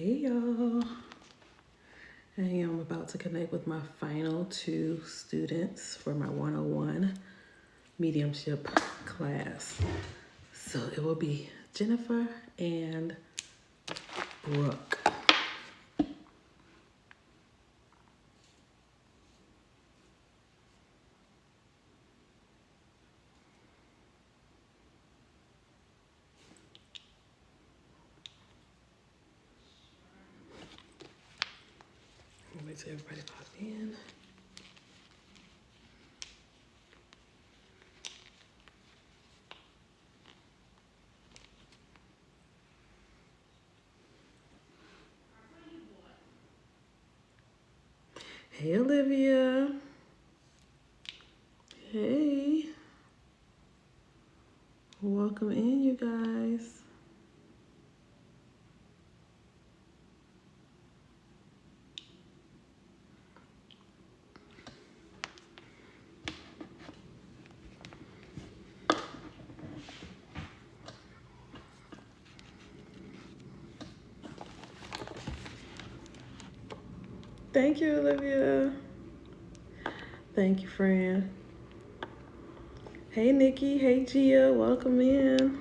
Hey y'all, I am about to connect with my final 2 students for my 101 mediumship class. So it will be Jennifer and Brooke. Wait till everybody pop in. Hey Olivia. Hey. Welcome in, you guys. Thank you, Olivia. Thank you, Fran. Hey, Nikki. Hey, Gia. Welcome in.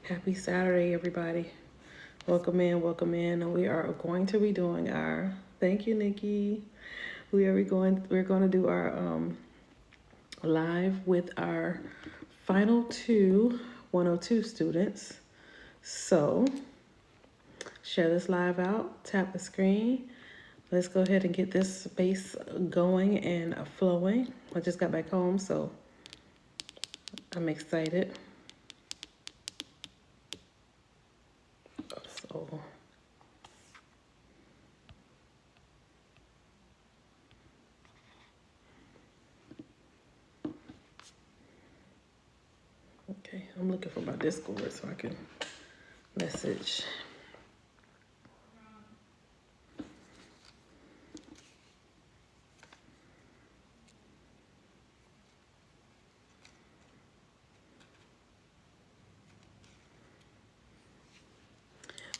Happy Saturday, everybody. Welcome in, welcome in. And we are going to be doing our, thank you, Nikki. We're going to do our live with our final 2 102 students. So share this live out, tap the screen. Let's go ahead and get this space going and flowing. I just got back home, so I'm excited. So okay, I'm looking for my Discord so I can message.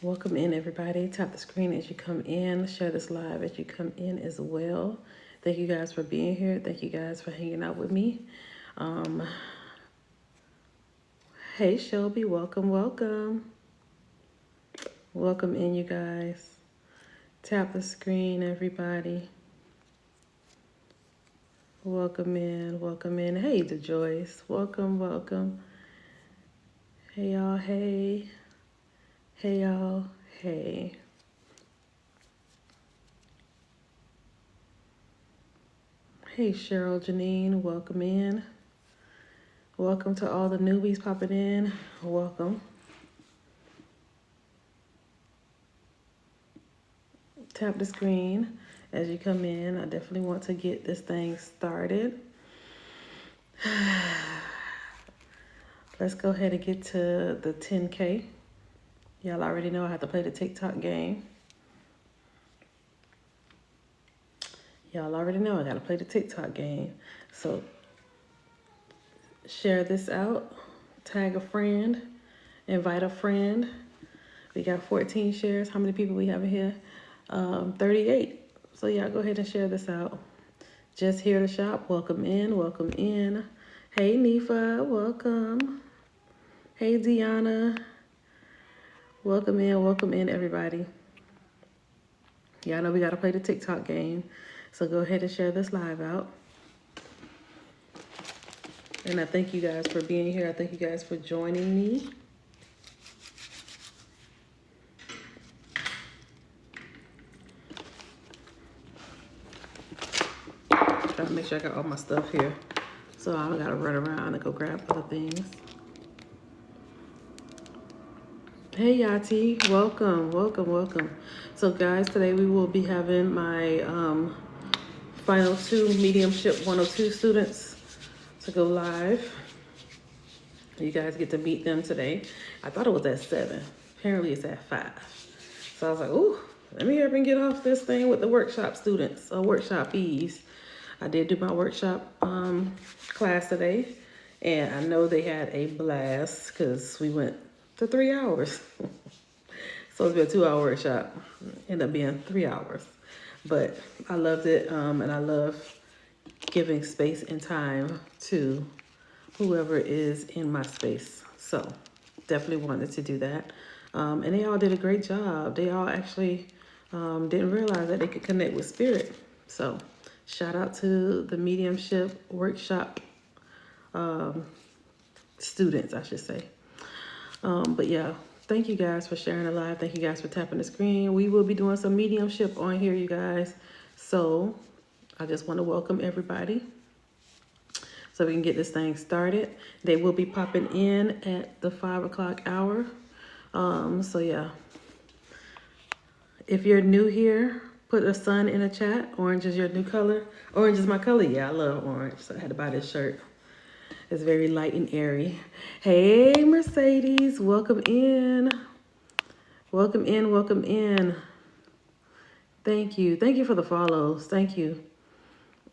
Welcome in, everybody. Tap the screen as you come in. Share this live as you come in as well. Thank you guys for being here. Thank you guys for hanging out with me. Hey, Shelby. Welcome, welcome. Welcome in, you guys. Tap the screen, everybody. Welcome in, welcome in. Hey, DeJoyce. Welcome, welcome. Hey, y'all. Hey. Hey, y'all. Hey. Hey, Cheryl, Janine. Welcome in. Welcome to all the newbies popping in. Welcome. Tap the screen as you come in. I definitely want to get this thing started. Let's go ahead and get to the 10K. Y'all already know I have to play the TikTok game. Y'all already know I gotta play the TikTok game. So share this out, tag a friend, invite a friend. We got 14 shares. How many people we have in here? 38. So y'all go ahead and share this out. Just here to shop. Welcome in, welcome in. Hey Nifa, welcome. Hey Deanna. Welcome in everybody. Y'all know we gotta play the TikTok game. So go ahead and share this live out. And I thank you guys for being here. I thank you guys for joining me. Try to make sure I got all my stuff here. So I don't gotta run around and go grab other things. Hey Yati, welcome, welcome, welcome. So guys, today we will be having my final 2 Mediumship 102 students to go live. You guys get to meet them today. I thought it was at 7. Apparently it's at 5. So I was like, ooh, let me hurry and get off this thing with the workshop students, or workshoppies. I did do my workshop class today, and I know they had a blast because we went to 3 hours. So it's been a 2-hour workshop. Ended up being 3 hours. But I loved it, and I love giving space and time to whoever is in my space. So definitely wanted to do that. And they all did a great job. They all actually didn't realize that they could connect with spirit. So shout out to the mediumship workshop students, I should say. But yeah, thank you guys for sharing the live. Thank you guys for tapping the screen. We will be doing some mediumship on here, you guys. So I just want to welcome everybody so we can get this thing started. They will be popping in at the 5 o'clock hour. So yeah, if you're new here, put a sun in the chat. Orange is your new color. Orange is my color. Yeah, I love orange. So I had to buy this shirt. It's very light and airy. Hey, Mercedes, welcome in. Welcome in, welcome in. Thank you. Thank you for the follows. Thank you.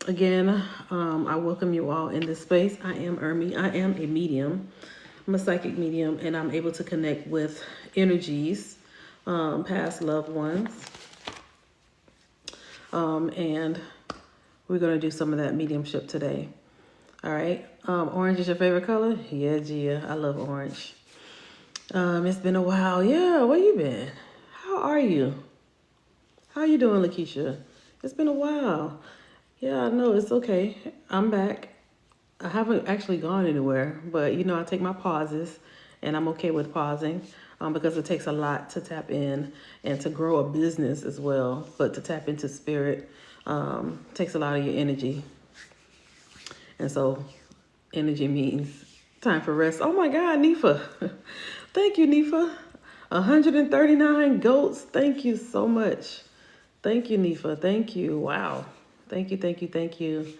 Again, I welcome you all in this space. I am Ermi. I am a medium. I'm a psychic medium, and I'm able to connect with energies, past loved ones. And we're going to do some of that mediumship today. All right. Orange is your favorite color? Yeah, Gia. I love orange. It's been a while. Yeah, where you been? How are you? How you doing, Lakeisha? It's been a while. Yeah, I know. It's okay. I'm back. I haven't actually gone anywhere, but you know, I take my pauses, and I'm okay with pausing because it takes a lot to tap in and to grow a business as well. But to tap into spirit takes a lot of your energy. And so energy means time for rest. Oh my God, Nifa. Thank you, Nifa. 139 goats. Thank you so much. Thank you, Nifa. Thank you. Wow. Thank you, thank you, thank you.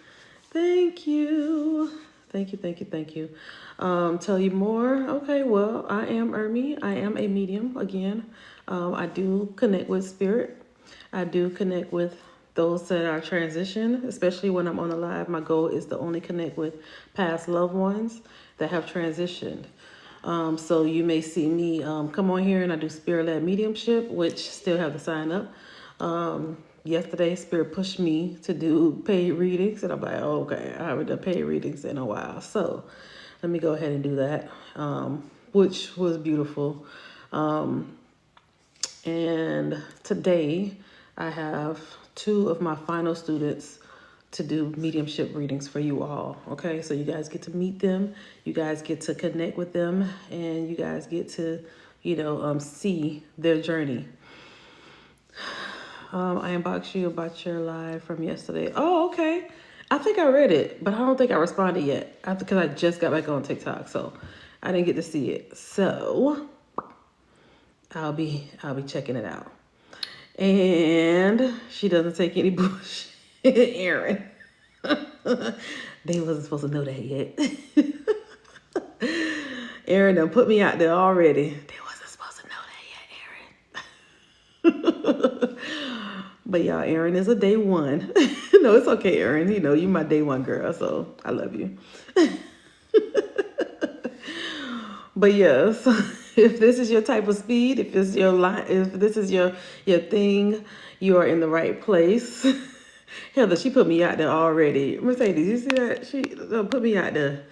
Thank you. Thank you, thank you, thank you. Tell you more. Okay, well, I am Ermi. I am a medium again. I do connect with spirit. I do connect with those that are transitioned, especially when I'm on the live. My goal is to only connect with past loved ones that have transitioned. So you may see me come on here and I do spirit-led mediumship, which still have to sign up. Yesterday, Spirit pushed me to do paid readings, and I'm like, oh, okay, I haven't done paid readings in a while, so let me go ahead and do that, which was beautiful. And today, I have 2 of my final students to do mediumship readings for you all, okay? So you guys get to meet them, you guys get to connect with them, and you guys get to, you know, see their journey. I inboxed you about your live from yesterday. Oh, okay. I think I read it, but I don't think I responded yet because I just got back on TikTok, so I didn't get to see it. So I'll be checking it out. And she doesn't take any bullshit, Aaron. They wasn't supposed to know that yet. Aaron done put me out there already. They wasn't supposed to know that yet, Aaron. But y'all, Erin is a day one. No, it's okay, Erin. You know, you my day one girl, so I love you. But yes, if this is your type of speed, if this is your thing, you are in the right place. Heather, she put me out there already. Mercedes, you see that? She put me out there.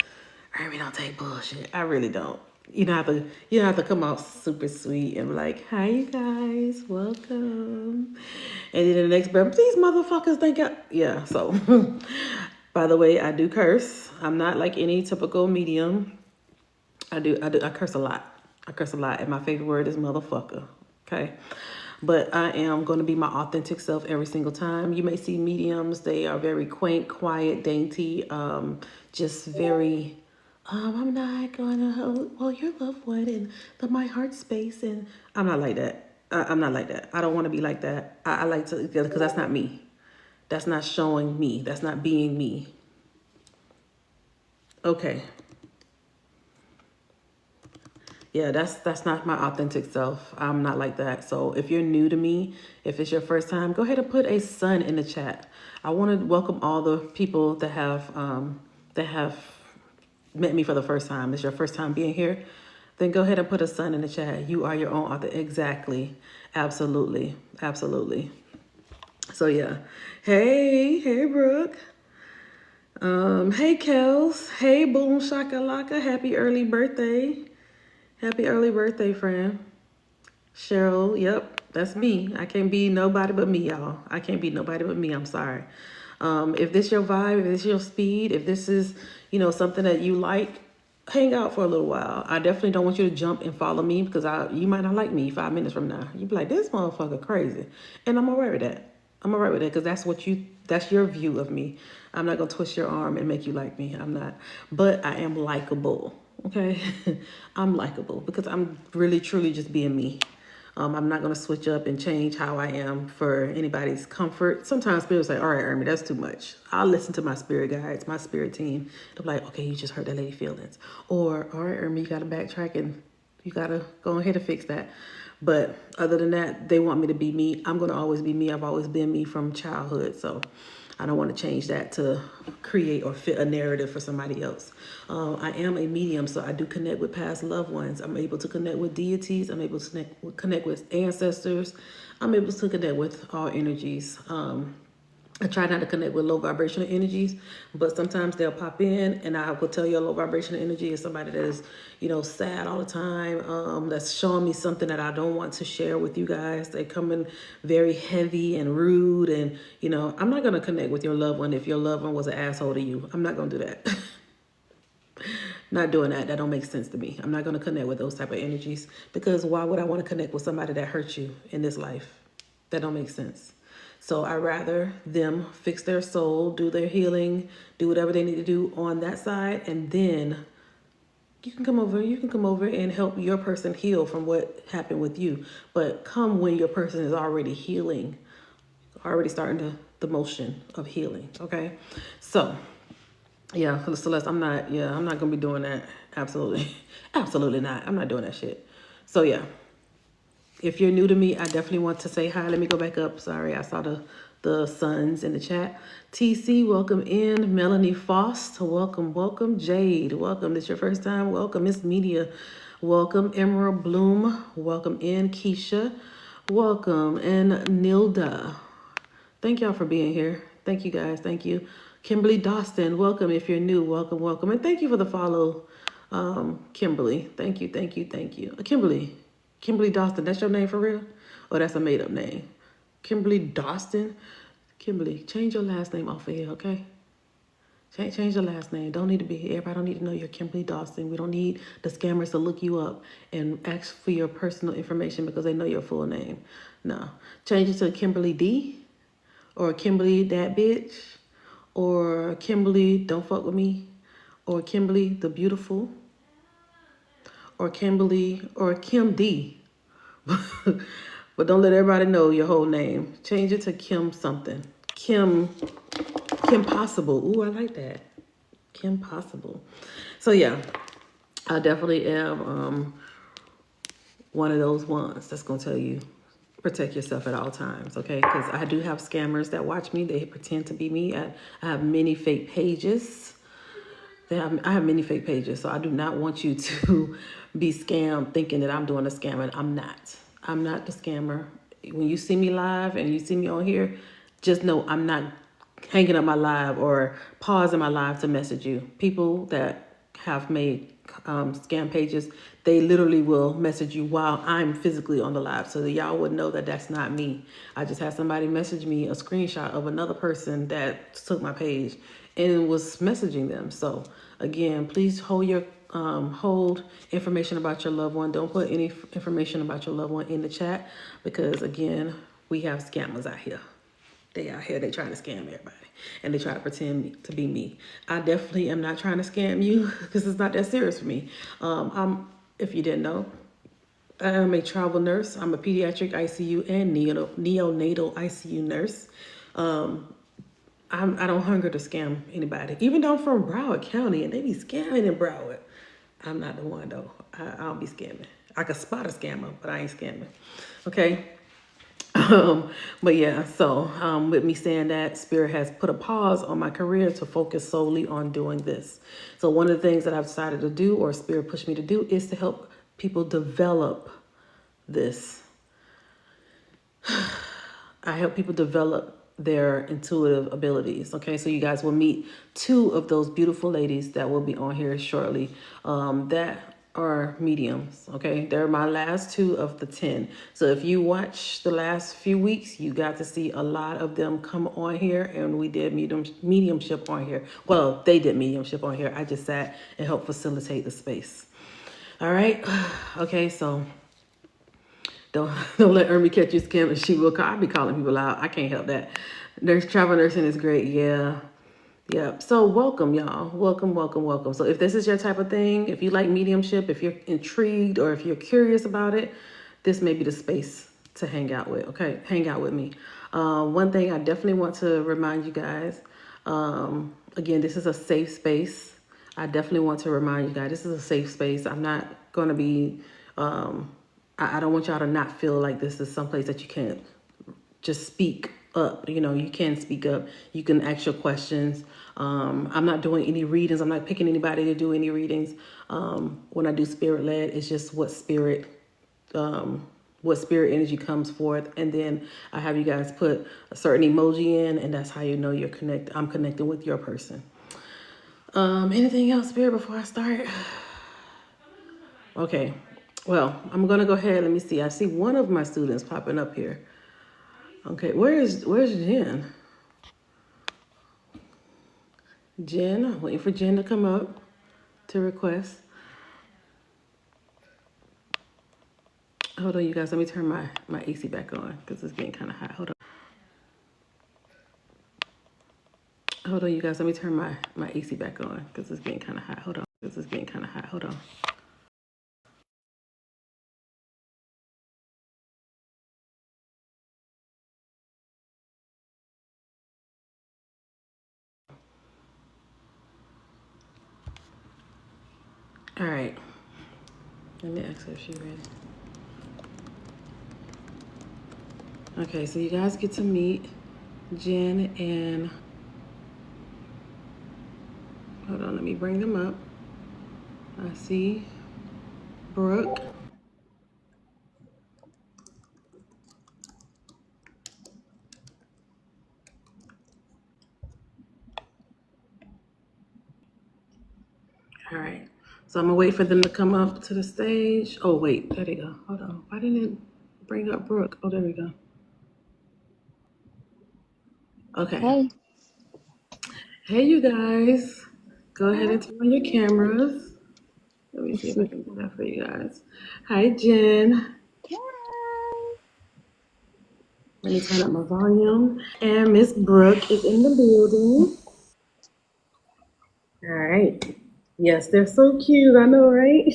Ermi don't take bullshit. I really don't. You don't have to come out super sweet and be like, hi you guys, welcome. And then the next breath, these motherfuckers think yeah, so by the way, I do curse. I'm not like any typical medium. I curse a lot. I curse a lot, and my favorite word is motherfucker. Okay. But I am going to be my authentic self every single time. You may see mediums, they are very quaint, quiet, dainty, just very I'm not gonna hold your loved one in my heart space, and I'm not like that. I'm not like that. I don't want to be like that. I like to, because that's not me. That's not showing me. That's not being me. Okay. Yeah, that's not my authentic self. I'm not like that. So if you're new to me, if it's your first time, go ahead and put a son in the chat. I want to welcome all the people that have met me for the first time. It's your first time being here, then go ahead and put a son in the chat. You are your own author. Exactly. Absolutely. Absolutely. So yeah. Hey Brooke. Hey Kels. Hey Boom Shakalaka. Happy early birthday. Happy early birthday, friend. Cheryl, yep, that's me. I can't be nobody but me, y'all. I can't be nobody but me. I'm sorry. If this your vibe, if this your speed, if this is, something that you like, hang out for a little while. I definitely don't want you to jump and follow me because you might not like me 5 minutes from now. You'd be like, this motherfucker crazy. And I'm all right with that. I'm all right with that because that's your view of me. I'm not going to twist your arm and make you like me. I'm not. But I am likable. Okay? I'm likable because I'm really, truly just being me. I'm not going to switch up and change how I am for anybody's comfort. Sometimes spirits say, all right, Ermi, that's too much. I'll listen to my spirit guides, my spirit team. They'll be like, okay, you just hurt that lady feelings. Or, all right, Ermi, you got to backtrack and you got to go ahead and fix that. But other than that, they want me to be me. I'm going to always be me. I've always been me from childhood. So I don't want to change that to create or fit a narrative for somebody else. I am a medium, so I do connect with past loved ones. I'm able to connect with deities. I'm able to connect with ancestors. I'm able to connect with all energies. I try not to connect with low vibrational energies, but sometimes they'll pop in and I will tell you a low vibrational energy is somebody that is, sad all the time. That's showing me something that I don't want to share with you guys. They come in very heavy and rude and, I'm not going to connect with your loved one if your loved one was an asshole to you. I'm not going to do that. Not doing that. That don't make sense to me. I'm not going to connect with those type of energies because why would I want to connect with somebody that hurt you in this life? That don't make sense. So I rather them fix their soul, do their healing, do whatever they need to do on that side. And then you can come over and help your person heal from what happened with you. But come when your person is already healing, already starting the motion of healing. Okay. So yeah, Celeste, I'm not going to be doing that. Absolutely. Absolutely not. I'm not doing that shit. So yeah. If you're new to me, I definitely want to say hi. Let me go back up. Sorry, I saw the sons in the chat. TC, welcome in. Melanie Faust, welcome. Jade, welcome. This your first time? Welcome. Miss Media, welcome. Emerald Bloom, welcome in. Keisha, welcome. And Nilda, thank y'all for being here. Thank you guys. Thank you. Kimberly Dawson, welcome. If you're new, welcome. And thank you for the follow, Kimberly. Thank you. Kimberly Dawson, that's your name for real? Or that's a made-up name? Kimberly Dawson? Kimberly, change your last name off of here, okay? Change your last name. Don't need to be here. Everybody don't need to know you're Kimberly Dawson. We don't need the scammers to look you up and ask for your personal information because they know your full name. No. Change it to Kimberly D, or Kimberly that bitch, or Kimberly don't fuck with me, or Kimberly the beautiful, or Kimberly, or Kim D. But don't let everybody know your whole name. Change it to Kim something. Kim Possible. Ooh, I like that. Kim Possible. So yeah, I definitely am one of those ones that's going to tell you protect yourself at all times, okay? Because I do have scammers that watch me. They pretend to be me. I have many fake pages. I have many fake pages, so I do not want you to be scammed thinking that I'm doing a scam, and I'm not. I'm not the scammer. When you see me live and you see me on here, just know I'm not hanging up my live or pausing my live to message you. People that have made scam pages, they literally will message you while I'm physically on the live, so that y'all would know that that's not me. I just had somebody message me a screenshot of another person that took my page and was messaging them. So again, please hold information about your loved one. Don't put any information about your loved one in the chat because again, we have scammers out here. They out here, they trying to scam everybody and they try to pretend to be me. I definitely am not trying to scam you because it's not that serious for me. If you didn't know, I am a travel nurse. I'm a pediatric ICU and neonatal ICU nurse. I don't hunger to scam anybody. Even though I'm from Broward County and they be scamming in Broward. I'm not the one though. I don't be scamming. I could spot a scammer, but I ain't scamming. Okay. But yeah, so with me saying that, Spirit has put a pause on my career to focus solely on doing this. So one of the things that I've decided to do, or Spirit pushed me to do, is to help people develop this. I help people develop their intuitive abilities. Okay, so you guys will meet two of those beautiful ladies that will be on here shortly. That are mediums. Okay, they're my last two of the 10. So if you watch the last few weeks, you got to see a lot of them come on here, and we did mediumship on here. Well, they did mediumship on here. I just sat and helped facilitate the space. All right. Okay, so don't let Ermi catch you scamming. She will. I'll be calling people out. I can't help that. Travel nursing is great. Yeah. Yeah. So welcome, y'all. Welcome, welcome, welcome. So if this is your type of thing, if you like mediumship, if you're intrigued, or if you're curious about it, this may be the space to hang out with. Okay, hang out with me. One thing I definitely want to remind you guys. Again, this is a safe space. I definitely want to remind you guys, this is a safe space. I'm not going to be. I don't want y'all to not feel like this is someplace that you can't just speak up. You know, you can speak up. You can ask your questions. I'm not doing any readings. I'm not picking anybody to do any readings. When I do spirit led, it's just what spirit energy comes forth. And then I have you guys put a certain emoji in, and that's how you know you're connected. I'm connecting with your person. Anything else, Spirit, before I start? Okay. Well, I'm going to go ahead. Let me see. I see one of my students popping up here. Okay. Where's Jen? Jen, I'm waiting for Jen to come up to request. Hold on, you guys. Let me turn my AC back on because it's getting kind of hot. Hold on, you guys. Let me turn my AC back on because it's getting kind of hot. Hold on. All right. Let me ask her if she's ready. Okay, so you guys get to meet Jen and, hold on, let me bring them up. I see Brooke. All right, so I'm gonna wait for them to come up to the stage. Oh wait, there they go. Hold on, why didn't it bring up Brooke? Oh, there we go. Okay. Hey. Hey, you guys. Go ahead and turn on your cameras. Let me see if I can do that for you guys. Hi, Jen. Let me turn up my volume. And Miss Brooke is in the building. All right. Yes, they're so cute. I know, right?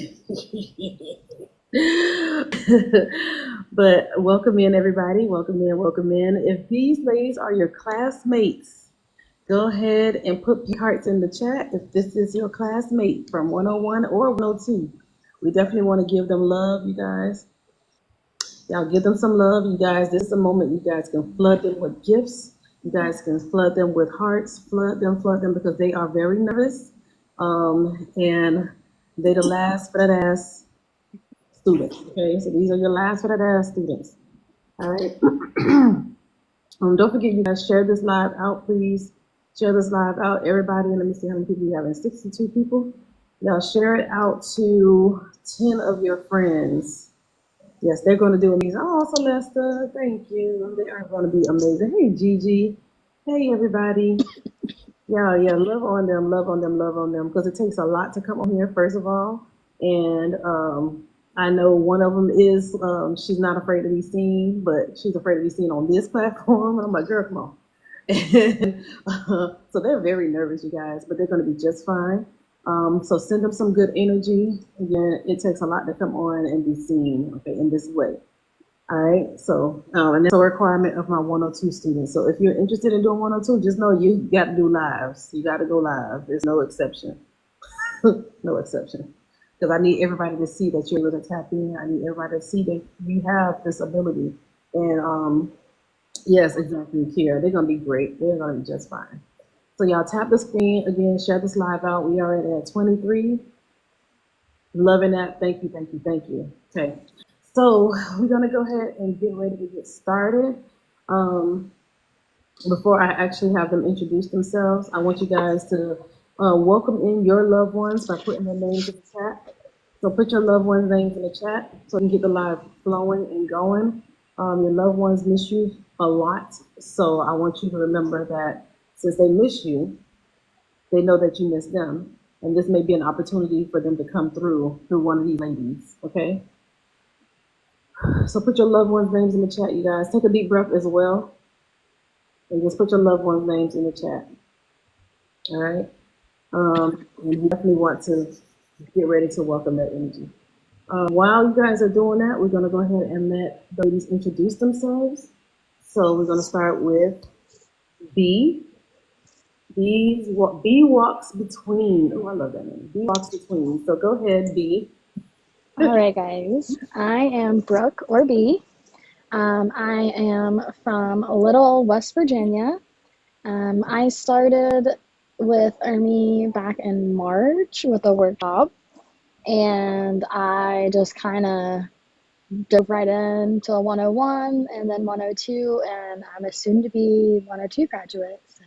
But welcome in, everybody. Welcome in, welcome in. If these ladies are your classmates, go ahead and put your hearts in the chat if this is your classmate from 101 or 102. We definitely want to give them love, you guys. Y'all give them some love, you guys. This is a moment you guys can flood them with gifts. You guys can flood them with hearts, flood them because they are very nervous. And they the last for that ass students. Okay, so these are your last for that ass students. All right. Don't forget, you guys, share this live out, please. Share this live out, everybody. And let me see how many people we have. 62 people. Y'all share it out to 10 of your friends. Yes, they're going to do amazing. Oh, Celeste, thank you. They are going to be amazing. Hey, Gigi. Hey, everybody. Yeah, love on them, because it takes a lot to come on here, first of all. And I know one of them is, she's not afraid to be seen, but she's afraid to be seen on this platform. And I'm like, girl, come on. And, so they're very nervous, you guys, but they're going to be just fine. So send them some good energy. Again, it takes a lot to come on and be seen, okay, in this way. All right, so, and that's a requirement of my 102 students. So if you're interested in doing 102, just know you got to do lives. You got to go live. There's no exception. No exception. because I need everybody to see that you're able to tap in. I need everybody to see that you have this ability. And yes, exactly, Kiera. They're gonna be great. They're gonna be just fine. So y'all tap the screen again, share this live out. We are at 23. Loving that. Thank you, thank you, thank you. Okay. So we're gonna go ahead and get ready to get started. Um, Before I actually have them introduce themselves, I want you guys to welcome in your loved ones by putting their names in the chat. So put your loved ones' names in the chat so we can get the live flowing and going. Your loved ones miss you a lot, so I want you to remember that since they miss you, they know that you miss them, and this may be an opportunity for them to come through one of these ladies. Okay, so put your loved ones' names in the chat, you guys. Take a deep breath as well, and just put your loved ones' names in the chat. All right. And we definitely want to get ready to welcome that energy. While you guys are doing that, we're going to go ahead and let the ladies introduce themselves. So we're going to start with B. B walks between. Oh, I love that name. B walks between. So go ahead, B. All right, guys. I am Brooke, or B. I am from Little, West Virginia. I started with Ermi back in March with a workshop, and I just kind of dove right into 101 and then 102, and I'm a soon to be 102 graduate. So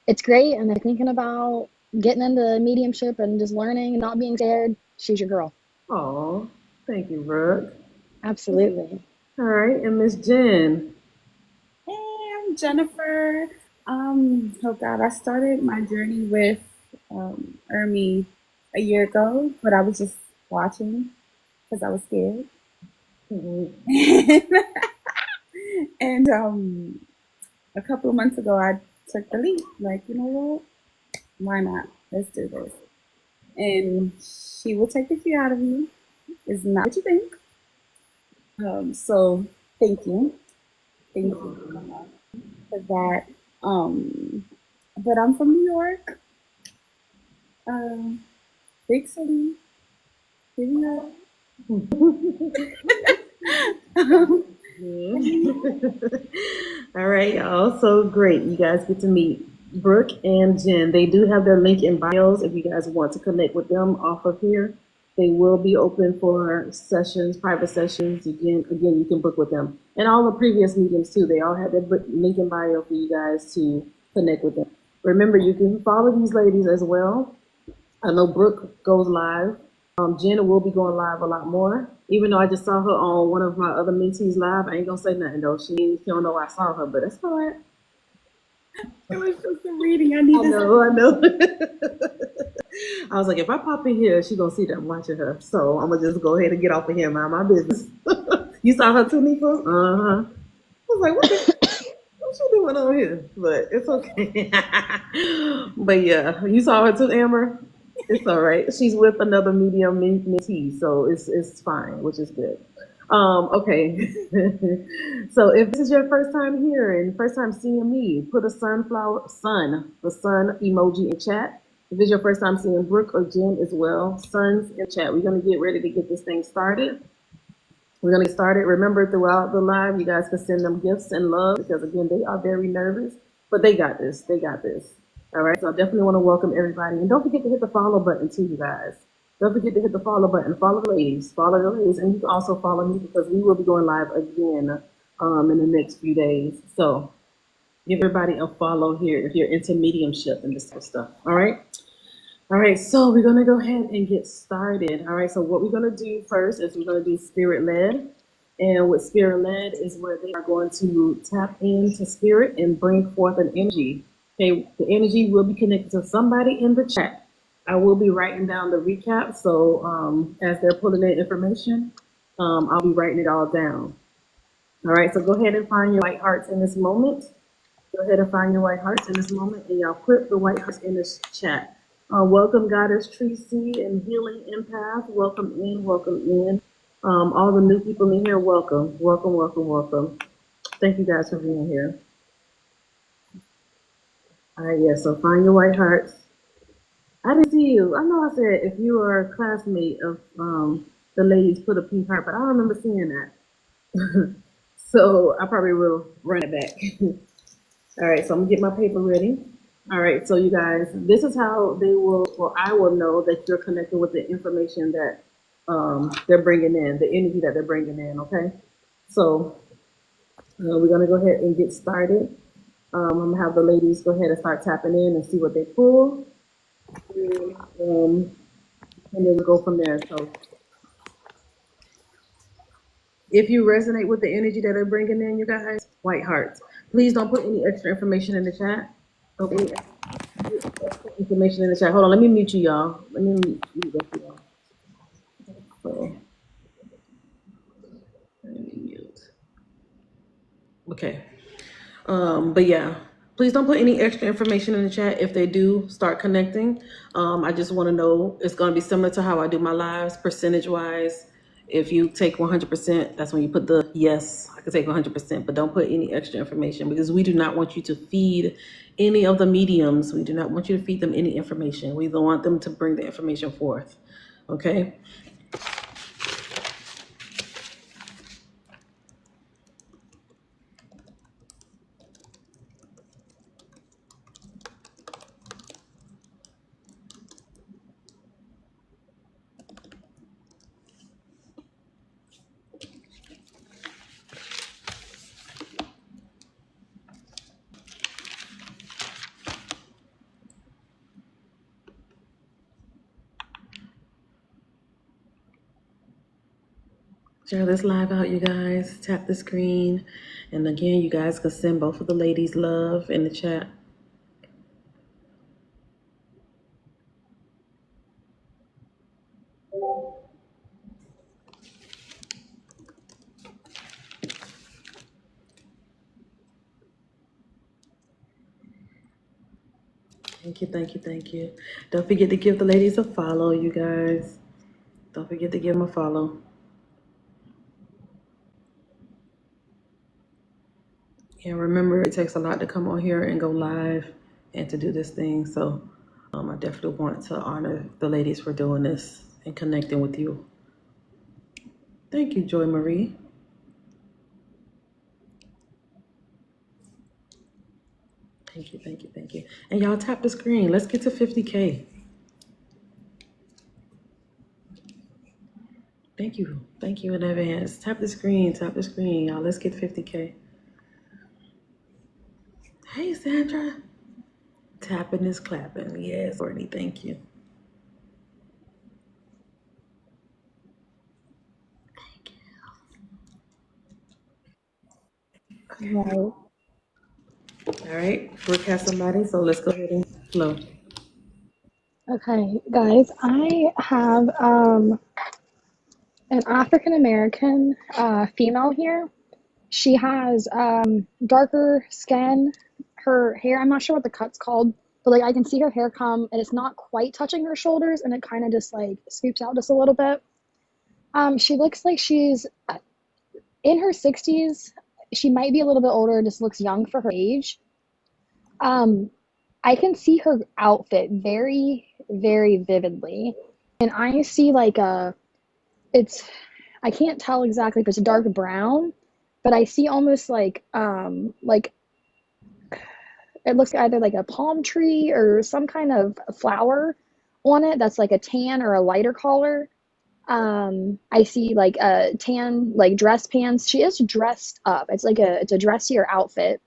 it's great, and if you're thinking about getting into mediumship and just learning and not being scared, she's your girl. Oh, thank you, Brooke. Absolutely. All right, and Miss Jen. Hey, I'm Jennifer. Oh God, I started my journey with Ermi a year ago, but I was just watching because I was scared. And a couple of months ago, I took the leap. Like, you know what? Why not? Let's do this. And she will take the fear out of you. It's not what you think. So thank you. Thank you for that. But I'm from New York, big city. Here we go. All right, y'all. So great. You guys get to meet Brooke and Jen. They do have their link in bios if you guys want to connect with them off of here. They will be open for sessions, private sessions. Again, you can book with them. And all the previous mediums too. They all have their link in bio for you guys to connect with them. Remember, you can follow these ladies as well. I know Brooke goes live. Jen will be going live a lot more. Even though I just saw her on one of my other mentees live, I ain't gonna say nothing though. She don't know I saw her, but that's all right. It was just a reading. I need I know. I was like, if I pop in here, she gonna see that I'm watching her. So I'm gonna just go ahead and get off of here and mind my business. You saw her too, Nico? Uh-huh. I was like, what's she doing on here? But it's okay. But yeah, you saw her too, Amber? It's all right. She's with another medium mentee, so it's fine, which is good. Okay. So if this is your first time here and first time seeing me, put a the sun emoji in chat. If it's your first time seeing Brooke or Jen as well, suns in chat. We're gonna get ready to get this thing started. We're gonna get started. Remember, throughout the live, you guys can send them gifts and love because again, they are very nervous, but they got this. They got this. All right. So I definitely want to welcome everybody, and don't forget to hit the follow button too, you guys. Don't forget to hit the follow button. Follow the ladies. Follow the ladies, and you can also follow me because we will be going live again in the next few days. So give everybody a follow here if you're into mediumship and this type of stuff. All right. All right, so we're going to go ahead and get started. All right, so what we're going to do first is we're going to do spirit led. And what spirit led is where they are going to tap into spirit and bring forth an energy. Okay, the energy will be connected to somebody in the chat. I will be writing down the recap. So as they're pulling in information, I'll be writing it all down. All right, so go ahead and find your white hearts in this moment. Go ahead and find your white hearts in this moment, and y'all put the white hearts in this chat. Welcome, Goddess Tracy and Healing Empath. Welcome in, welcome in. All the new people in here, welcome, welcome, welcome, welcome. Thank you guys for being here. All right, yeah, so find your white hearts. I didn't see you. I know I said if you are a classmate of the ladies, put a pink heart, but I don't remember seeing that. So I probably will run it back. All right, so I'm gonna get my paper ready. All right, so you guys, this is how they will, or I will know that you're connected with the information that they're bringing in, the energy that they're bringing in. Okay, so we're gonna go ahead and get started. I'm gonna have the ladies go ahead and start tapping in and see what they pull, um, and then we'll go from there. So if you resonate with the energy that they're bringing in, you guys, white hearts. Please don't put any extra information in the chat. Okay, information in the chat. Hold on, let me mute you, y'all. Let me mute both of y'all. So, let me mute. Okay. But yeah, please don't put any extra information in the chat if they do start connecting. I just want to know it's going to be similar to how I do my lives, percentage wise. If you take 100%, that's when you put the yes, I can take 100%, but don't put any extra information because we do not want you to feed any of the mediums. We do not want you to feed them any information. We don't want them to bring the information forth. Okay. Share this live out, you guys. Tap the screen. And again, you guys can send both of the ladies love in the chat. Thank you, thank you, thank you. Don't forget to give the ladies a follow, you guys. Don't forget to give them a follow. And remember, it takes a lot to come on here and go live and to do this thing. So I definitely want to honor the ladies for doing this and connecting with you. Thank you, Joy Marie. Thank you, thank you, thank you. And y'all tap the screen. Let's get to 50K. Thank you. Thank you in advance. Tap the screen, y'all. Let's get 50K. Hey, Sandra. Tapping is clapping. Yes, Courtney, thank you. Right. All right, we're cast somebody, so let's go ahead and flow. Okay, guys, I have an African American female here. She has darker skin. Her hair, I'm not sure what the cut's called, but like I can see her hair come and it's not quite touching her shoulders and it kind of just like scoops out just a little bit. She looks like she's in her 60s. She might be a little bit older, just looks young for her age. I can see her outfit very, very vividly. And I see like it's, I can't tell exactly if it's dark brown, but I see almost like it looks either like a palm tree or some kind of flower on it that's like a tan or a lighter color. I see like a tan like dress pants. She is dressed up. It's a dressier outfit.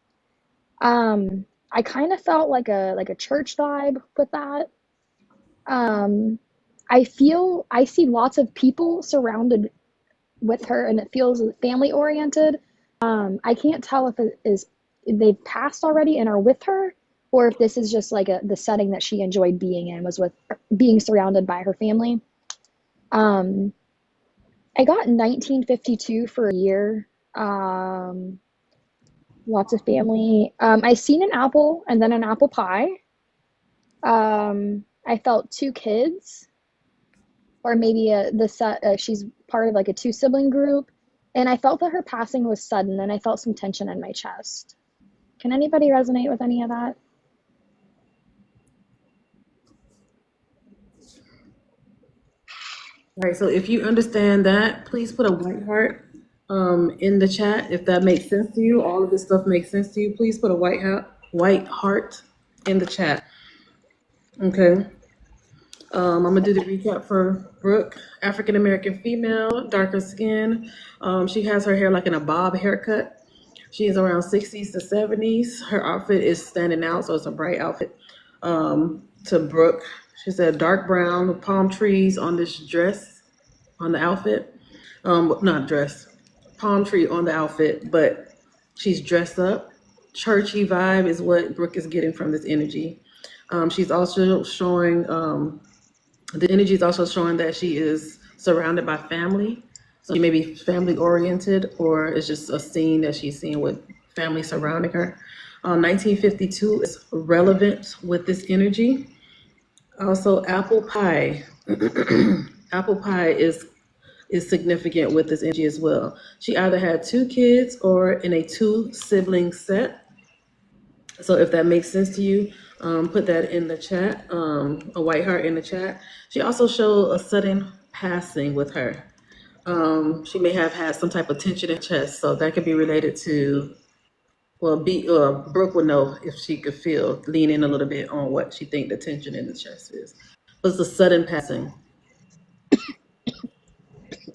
I kind of felt like a church vibe with that. Um, I see lots of people surrounded with her, and it feels family oriented. I can't tell if it is they've passed already and are with her, or if this is just like the setting that she enjoyed being in was with being surrounded by her family. Um, I got 1952 for a year. Lots of family. I seen an apple and then an apple pie. I felt two kids, or maybe she's part of like a two sibling group, and I felt that her passing was sudden, and I felt some tension in my chest. Can anybody resonate with any of that? All right, so if you understand that, please put a white heart in the chat if that makes sense to you. All of this stuff makes sense to you. Please put a white heart in the chat. Okay. I'm gonna do the recap for Brooke. African American female, darker skin. She has her hair like in a bob haircut. She is around 60s to 70s. Her outfit is standing out, so it's a bright outfit. To Brooke, she said dark brown with palm trees on this dress, on the outfit. Not dress, palm tree on the outfit, but she's dressed up. Churchy vibe is what Brooke is getting from this energy. She's also showing, the energy is also showing that she is surrounded by family. So she may be family oriented, or it's just a scene that she's seeing with family surrounding her. 1952 is relevant with this energy. Also, apple pie. Apple pie is significant with this energy as well. She either had two kids or in a two sibling set. So if that makes sense to you, put that in the chat, a white heart in the chat. She also showed a sudden passing with her. She may have had some type of tension in her chest, so that could be related to, well, Brooke would know if she could lean in a little bit on what she think the tension in the chest is. But it's a sudden passing.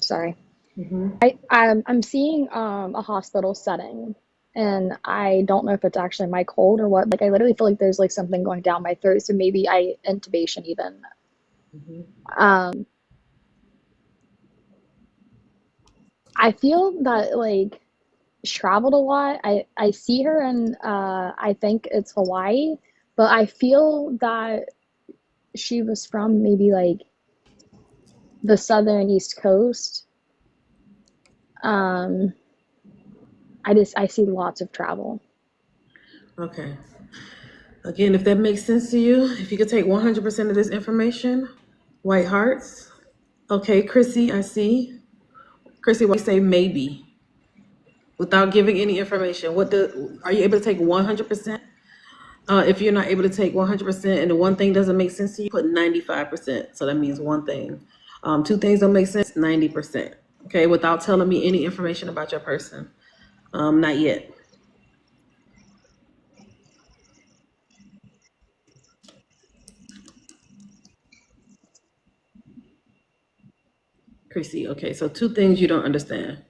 Sorry. Mm-hmm. I'm seeing a hospital setting, and I don't know if it's actually my cold or what. Like, I literally feel like there's like something going down my throat, so maybe intubation even. Mm-hmm. I feel that like she traveled a lot. I see her in I think it's Hawaii, but I feel that she was from maybe like the southern East Coast. I see lots of travel. Okay. Again, if that makes sense to you, if you could take 100% of this information, white hearts. Okay, Chrissy, I see. Chrissy, why you say maybe without giving any information? Are you able to take 100%? If you're not able to take 100% and the one thing doesn't make sense to you, put 95%. So that means one thing. Two things don't make sense, 90%. Okay, without telling me any information about your person. Not yet. Chrissy, okay, so two things you don't understand.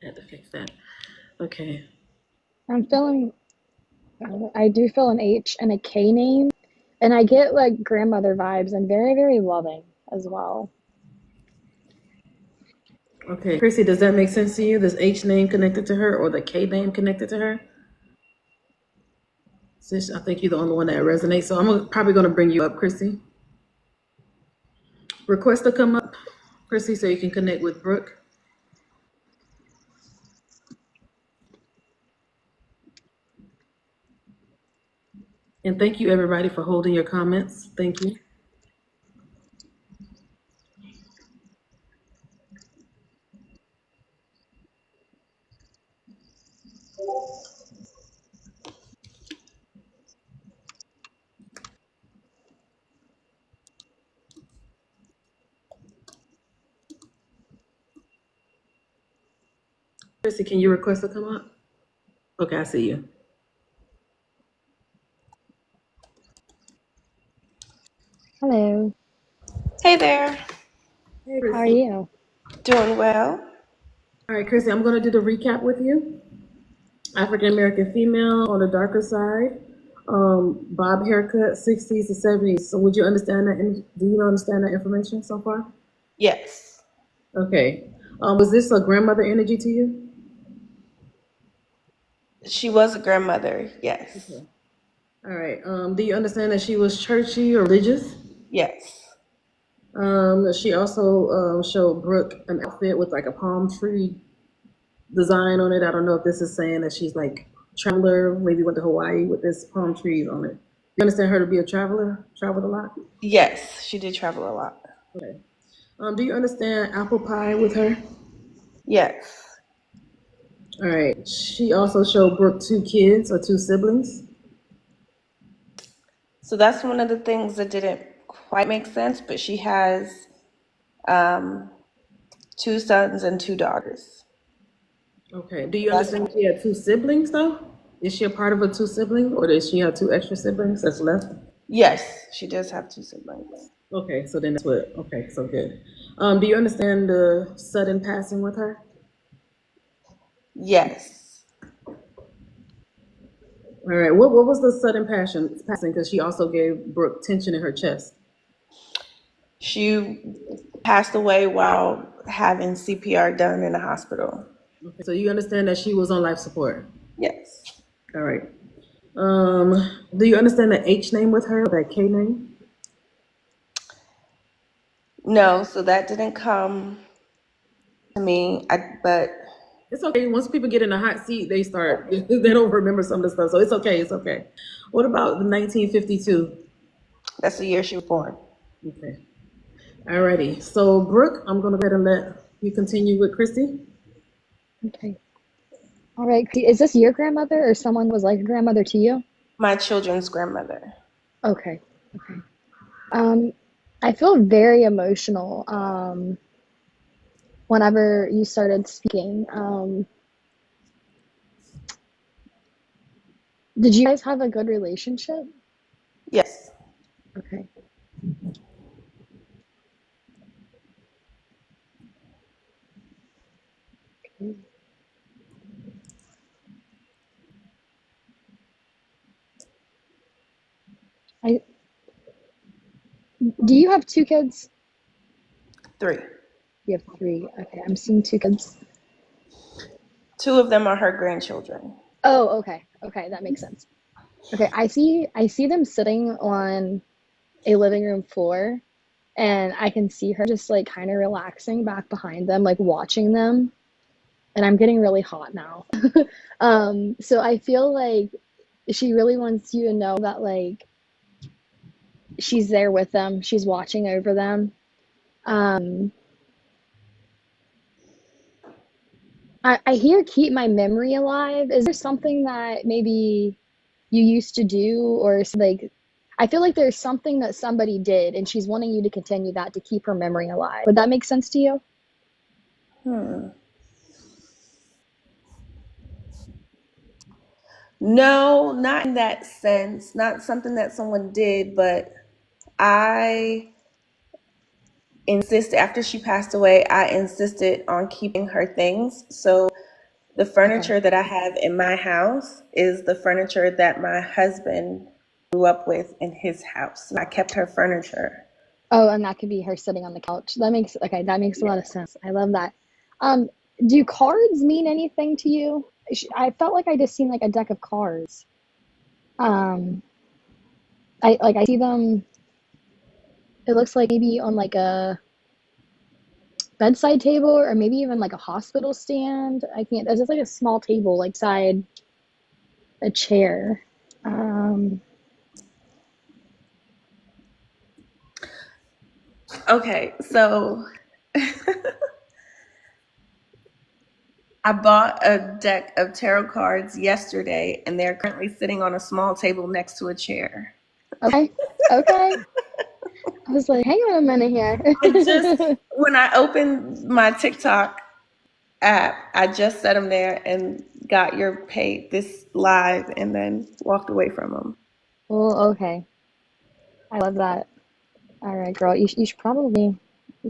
I had to fix that. Okay. I'm feeling I do feel an H and a K name, and I get like grandmother vibes and very, very loving as well. Okay, Chrissy, does that make sense to you? This H name connected to her or the K name connected to her? Sis, I think you're the only one that resonates. So I'm probably going to bring you up, Chrissy. Request to come up, Chrissy, so you can connect with Brooke. And thank you, everybody, for holding your comments. Thank you. Chrissy, can you request to come up? Okay, I see you. Hello. Hey there. Hey, How are Chrissy. you? Doing well? All right, Chrissy, I'm going to do the recap with you. African American female on the darker side, bob haircut, 60s to 70s. So would you understand that? Do you understand that information so far? Yes. Okay. Was this a grandmother energy to you? She was a grandmother. Yes. Okay. All right. Do you understand that she was churchy or religious? Yes. She also showed Brooke an outfit with like a palm tree design on it. I don't know if this is saying that she's like traveler, maybe went to Hawaii with this palm trees on it. You understand her to be a traveler, traveled a lot? Yes, she did travel a lot. Okay. Do you understand apple pie with her? Yes. All right. She also showed Brooke two kids or two siblings. So that's one of the things that didn't quite make sense, but she has 2 sons and 2 daughters. Okay. Do you That's understand she had 2 siblings though? Is she a part of a 2 sibling, or does she have 2 extra siblings that's left? yes, she does have 2 siblings. Okay, so then that's what. Okay, so good. Do you understand the sudden passing with her? Yes. All right. What was the sudden passing? Because she also gave Brooke tension in her chest. She passed away while having CPR done in the hospital. Okay, so you understand that she was on life support. Yes. All right. Do you understand the H name with her, that K name? No, so that didn't come to me. But It's okay. Once people get in a hot seat, they start. They don't remember some of the stuff, so it's okay. It's okay. What about the 1952? that's the year she was born. Okay. Alrighty. So Brooke, I'm gonna go ahead and let you continue with Christy. Okay. All right. Is this your grandmother or someone was like a grandmother to you? My children's grandmother. Okay. Okay. I feel very emotional whenever you started speaking. Did you guys have a good relationship? Yes. Okay. I Do you have 2 kids? 3. You have 3. Okay, I'm seeing 2 kids. 2 of them are her grandchildren. Oh, okay. Okay, that makes sense. Okay, I see them sitting on a living room floor, and I can see her just like kind of relaxing back behind them, like watching them, and I'm getting really hot now. So I feel like she really wants you to know that like she's there with them, she's watching over them. Um, I hear keep my memory alive. Is there something that maybe you used to do or like I feel like there's something that somebody did and she's wanting you to continue that to keep her memory alive. Would that make sense to you? Hmm. No, not in that sense. Not something that someone did, but I insisted after she passed away, I insisted on keeping her things. So the Okay. furniture that I have in my house is the furniture that my husband grew up with in his house. So I kept her furniture. Oh, and that could be her sitting on the couch. That makes a Yeah. lot of sense. I love that. Um, do cards mean anything to you? I felt like I just seen like a deck of cards. Um, I see them. It looks like maybe on like a bedside table or maybe even like a hospital stand. I can't. It's just like a small table like side a chair. Um, Okay, so I bought a deck of tarot cards yesterday, and they're currently sitting on a small table next to a chair. okay, okay. I was like, hang on a minute I just, here. when I opened my TikTok app, I just set them there and got your pay this live and then walked away from them. Well, okay. I love that. All right, girl. You should probably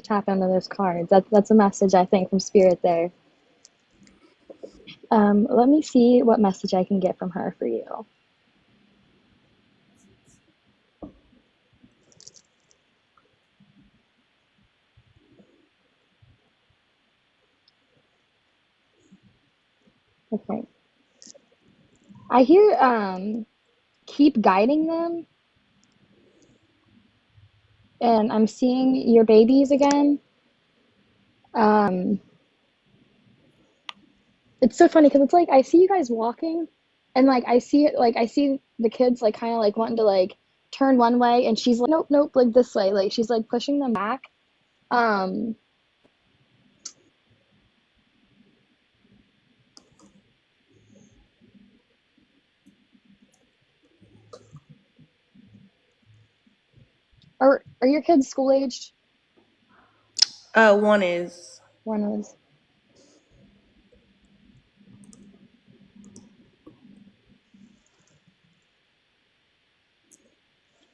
tap into those cards. That's a message I think from spirit there. Let me see what message I can get from her for you. Okay. I hear keep guiding them, and I'm seeing your babies again. Um, it's so funny because it's like I see you guys walking, and like I see it, like I see the kids like kind of like wanting to like turn one way, and she's like, nope, nope, like this way, like she's like pushing them back. Um, Are your kids school aged? One is. One is.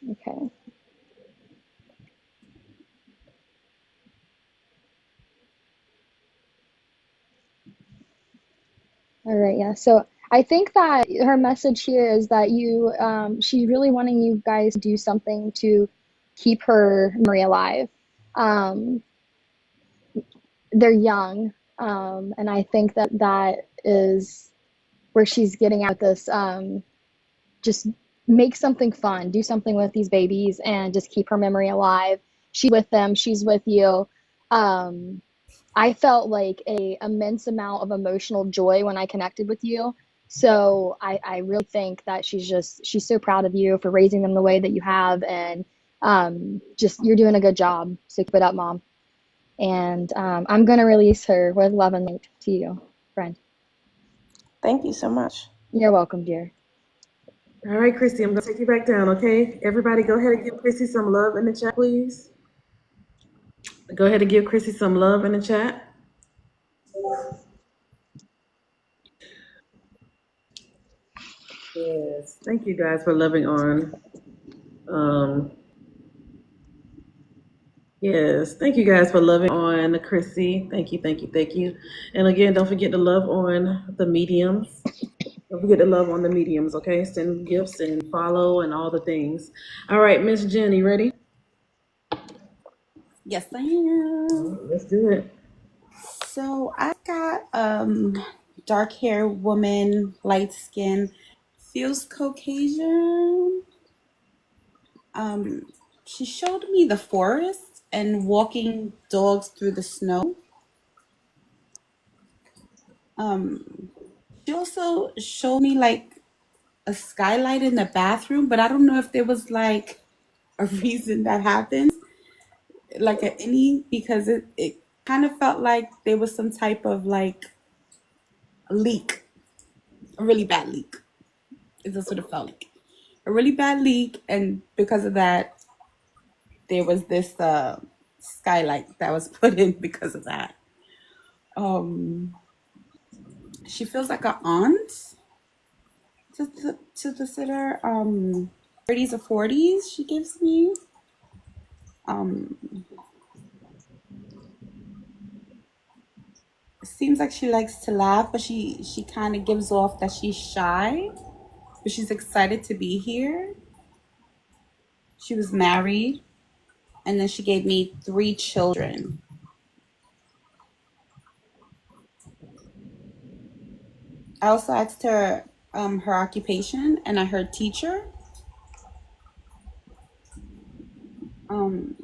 Okay. All right, yeah. So I think that her message here is that she's really wanting you guys to do something to keep her memory alive. Um, they're young, and I think that that is where she's getting at this. Just make something fun, do something with these babies, and just keep her memory alive. She's with them, she's with you. Um, I felt like a immense amount of emotional joy when I connected with you. So I really think that she's so proud of you for raising them the way that you have, and just you're doing a good job. So keep it up, mom. And I'm gonna release her with love and light to you, friend. Thank you so much. You're welcome, dear. All right, Christy, I'm going to take you back down, okay? Everybody go ahead and give Christy some love in the chat, please. Go ahead and give Christy some love in the chat. Yes, thank you guys for loving on. Yes, thank you guys for loving on Chrissy. Thank you, thank you, thank you. And again, don't forget to love on the mediums. Don't forget to love on the mediums, okay? Send gifts and follow and all the things. All right, Miss Jenny, ready? Yes, I am. Let's do it. So I've got dark hair woman, light skin, feels Caucasian. She showed me the forest and walking dogs through the snow. She also showed me like a skylight in the bathroom, but I don't know if there was like a reason that happened, like at any, because it kind of felt like there was some type of like leak, a really bad leak. That's what it felt like. A really bad leak, and because of that, there was this skylight that was put in because of that. She feels like an aunt to the sitter. 30s or 40s, she gives me. It seems like she likes to laugh, but she kind of gives off that she's shy, but she's excited to be here. She was married, and then she gave me 3 children. I also asked her her occupation, and I heard teacher. Um,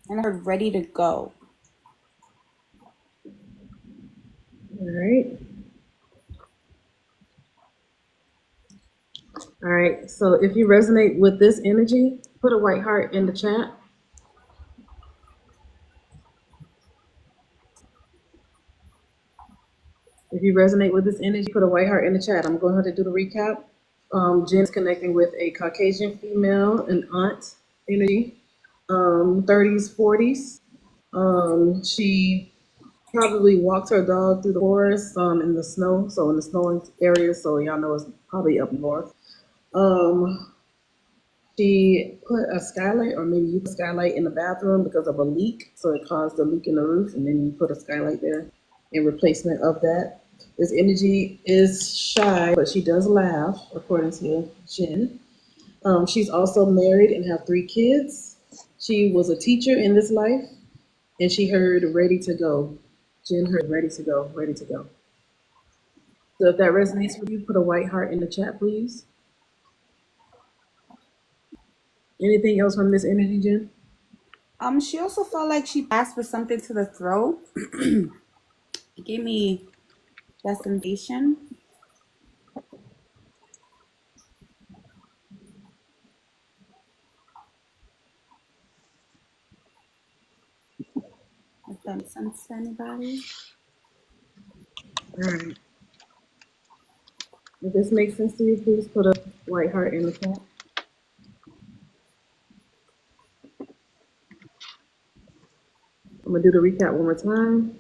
and I heard ready to go. All right. All right. So if you resonate with this energy, put a white heart in the chat. If you resonate with this energy, put a white heart in the chat. I'm going to do the recap. Jen's connecting with a Caucasian female, an aunt energy, 30s, 40s. She probably walked her dog through the forest in the snow, so in the snowing area, so y'all know it's probably up north. She put a skylight, or maybe you put a skylight in the bathroom because of a leak, so it caused a leak in the roof, and then you put a skylight there in replacement of that. This energy is shy, but she does laugh, according to Jen. She's also married and have 3 kids. She was a teacher in this life, and she heard ready to go. Jen heard ready to go, ready to go. So if that resonates with you, put a white heart in the chat, please. Anything else from this energy, Jen? She also felt like she asked for something to the throat. It gave me that sensation. If that makes sense to anybody. All right. If this makes sense to you, please put a white heart in the chat. I'm gonna do the recap one more time.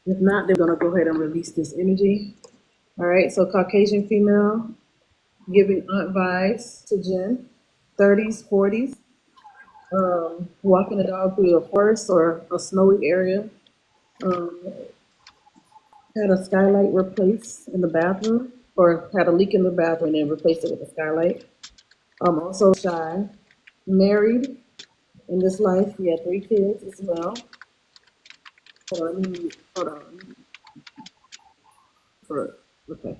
If not, they're gonna go ahead and release this energy. All right, so Caucasian female giving aunt vibes to Jen, 30s, 40s, walking a dog through a forest or a snowy area. Had a skylight replaced in the bathroom, or had a leak in the bathroom and then replaced it with a skylight. Also shy, married in this life. He had 3 kids as well. Hold on. Okay.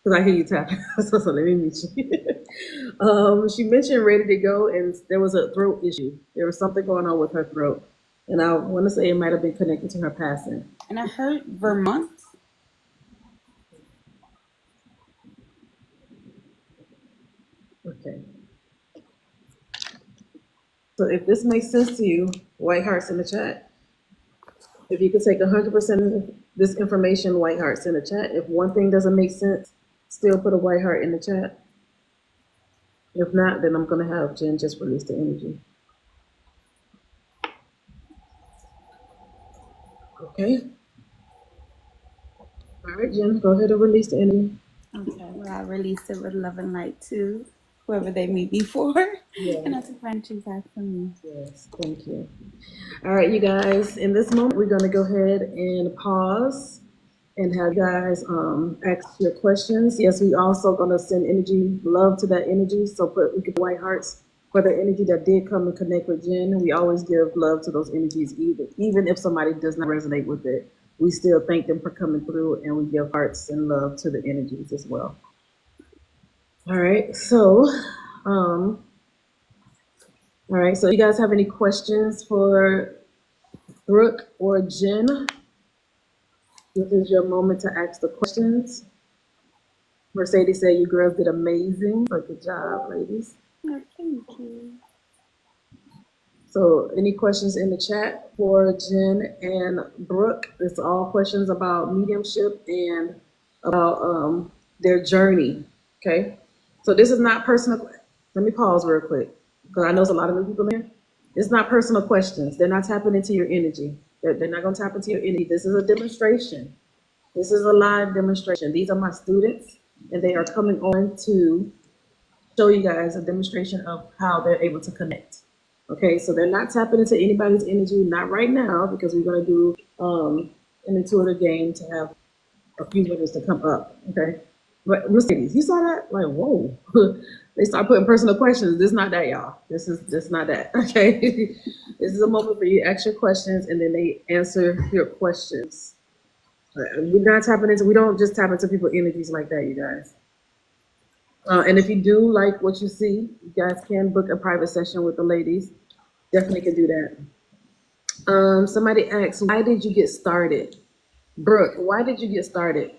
Because I hear you tapping. So let me meet you. She mentioned ready to go, and there was a throat issue. There was something going on with her throat. And I want to say it might have been connected to her passing. And I heard Vermont. Okay. So if this makes sense to you, white hearts in the chat. If you could take 100% of this information, white hearts in the chat. If one thing doesn't make sense, still put a white heart in the chat. If not, then I'm going to have Jen just release the energy. Okay. All right, Jen, go ahead and release the energy. Okay, well, I released it with love and light to whoever they may be for. Yeah. And I took my energy back from me. Yes, thank you. All right, you guys, in this moment, we're going to go ahead and pause and have you guys ask your questions. Yes, we also going to send energy, love to that energy. So we could white hearts for the energy that did come and connect with Jen. We always give love to those energies, even if somebody does not resonate with it. We still thank them for coming through, and we give hearts and love to the energies as well. All right, so all right, so you guys have any questions for Brooke or Jen? This is your moment to ask the questions. Mercedes said you girls did amazing. So good job, ladies. Oh, thank you. So any questions in the chat for Jen and Brooke? It's all questions about mediumship and about their journey. Okay. So this is not personal. Let me pause real quick because I know there's a lot of new people here. It's not personal questions. They're not tapping into your energy. They're not going to tap into your energy. This is a demonstration. This is a live demonstration. These are my students, and they are coming on to show you guys a demonstration of how they're able to connect. Okay, so they're not tapping into anybody's energy, not right now, because we're going to do an intuitive game to have a few winners to come up. Okay, but Mercedes, you saw that? Like, whoa! They start putting personal questions. This is not that, y'all. This is not that. Okay, this is a moment for you to ask your questions, and then they answer your questions. We're not tapping into. We don't just tap into people's energies like that, you guys. And if you do like what you see, you guys can book a private session with the ladies. Definitely can do that. Somebody asked, why did you get started? Brooke, why did you get started?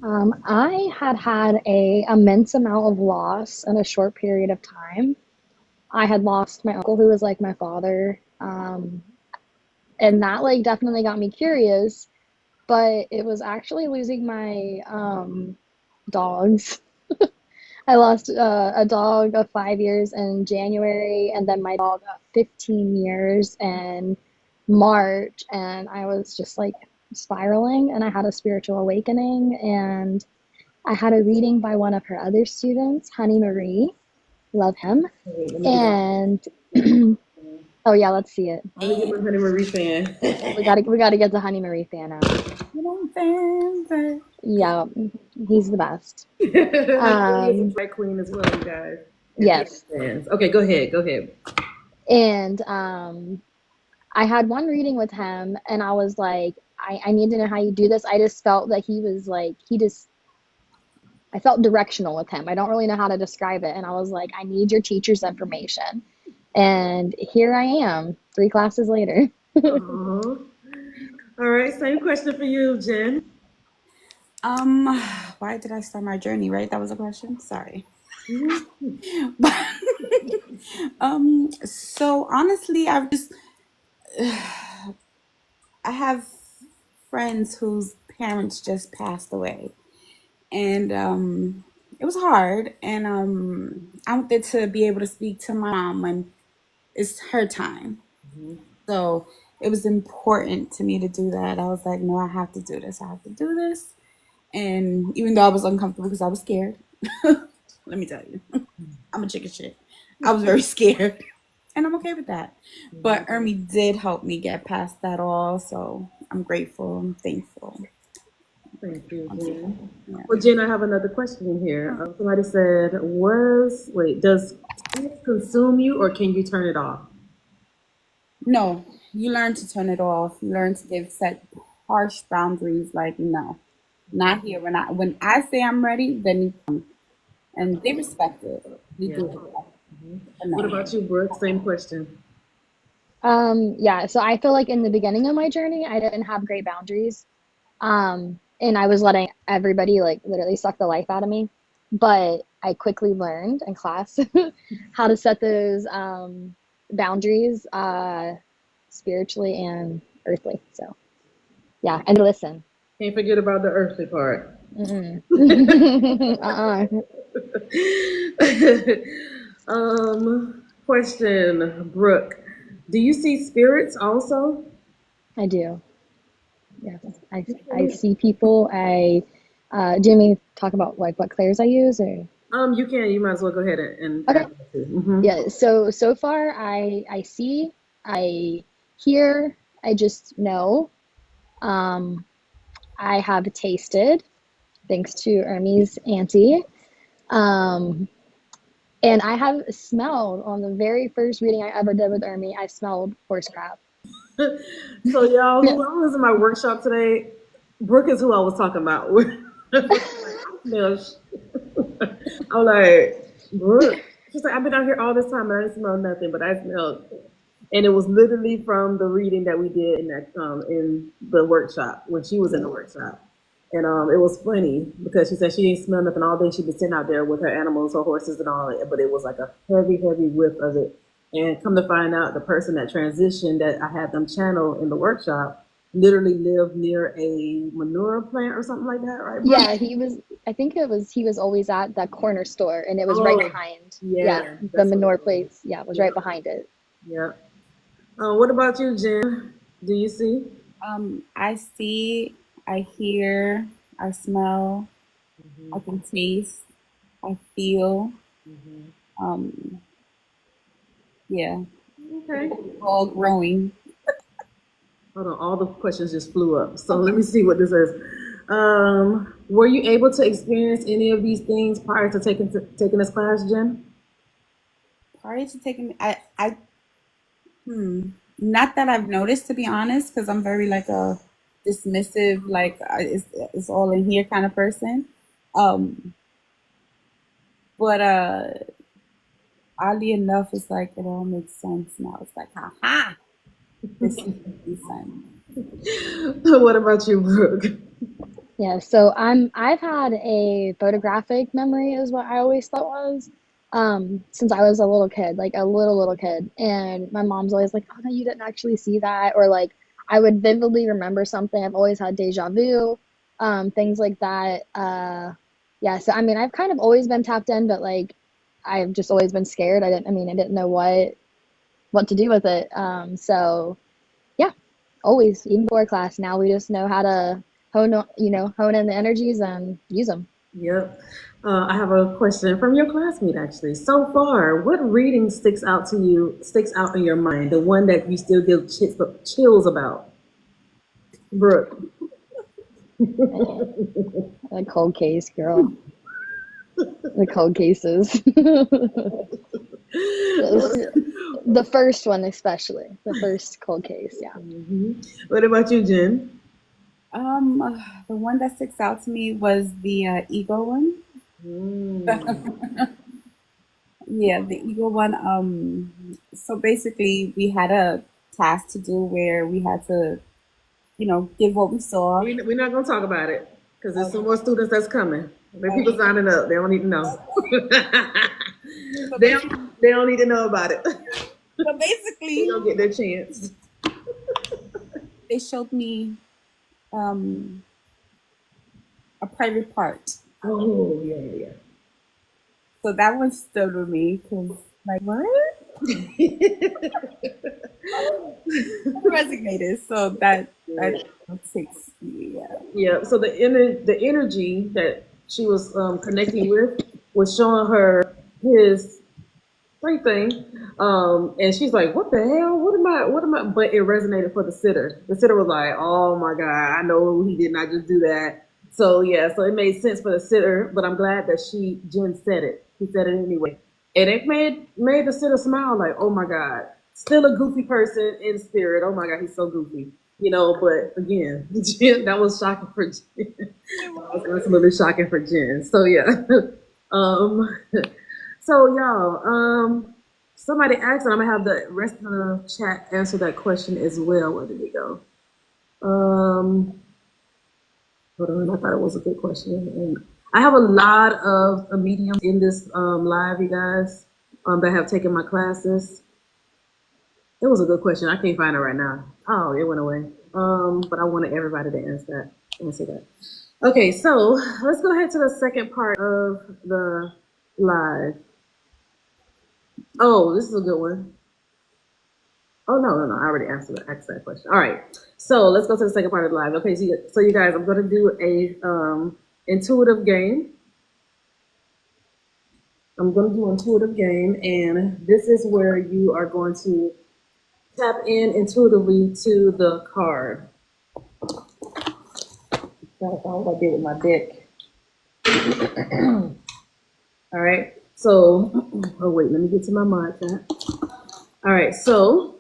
I had a immense amount of loss in a short period of time. I had lost my uncle who was like my father. And that like definitely got me curious, but it was actually losing my dogs. I lost a dog of 5 years in January, and then my dog of 15 years in March, and I was just like spiraling, and I had a spiritual awakening, and I had a reading by one of her other students, Honey Marie. Love him. And oh yeah, let's see it. Let me get my Honey Marie fan. we gotta get the Honey Marie fan out. Yeah, he's the best. He's a Black Queen as well, you guys. Yes. Okay, go ahead. And I had one reading with him, and I was like, I need to know how you do this. I just felt that he was like, I felt directional with him. I don't really know how to describe it. And I was like, I need your teacher's information. And here I am, 3 classes later. All right, same question for you, Jen. Why did I start my journey, right? That was a question? Sorry. So honestly, I have friends whose parents just passed away. and it was hard. And I wanted to be able to speak to my mom when it's her time. So it was important to me to do that. I was like, no, I have to do this. I have to do this. And even though I was uncomfortable because I was scared, let me tell you, I'm a chicken shit. I was very scared, and I'm okay with that. But Ermi did help me get past that all, so I'm grateful. I'm thankful. Thank you, Jen. Yeah. Well, Jen, I have another question in here. Somebody said, does it consume you or can you turn it off? No, you learn to turn it off. You learn to set harsh boundaries. Like, no, not here. When I say I'm ready, then you come, and they respect it. They Yeah. do it. But What no. about you, Brooke? Same question. Yeah, so I feel like in the beginning of my journey, I didn't have great boundaries. And I was letting everybody like literally suck the life out of me. But I quickly learned in class how to set those boundaries spiritually and earthly. So yeah, and listen. Can't forget about the earthly part. Mm-mm. Uh-uh. Question, Brooke. Do you see spirits also? I do. Yes, I see people. Do you mean talk about like what clairs I use or? You can. You might as well go ahead and Okay. add that too. Mm-hmm. Yeah. So far I see, I hear, I just know. I have tasted, thanks to Ermi's auntie. Um, and I have smelled on the very first reading I ever did with Ermi. I smelled horse crap. So y'all, Yeah. who I was in my workshop today, Brooke is who I was talking about. I'm like, Brooke. She's like, I've been out here all this time and I didn't smell nothing, but I smelled. And it was literally from the reading that we did in the workshop when she was in the workshop. And it was funny because she said she didn't smell nothing all day. She'd been sitting out there with her animals, her horses and all that, but it was like a heavy, heavy whiff of it. And come to find out, the person that transitioned that I had them channel in the workshop literally lived near a manure plant or something like that, right, Brooke? Yeah, I think he was always at that corner store and it was right Oh, behind. yeah, Yeah, the that's what manure it was. place. Yeah, it was Yeah, right behind it. yeah. What about you, Jen? Do you see? I see, I hear, I smell, I can taste, I feel. Um, yeah, Okay. all growing. Hold on, all the questions just flew up. So let me see what this is. Were you able to experience any of these things prior to taking this class, Jen? Prior to taking, not that I've noticed, to be honest, because I'm very like a dismissive, like it's all in here kind of person. Um, but oddly enough, it's like it all makes sense now. It's like, ha, this makes sense. What about you, Brooke? Yeah, so I've had a photographic memory is what I always thought was since I was a little kid, like a little kid. And my mom's always like, "Oh no, you didn't actually see that." Or like I would vividly remember something. I've always had deja vu, things like that. Yeah, so I mean, I've kind of always been tapped in, but like I've just always been scared. I didn't know what to do with it. So yeah, always, even before class. Now we just know how to hone in the energies and use them. Yep. I have a question from your classmate, actually. So far, what reading sticks out in your mind, the one that you still get chills about? Brooke. The cold case, girl. The cold cases. The first one, especially. The first cold case, yeah. What about you, Jen? The one that sticks out to me was the ego one. Yeah, the ego one. So basically, we had a task to do where we had to, give what we saw. We're not going to talk about it because there's some more students that's coming. There are people signing up. They don't need to know. They don't need to know about it. So basically, They don't get their chance. they showed me a private part Oh, yeah, yeah, So that one stood with me because, like, what? Resignated. So that yeah. takes me. Yeah. Yeah. So the energy that she was connecting with was showing her his same thing. And she's like, "What the hell? What am I? What am I?" But it resonated for the sitter. The sitter was like, "Oh my god, I know he did not just do that." So yeah, so it made sense for the sitter. But I'm glad that Jen said it. He said it anyway, and it made the sitter smile. Like, "Oh my god, still a goofy person in spirit. Oh my god, he's so goofy." You know, but again, Jen, that was shocking for Jen. That was absolutely shocking for Jen. So yeah. um, so y'all, somebody asked, and I'm gonna have the rest of the chat answer that question as well. Where did it go? Um, Hold on, I thought it was a good question. And I have a lot of mediums in this live, you guys, that have taken my classes. It was a good question. I can't find it right now. Oh, it went away. But I wanted everybody to answer that. Okay, so let's go ahead to the second part of the live. Oh, this is a good one. Oh no, I already asked that question. All right, so let's go to the second part of the live. Okay, so you guys, I'm going to do a intuitive game. I'm going to do an intuitive game, and this is where you are going to tap in intuitively to the card. That's all I did with my deck. All right, so, oh wait, let me get to my mind chat. All right, so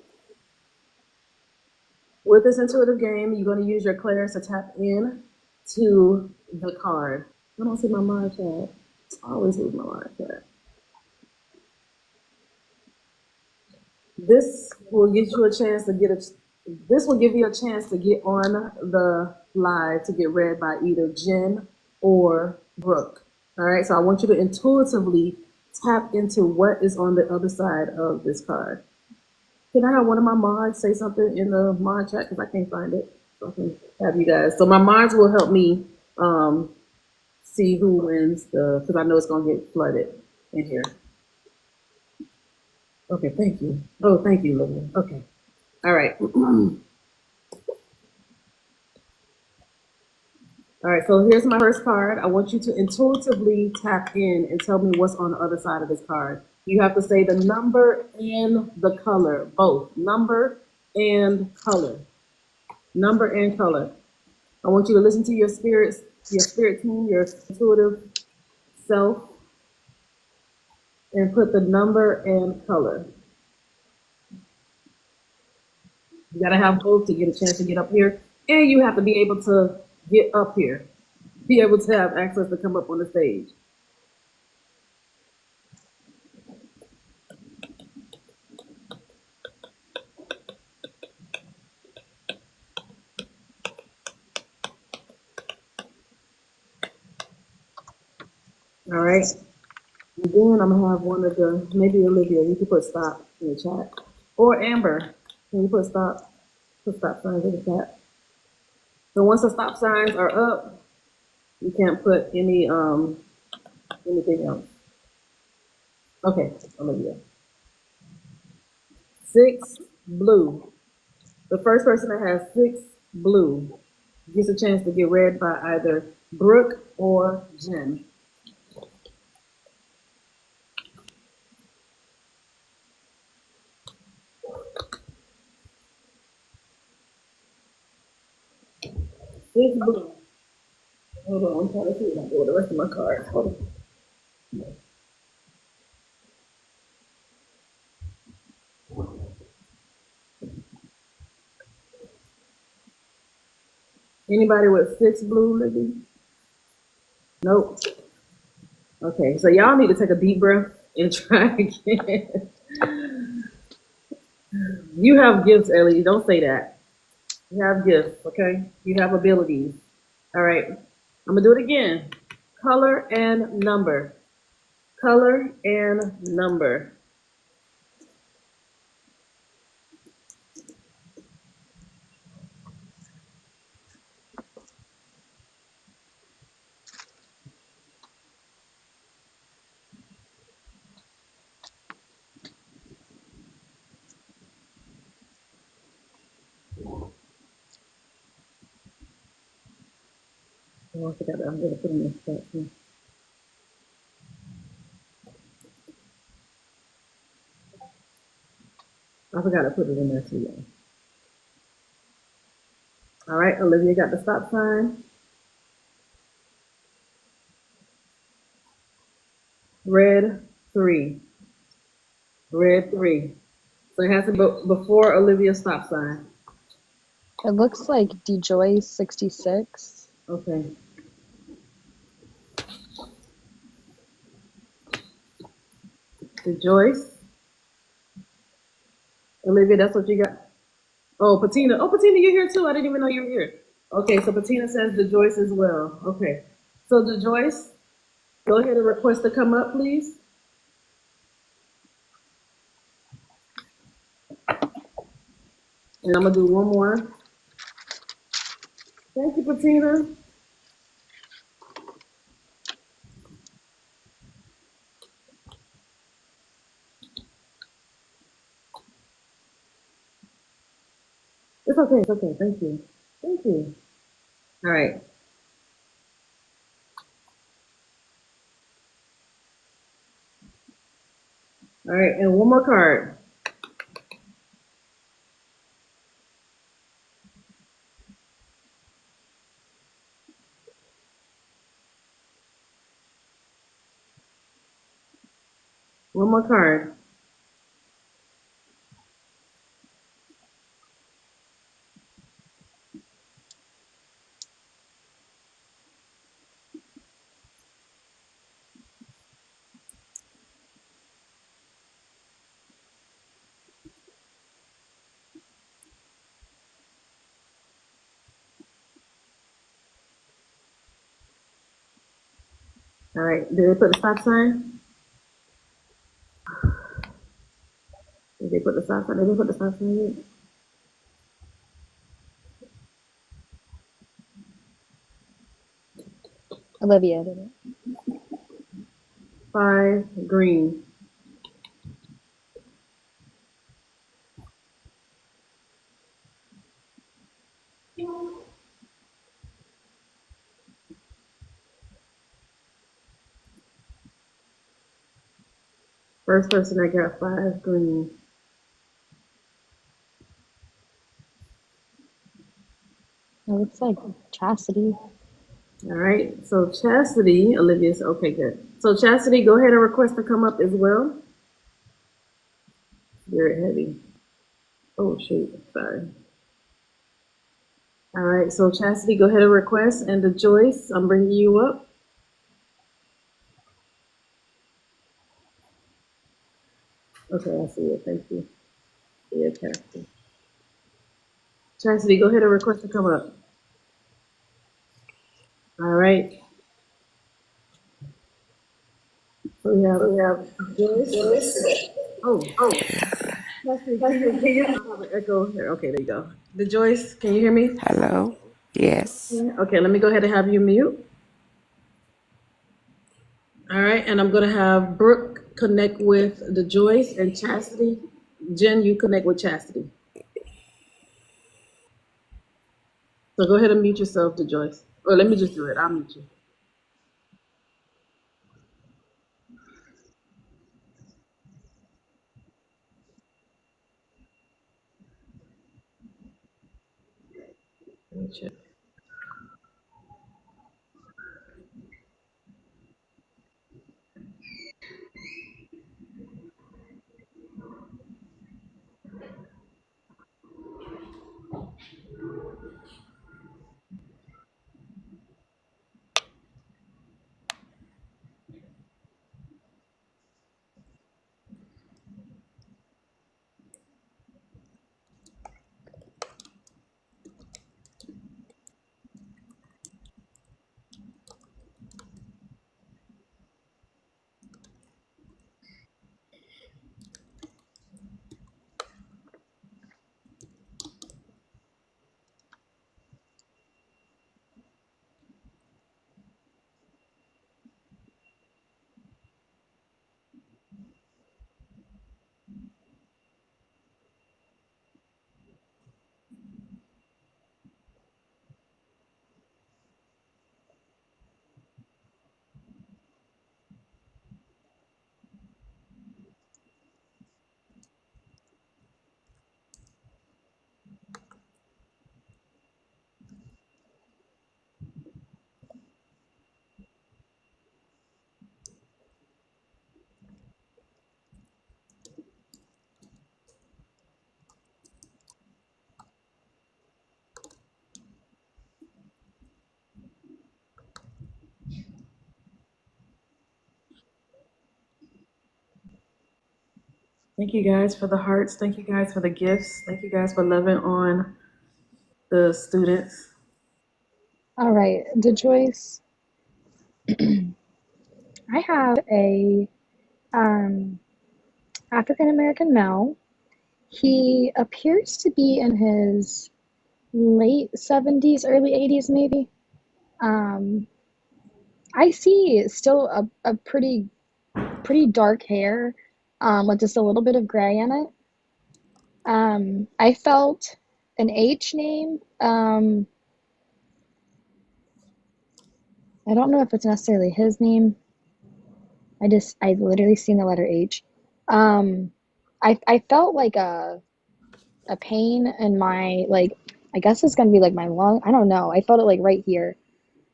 with this intuitive game, you're going to use your clairs to tap in to the card. I don't see my mind chat. I always lose my mind chat. This will give you a chance to get a. This will give you a chance to get on the live to get read by either Jen or Brooke. All right, so I want you to intuitively tap into what is on the other side of this card. Can I have one of my mods say something in the mod chat because I can't find it? So I can have you guys. So my mods will help me see who wins because I know it's gonna get flooded in here. Okay, thank you. Oh, thank you, Lily. Okay. All right. All right, so here's my first card. I want you to intuitively tap in and tell me what's on the other side of this card. You have to say the number and the color, both number and color. Number and color. I want you to listen to your spirit team, your intuitive self, and put the number and color. You gotta have both to get a chance to get up here, and you have to be able to get up here, be able to have access to come up on the stage. All right. And then I'm gonna have one of the, maybe Olivia, you can put stop in the chat. Or Amber, can you put stop signs in the chat. So once the stop signs are up, you can't put anything else. Okay, Olivia. 6 blue. The first person that has 6 blue gets a chance to get read by either Brooke or Jen. Six blue. Hold on, I'm trying to see what I do with the rest of my cards. Hold on. Anybody with 6 blue, Libby? Nope. Okay, so y'all need to take a deep breath and try again. You have gifts, Ellie. Don't say that. You have gifts, okay? You have abilities. All right. I'm gonna do it again. Color and number. Color and number. Oh, I forgot that I'm gonna put in the chat too. I forgot to put it in there too, y'all. All right, Olivia got the stop sign. Red 3. Red 3. So it has to be before Olivia's stop sign. It looks like DJoy 66. Okay. The Joyce. Olivia, that's what you got. Oh, Patina. Oh, Patina, you're here too. I didn't even know you were here. Okay, so Patina says the Joyce as well. Okay. So the Joyce, go ahead and request to come up, please. And I'm gonna do one more. Thank you, Patina. It's okay, it's okay. Thank you. Thank you. All right. All right, and one more card. One more card. All right. Did they put the stop sign? Did they put the stop sign? Did they put the stop sign yet? Olivia did it. 5 green. First person that got 5 green. It looks like Chastity. All right. So Chastity, Olivia's okay, good. So Chastity, go ahead and request to come up as well. Very heavy. Oh shoot, sorry. All right. So Chastity, go ahead and request, and the Joyce, I'm bringing you up. Okay, I see it. Thank you. Yeah, Chastity. Chastity, go ahead and request to come up. All right. So we have Joyce. Oh, Chastity, can you? I have an echo here. Okay, there you go. The Joyce, can you hear me? Hello? Yes. Okay, let me go ahead and have you mute. All right, and I'm gonna have Brooke connect with the Joyce and Chastity. Jen, you connect with Chastity. So go ahead and mute yourself to Joyce. Or let me just do it. I'll mute you. Let me check. Thank you guys for the hearts. Thank you guys for the gifts. Thank you guys for loving on the students. All right, DeJoyce, I have a African American male. He appears to be in his late 70s, early 80s, maybe. Um, I see still a pretty dark hair, with just a little bit of gray in it. I felt an H name. I don't know if it's necessarily his name. I literally seen the letter H. Um, I felt like a pain in my, like, I guess it's gonna be like my lung. I don't know. I felt it like right here.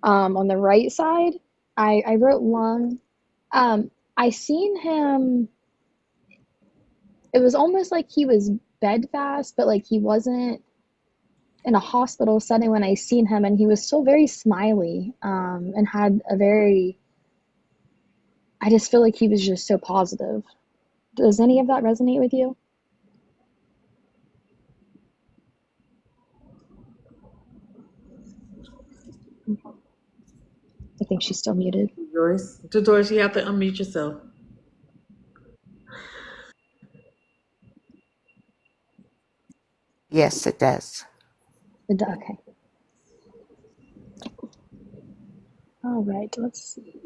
On the right side, I wrote lung. I seen him. It was almost like he was bedfast, but like he wasn't in a hospital setting when I seen him, and he was still very smiley, and had a very. I just feel like he was just so positive. Does any of that resonate with you? I think she's still muted. Joyce, you have to unmute yourself. Yes, it does. Okay. All right, let's see.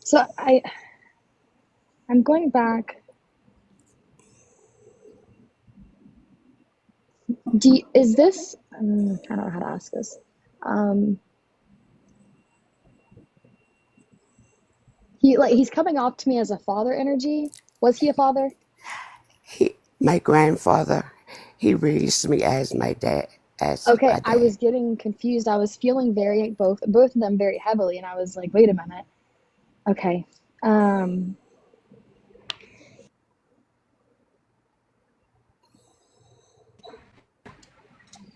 So I'm going back. Is this, I don't know how to ask this. He's coming off to me as a father energy. Was he a father? My grandfather, he raised me as my dad. Okay, I was getting confused. I was feeling both of them very heavily, and I was like, wait a minute. Okay.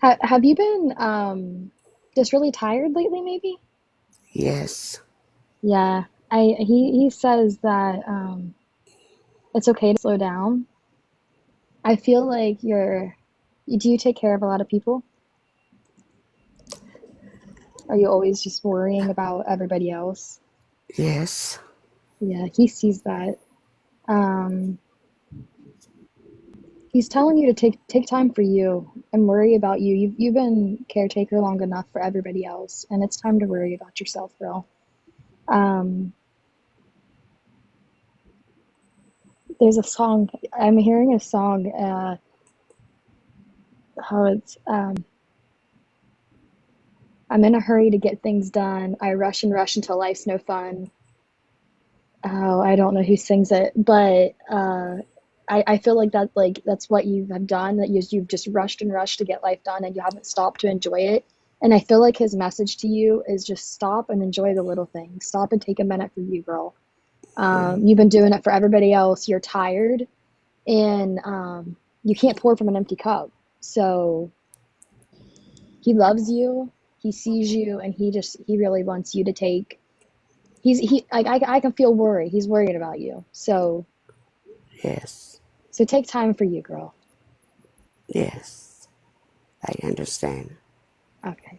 Have you been just really tired lately, maybe? Yes. Yeah. He says that it's okay to slow down. I feel like do you take care of a lot of people? Are you always just worrying about everybody else? Yes. Yeah, he sees that. Um, he's telling you to take time for you and worry about you. You've been caretaker long enough for everybody else, and it's time to worry about yourself, girl. Um, there's a song. I'm hearing a song. How it's I'm in a hurry to get things done. I rush and rush until life's no fun. Oh, I don't know who sings it, but I feel like that's what you have done. That you've just rushed and rushed to get life done, and you haven't stopped to enjoy it. And I feel like his message to you is just stop and enjoy the little things. Stop and take a minute for you, girl. You've been doing it for everybody else. You're tired, and you can't pour from an empty cup. So he loves you. He sees you, and he really wants you to take. I can feel worry. He's worried about you. So Yes. take time for you, girl. Yes. I understand. Okay.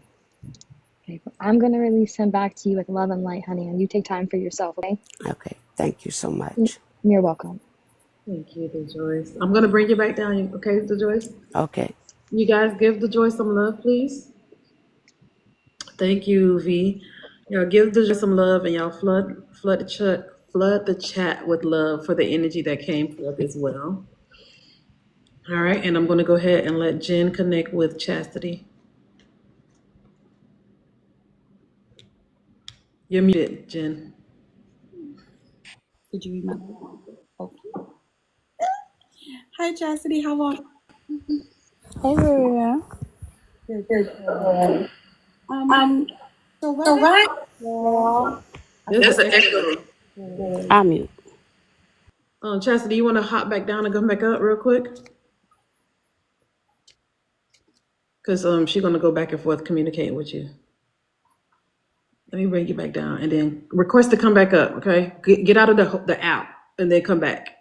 Okay. I'm gonna release him back to you with love and light, honey, and you take time for yourself, okay? Okay. Thank you so much. You're welcome. Thank you, DeJoyce. I'm gonna bring you back down, okay, DeJoyce? Okay. You guys give DeJoyce some love, please. Thank you, V. Y'all give DeJoyce some love, and y'all flood the chat with love for the energy that came forth as well. All right, and I'm gonna go ahead and let Jen connect with Chastity. You're muted, Jen. Did you remember? Okay. Hi, Chastity. How are you? Hey, Maria. Good, good. So what? There's an echo. I'm mute. Chastity, you want to hop back down and come back up real quick? Because she's gonna go back and forth communicating with you. Let me bring you back down, and then request to come back up. Okay, get out of the app and then come back.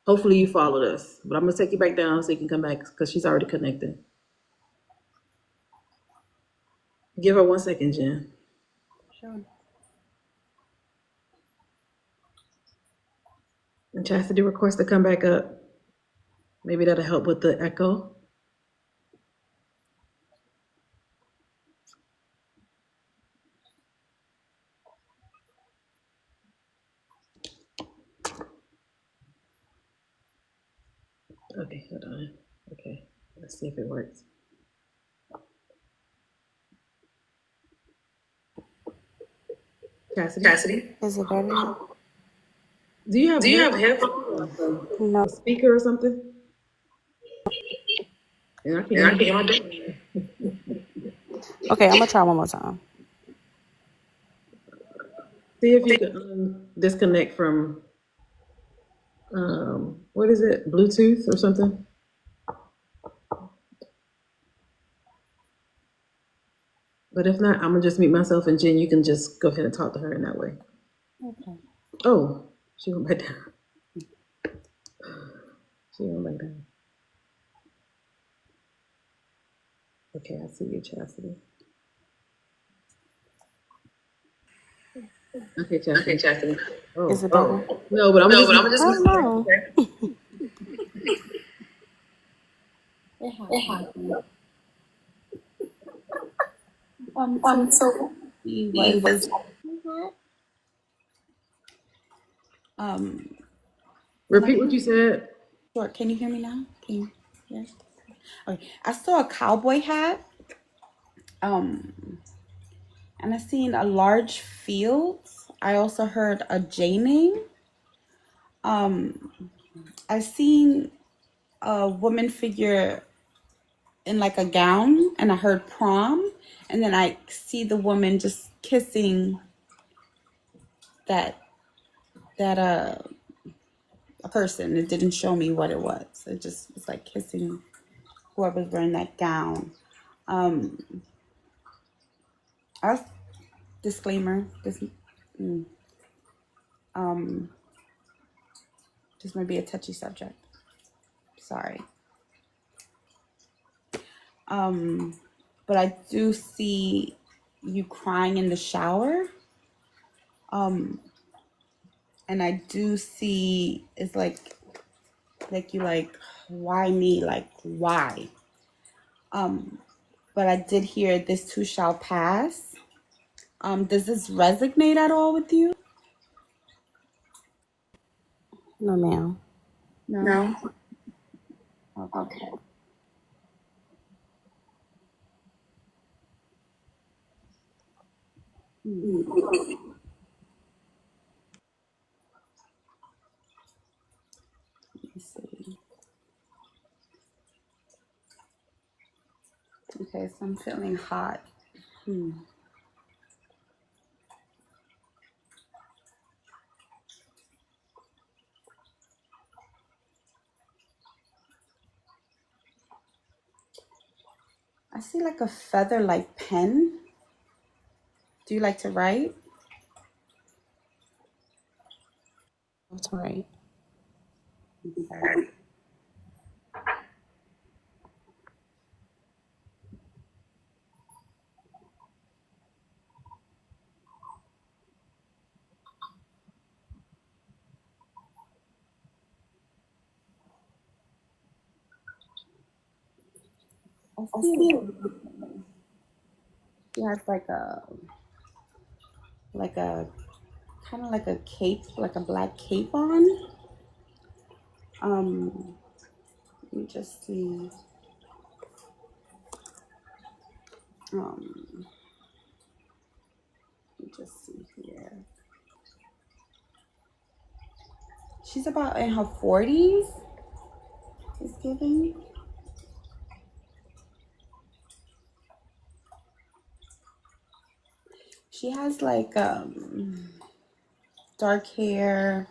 Hopefully you followed us, but I'm gonna take you back down so you can come back because she's already connected. Give her 1 second, Jen. Sure. And Chastity request to come back up. Maybe that'll help with the echo. Okay, hold on. Okay, let's see if it works. Chastity? Is it better? Do you have headphones? No. A speaker or something? And I can't hear my door. Okay, I'm gonna try one more time. See if you can disconnect from what is it? Bluetooth or something? But if not, I'm gonna just mute myself, and Jen, you can just go ahead and talk to her in that way. Okay. Oh, she went back down. She went back down. Okay, I see you, Chastity. Okay, Chastity. Oh, Is it better? no, but I'm just. Oh no. It happened. So he was Repeat what you said. sure. Can you hear me now? Can you hear? Okay. I saw a cowboy hat. And I seen a large field. I also heard a J name. I seen a woman figure in like a gown, and I heard prom, and then I see the woman just kissing that a person. It didn't show me what it was. It just was like kissing whoever's wearing that gown. I disclaimer. This might be a touchy subject. Sorry. But I do see you crying in the shower. And I do see it's like you like, why me? Like, why? But I did hear this too shall pass. Does this resonate at all with you? No, ma'am. No. Okay. Let me see. Okay, so I'm feeling hot. I see like a feather-like pen. Do you like to write? That's right. Okay. I see it. She has like a kind of like a cape, like a black cape on. Let me just see. Let me just see here. She's about in her 40s. It's giving. She has like dark hair,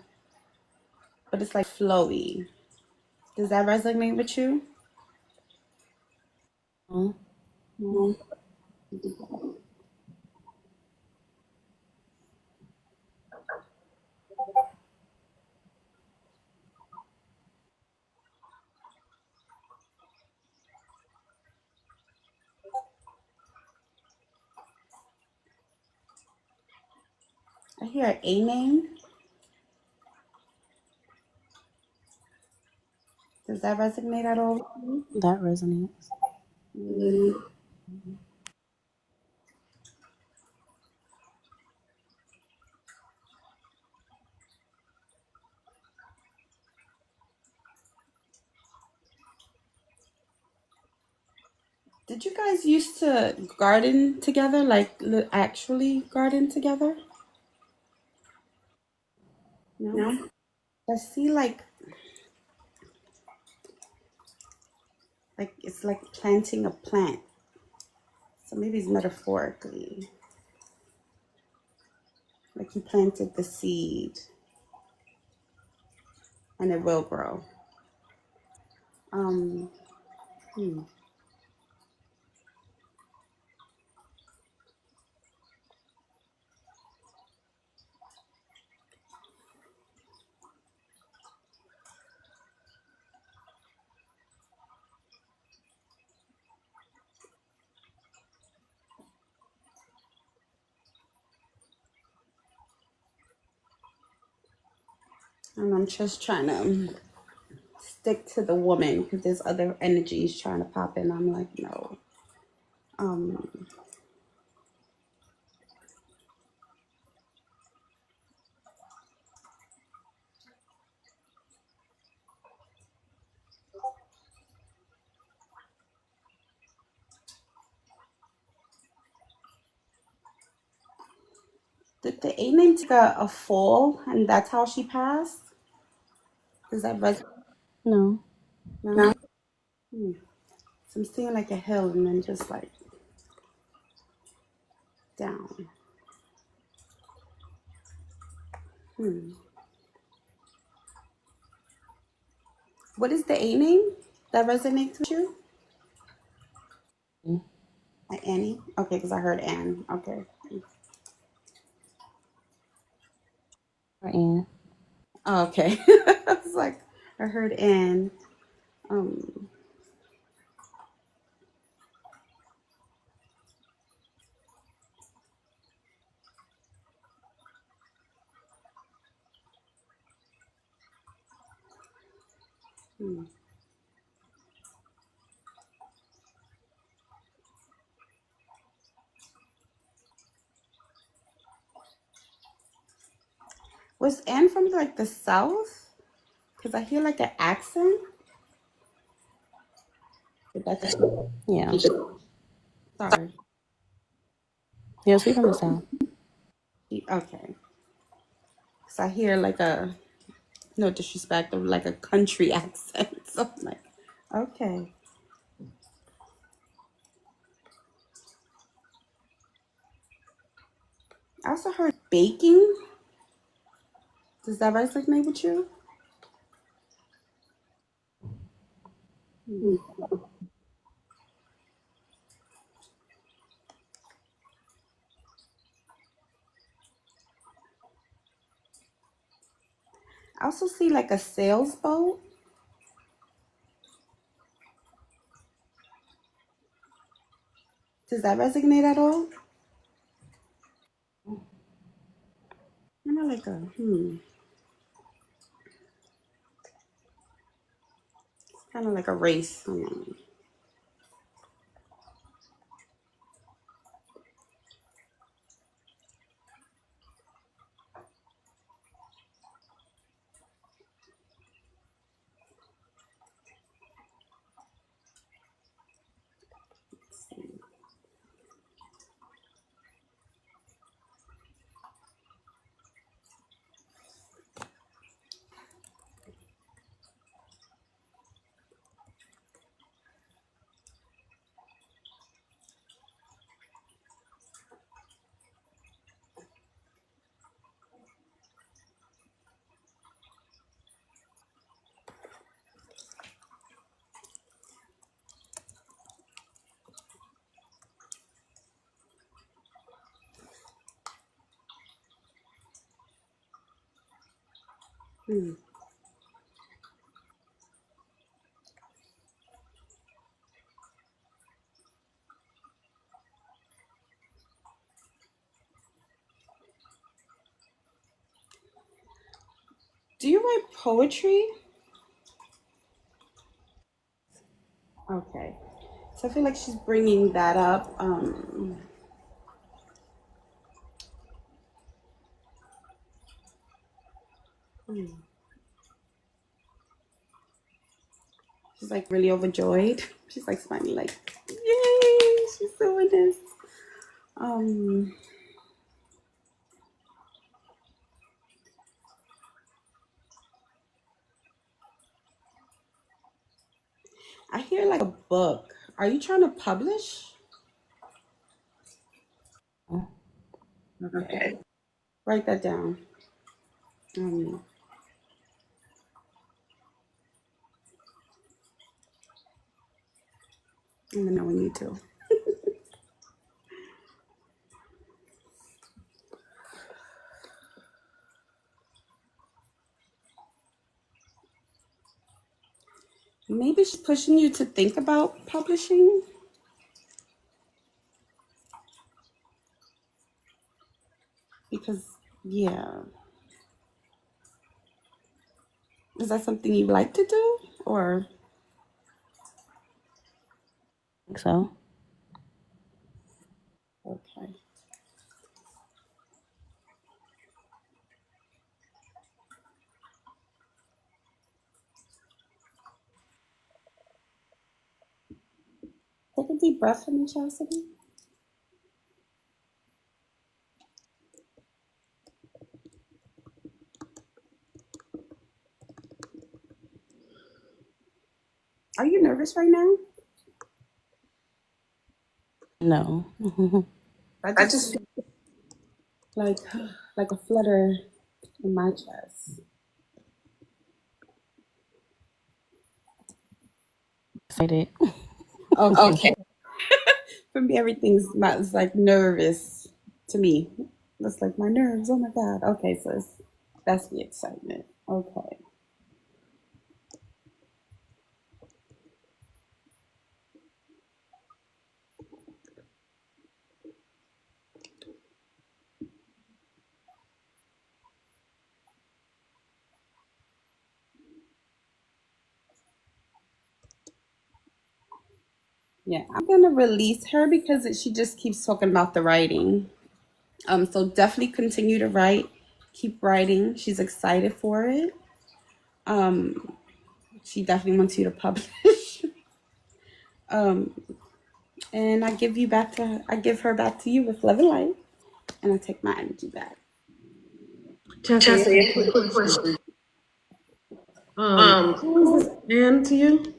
but it's like flowy. Does that resonate with you? Hmm? No. I hear a name. Does that resonate at all with you? That resonates. Did you guys used to garden together, like actually garden together? No. I see like it's like planting a plant. So maybe it's metaphorically. Like you planted the seed and it will grow. Um, hmm. And I'm just trying to stick to the woman because there's other energies trying to pop in. I'm like, no. Um, did the A name take a fall and that's how she passed? Is that resonate? No. No. Hmm. So I'm seeing like a hill and then just like down. Hmm. What is the A name that resonates with you? Annie? Okay, because I heard Anne. Okay. And Oh, okay. I was like, I heard Anne. Um, hmm. Was Anne from like the South? Because I hear like an accent. But that's yeah. sorry. Yeah, she from the south. Okay. Because I hear like a no disrespect of like a country accent. So I'm like, okay. I also heard baking. Does that resonate with you? Hmm. I also see like a sales boat. Does that resonate at all? Kind of like a kind of like a race. Hmm. Do you write poetry? Okay. So I feel like she's bringing that up. She's like really overjoyed. She's like smiling, like, yay, she's doing this. I hear like a book. Are you trying to publish? Okay. Write that down. Let me know when you do. Maybe she's pushing you to think about publishing. Because, yeah. Is that something you like to do? Or? I think so. Okay. Take a deep breath for me, Chastity. Are you nervous right now? No. I just feel like a flutter in my chest. Excited. Okay. For me, everything's it's like nervous to me. That's like my nerves. Oh my God. Okay, so that's the excitement. Okay. Yeah, I'm gonna release her because she just keeps talking about the writing. So definitely continue to write. Keep writing. She's excited for it. She definitely wants you to publish. And I give her back to you with love and light, and I take my energy back. Chastity, quick question. Who is this Ann to you?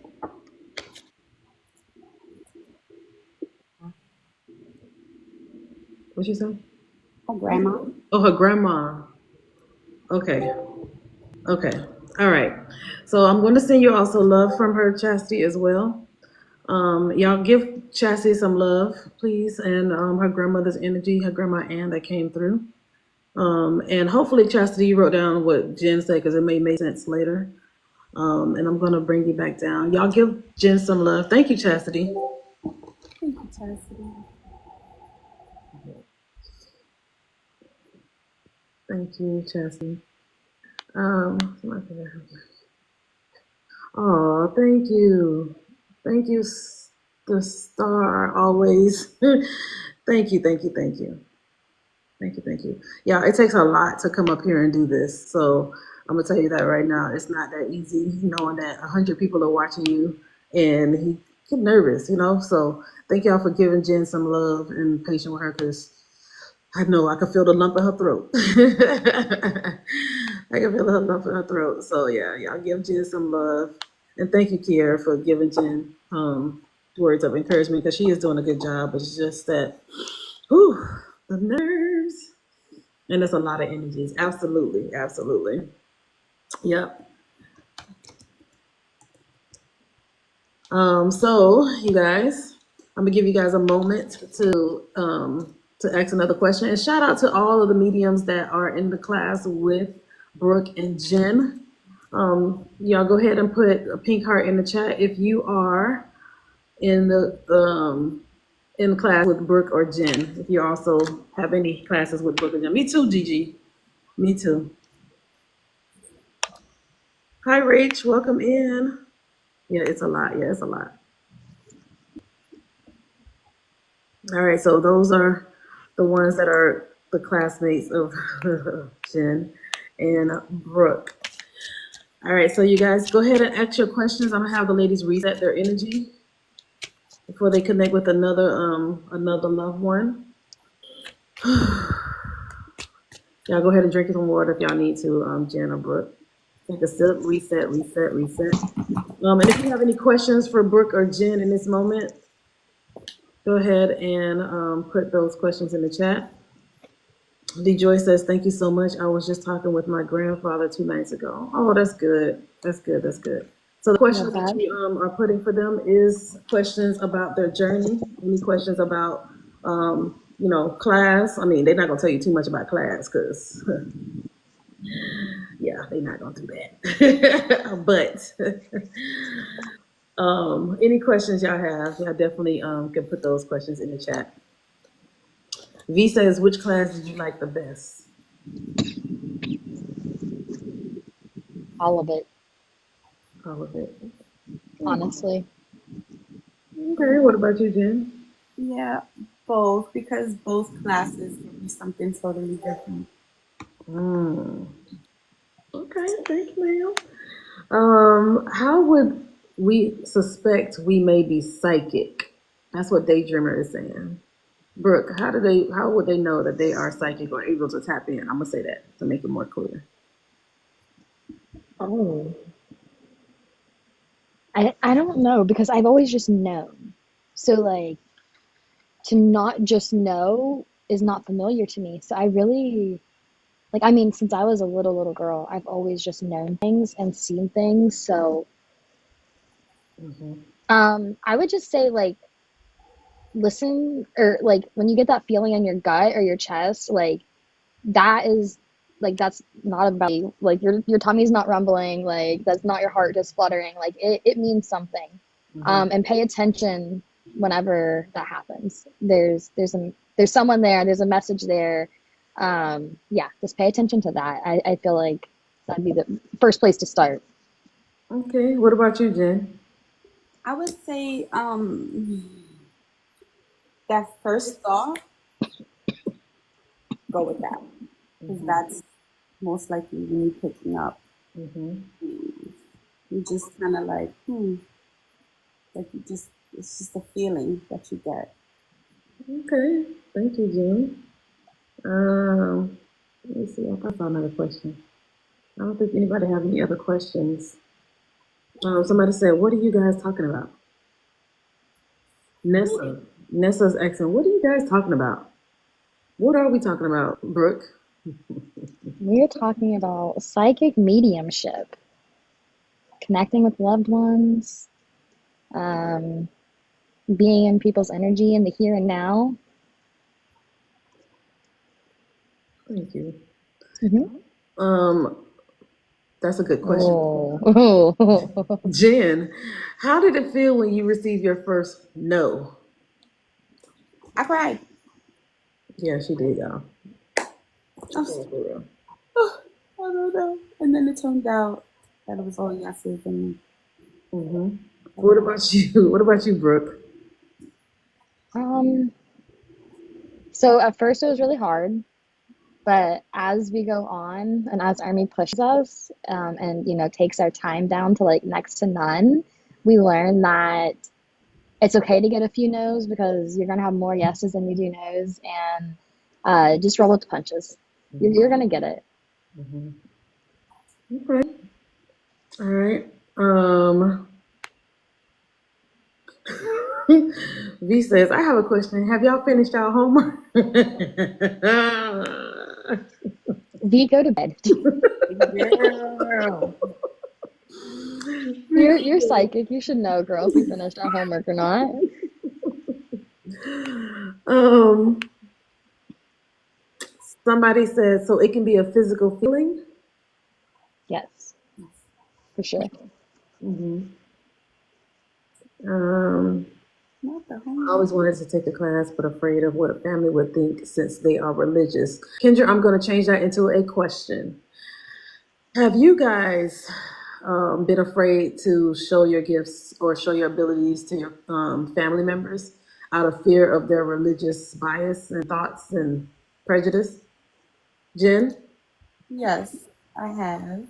What you say? Oh, grandma. Oh, her grandma. Okay. Okay. All right. So I'm going to send you also love from her, Chastity, as well. Y'all give Chastity some love, please, and her grandmother's energy, her grandma Ann that came through. And hopefully, Chastity, you wrote down what Jen said because it may make sense later. And I'm going to bring you back down. Y'all give Jen some love. Thank you, Chastity. Thank you, Chastity. Thank you, Chastity. Oh, thank you. Thank you, the star, always. Thank you, thank you, thank you. Thank you, thank you. Yeah, it takes a lot to come up here and do this. So I'm gonna tell you that right now. It's not that easy, knowing that 100 people are watching you, and he get nervous, So thank y'all for giving Jen some love and patience with her, because I know I can feel the lump in her throat. I can feel her lump in her throat. So yeah, y'all give Jen some love, and thank you, Kiera, for giving Jen words of encouragement, because she is doing a good job. It's just that, whew, the nerves, and it's a lot of energies. Absolutely, absolutely. Yep. So you guys, I'm gonna give you guys a moment to ask another question. And shout out to all of the mediums that are in the class with Brooke and Jen. Y'all go ahead and put a pink heart in the chat if you are in the class with Brooke or Jen. If you also have any classes with Brooke or Jen. Me too, Gigi. Me too. Hi, Rach. Welcome in. Yeah, it's a lot. Yeah, it's a lot. All right, so those are the ones that are the classmates of Jen and Brooke. All right, so you guys go ahead and ask your questions. I'm gonna have the ladies reset their energy before they connect with another loved one. Y'all go ahead and drink some water if y'all need to, Jen or Brooke. Take a sip, reset, reset, reset. And if you have any questions for Brooke or Jen in this moment, go ahead and put those questions in the chat. D. Joy says, thank you so much. I was just talking with my grandfather 2 nights ago. Oh, that's good. That's good. That's good. So the questions that you are putting for them is questions about their journey. Any questions about, class? I mean, they're not going to tell you too much about class because, yeah, they're not going to do that. But any questions y'all have, y'all definitely can put those questions in the chat. V says, which class did you like the best? All of it, All of it. honestly. Okay, what about you, Jen? Yeah, both, because both classes can be something totally different. Okay, thank you, ma'am. How would we suspect we may be psychic? That's what Daydreamer is saying. Brooke, how would they know that they are psychic or able to tap in? I'm gonna say that to make it more clear. Oh. I don't know because I've always just known. So like to not just know is not familiar to me. So I really like I mean since I was a little girl, I've always just known things and seen things. So I would just say like listen or like when you get that feeling in your gut or your chest, like that is like that's not about you. Like your tummy's not rumbling, like that's not your heart just fluttering. Like it means something. And pay attention whenever that happens. There's someone there, there's a message there. Yeah, just pay attention to that. I feel like that'd be the first place to start. Okay, what about you, Jen? I would say that first thought, go with that. Because that's most likely when you're picking up. You just kind of like, like it's just a feeling that you get. Okay, thank you, Jen. Let me see. I saw another question. I don't think anybody have any other questions. Somebody said, "What are you guys talking about?" Nessa's asking, "What are you guys talking about?" What are we talking about, Brooke? We're talking about psychic mediumship, connecting with loved ones, being in people's energy in the here and now. Thank you. Mm-hmm. That's a good question. Oh. Jen, how did it feel when you received your first no? I cried. Yeah, she did, y'all. I don't know. And then it turned out that it was all yeses. And What about you? What about you, Brooke? So at first it was really hard, but as we go on and as Ermi pushes us, and takes our time down to like next to none, we learn that it's okay to get a few no's because you're gonna have more yeses than you do no's, and just roll with the punches. You're gonna get it. Okay. All right. V says, I have a question. Have y'all finished y'all homework? V, go to bed. girl. You're psychic. You should know, girl, if we finished our homework or not. Somebody said, so it can be a physical feeling? Yes, for sure. I always wanted to take a class, but afraid of what family would think since they are religious. Kendra, I'm going to change that into a question. Have you guys been afraid to show your gifts or show your abilities to your family members out of fear of their religious bias and thoughts and prejudice? Jen? Yes, I have.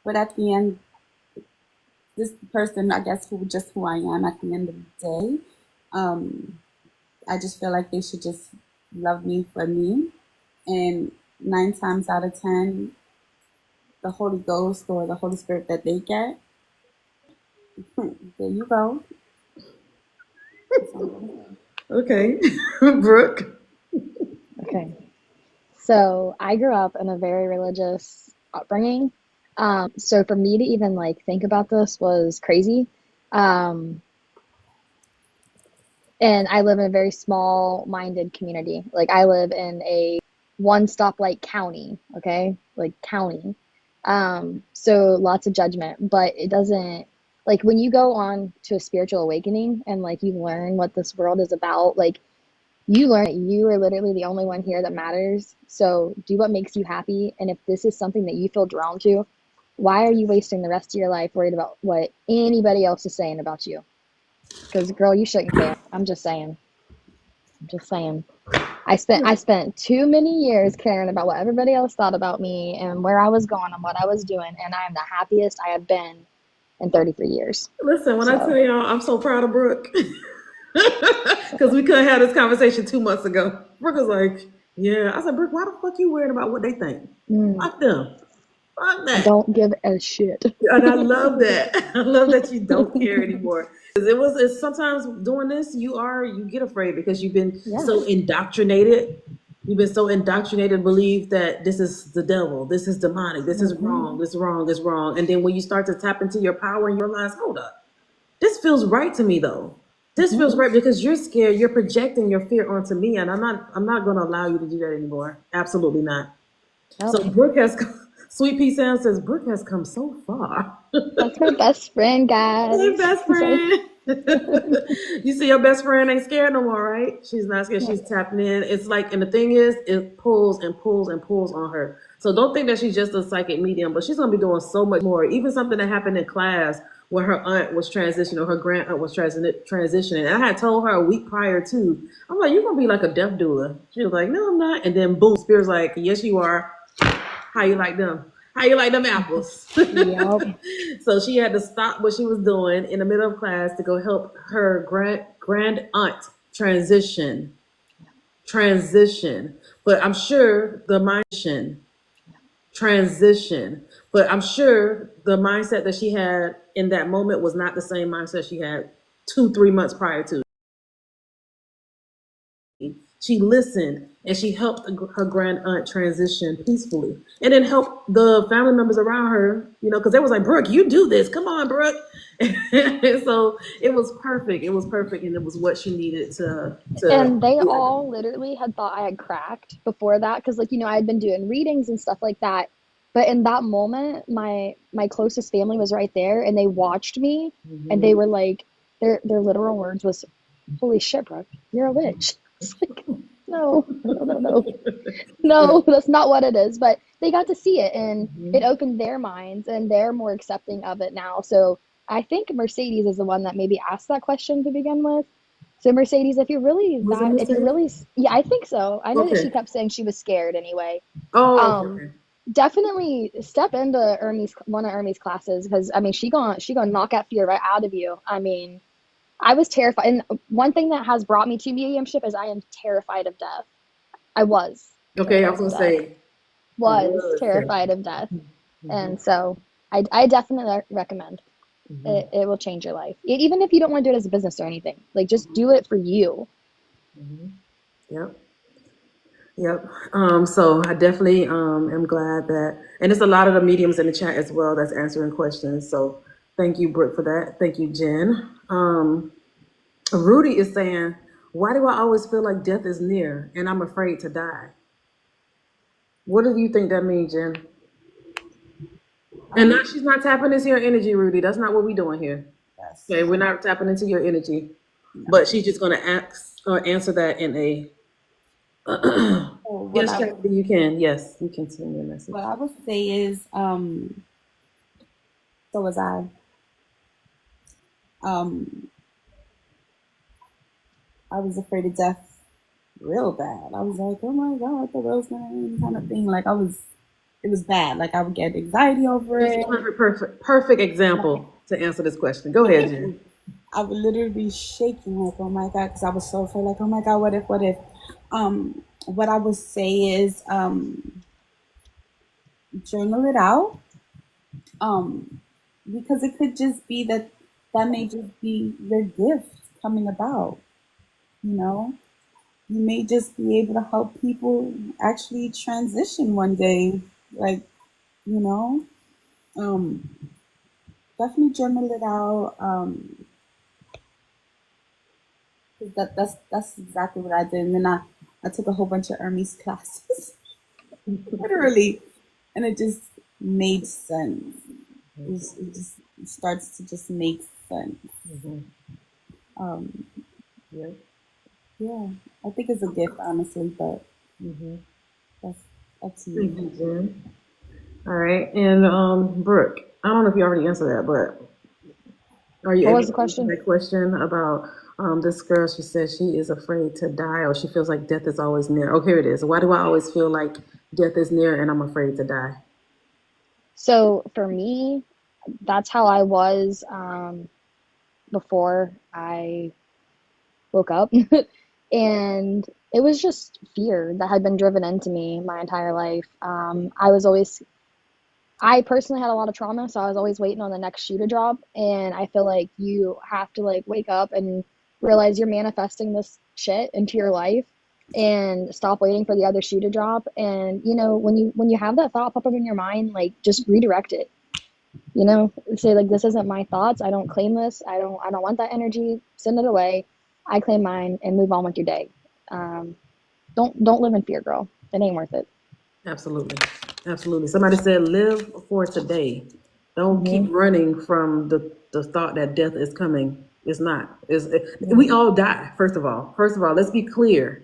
But at the end, this person, I guess, who I am at the end of the day, I just feel like they should just love me for me. And 9 times out of 10, the Holy Ghost or the Holy Spirit that they get, there you go. Okay. Brooke? Okay. So I grew up in a very religious upbringing. So for me to even like think about this was crazy. Um, and I live in a very small-minded community. Like I live in a one stoplight county, okay? Like county. So lots of judgment, but it doesn't like when you go on to a spiritual awakening and like you learn what this world is about, like you learn that you are literally the only one here that matters. So do what makes you happy. And if this is something that you feel drawn to, why are you wasting the rest of your life worried about what anybody else is saying about you? Because girl, you shouldn't care. I'm just saying. I'm just saying. I spent too many years caring about what everybody else thought about me and where I was going and what I was doing, and I am the happiest I have been in 33 years. Listen, when I tell So y'all, I'm so proud of Brooke. Because we couldn't have this conversation 2 months ago. Brooke was like, yeah. I said, Brooke, why the fuck you worried about what they think? Fuck them. Fuck I that. don't give a shit. And I love that. I love that you don't care anymore. Because it's sometimes doing this, you get afraid because you've been so indoctrinated. You've been so indoctrinated to believe that this is the devil, this is demonic, this is wrong, this is wrong, this is wrong. And then when you start to tap into your power and you realize, hold up, this feels right to me though. This feels right because you're scared, you're projecting your fear onto me, and I'm not gonna allow you to do that anymore. Absolutely not. Nope. So Brooke Sweet Pea Sam says, Brooke has come so far. That's my best friend, guys. Hey, best friend. You see, your best friend ain't scared no more, right? She's not scared. She's tapping in. It's like, and the thing is, it pulls and pulls and pulls on her. So don't think that she's just a psychic medium, but she's gonna be doing so much more. Even something that happened in class where her aunt was transitioning, or her grand aunt was transitioning. And I had told her a week prior to, I'm like, you're gonna be like a death doula. She was like, no, I'm not. And then boom, Spirit's like, yes, you are. How you like them? How you like them apples? Yep. So she had to stop what she was doing in the middle of class to go help her grand aunt transition. But I'm sure the mindset that she had in that moment was not the same mindset she had 2-3 months prior to. She listened and she helped her grand aunt transition peacefully, and then helped the family members around her, because they was like, Brooke, you do this. Come on, Brooke. And so it was perfect. It was perfect. And it was what she needed to And they all literally had thought I had cracked before that. Cause I had been doing readings and stuff like that. But in that moment, my closest family was right there and they watched me and they were like, their literal words was, holy shit, Brooke, you're a witch. It's like, no, that's not what it is. But they got to see it and it opened their minds and they're more accepting of it now. So I think Mercedes is the one that maybe asked that question to begin with. So Mercedes, yeah, I think so. I know that she kept saying she was scared anyway. Okay. Definitely step into one of Ermi's classes because she gonna knock that fear right out of you. I was terrified. And one thing that has brought me to mediumship is I am terrified of death. I was. Okay, I was going to say. Was terrified of death. And so I definitely recommend. It will change your life. Even if you don't want to do it as a business or anything. Like, just do it for you. Yep. So I definitely am glad that, and it's a lot of the mediums in the chat as well that's answering questions. So thank you, Brooke, for that. Thank you, Jen. Rudy is saying, why do I always feel like death is near and I'm afraid to die? What do you think that means, Jen? And she's not tapping into your energy, Rudy. That's not what we're doing here. Yes. Okay, we're not tapping into your energy. No. But she's just going to answer that in a So what Yes, I Chastity, you can. Yes, you can send me a message. what I would say is, so was I. Um, I was afraid of death real bad. I was like, oh my god, the world's gonna end, kind of thing. Like it was bad. Like I would get anxiety over That's a it. perfect example to answer this question. Go ahead, Jen. I would literally be shaking, like, oh my god, because I was so afraid. Like, oh my god, what if, what if? What I would say is, journal it out. Um, because it could just be that may just be your gift coming about. You know, you may just be able to help people actually transition one day. Like, you know, um, definitely journal it out. 'Cause that's exactly what I did. And then I took a whole bunch of ErmiSees classes, literally, and it just made sense. It just starts to just make sense. Mm-hmm. Um, Yeah. yeah, I think it's a gift, honestly, but Mm-hmm. that's up to Thank you. you, Jen. All right, and Brooke, I don't know if you already answered that, but are you What able was the to answer question? that question about this girl? She says she is afraid to die, or she feels like death is always near. Oh, here it is. Why do I always feel like death is near, and I'm afraid to die? So for me, that's how I was before I woke up. And it was just fear that had been driven into me my entire life. I personally had a lot of trauma, so I was always waiting on the next shoe to drop. And I feel like you have to like wake up and realize you're manifesting this shit into your life and stop waiting for the other shoe to drop. And when you have that thought pop up in your mind, like just redirect it. Say like this isn't my thoughts. I don't claim this. I don't want that energy. Send it away. I claim mine and move on with your day. Um, don't live in fear, girl. It ain't worth it. Absolutely, absolutely. Somebody said, "Live for today. Don't keep Hmm. running from the thought that death is coming. It's not. We all die. First of all, let's be clear.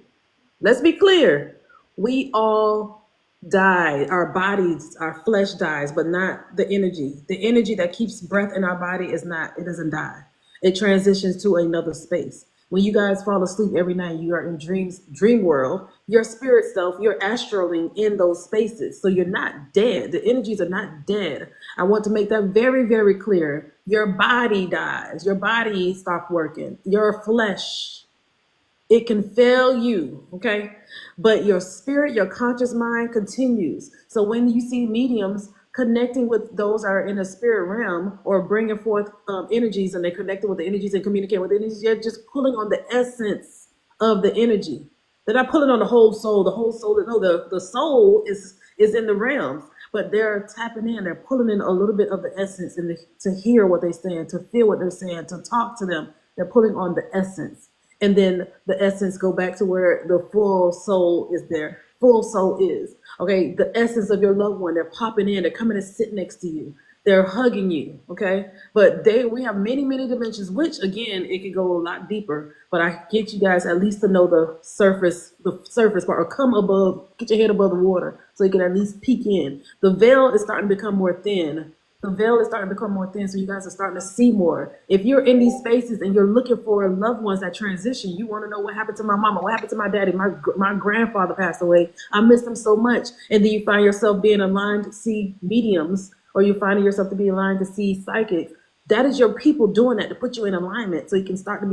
Let's be clear. We all die. Our bodies, our flesh dies, but not the energy. The energy that keeps breath in our body is not, it doesn't die. It transitions to another space. When you guys fall asleep every night, you are in dream world. Your spirit self, you're astraling in those spaces. So you're not dead. The energies are not dead. I want to make that very, very clear. Your body dies. Your body stops working. Your flesh, it can fail you, okay? But your spirit, your conscious mind continues. So when you see mediums connecting with those that are in the spirit realm or bringing forth energies, and they're connecting with the energies and communicating with the energies, you're just pulling on the essence of the energy. They're not pulling on the whole soul. The whole soul, no, the soul is in the realms, but they're tapping in. They're pulling in a little bit of the essence and to hear what they're saying, to feel what they're saying, to talk to them. They're pulling on the essence, and then the essence go back to where the full soul is there. Full soul is okay. The essence of your loved one. They're popping in. They're coming to sit next to you. They're hugging you, okay? But we have many, many dimensions, which again, it could go a lot deeper. But I get you guys at least to know the surface part, or come above, get your head above the water, so you can at least peek in. The veil is starting to become more thin. The veil is starting to become more thin, so you guys are starting to see more. If you're in these spaces and you're looking for loved ones that transition, you want to know what happened to my mama, what happened to my daddy, my grandfather passed away. I miss them so much. And then you find yourself being aligned to see mediums, or you're finding yourself to be aligned to see psychics. That is your people doing that to put you in alignment, so you can start to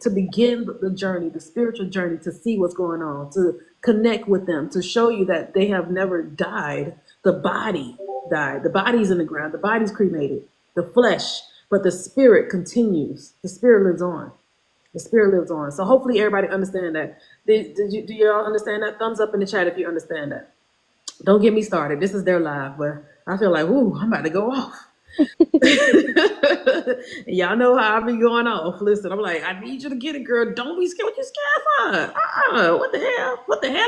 begin the journey, the spiritual journey, to see what's going on, to connect with them, to show you that they have never died. The body died. The body's in the ground. The body's cremated. The flesh, but the spirit continues. The spirit lives on. The spirit lives on. So hopefully everybody understand that. Do you all understand that? Thumbs up in the chat if you understand that. Don't get me started. This is their live, but I feel like, ooh, I'm about to go off. Y'all know how I be going off. Listen, I'm like, I need you to get it, girl. Don't be scared. What you scared for? What the hell? What the hell?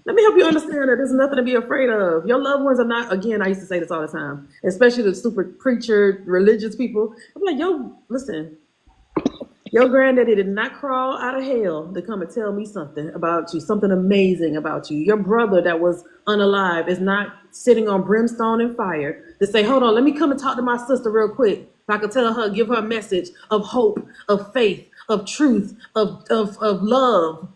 Let me help you understand that there's nothing to be afraid of. Your loved ones are not, again, I used to say this all the time, especially the super preacher, religious people. I'm like, yo, listen, Your granddaddy did not crawl out of hell to come and tell me something about you, something amazing about you. Your brother that was unalive is not sitting on brimstone and fire to say, hold on, let me come and talk to my sister real quick. If I could tell her, give her a message of hope, of faith, of truth, of love.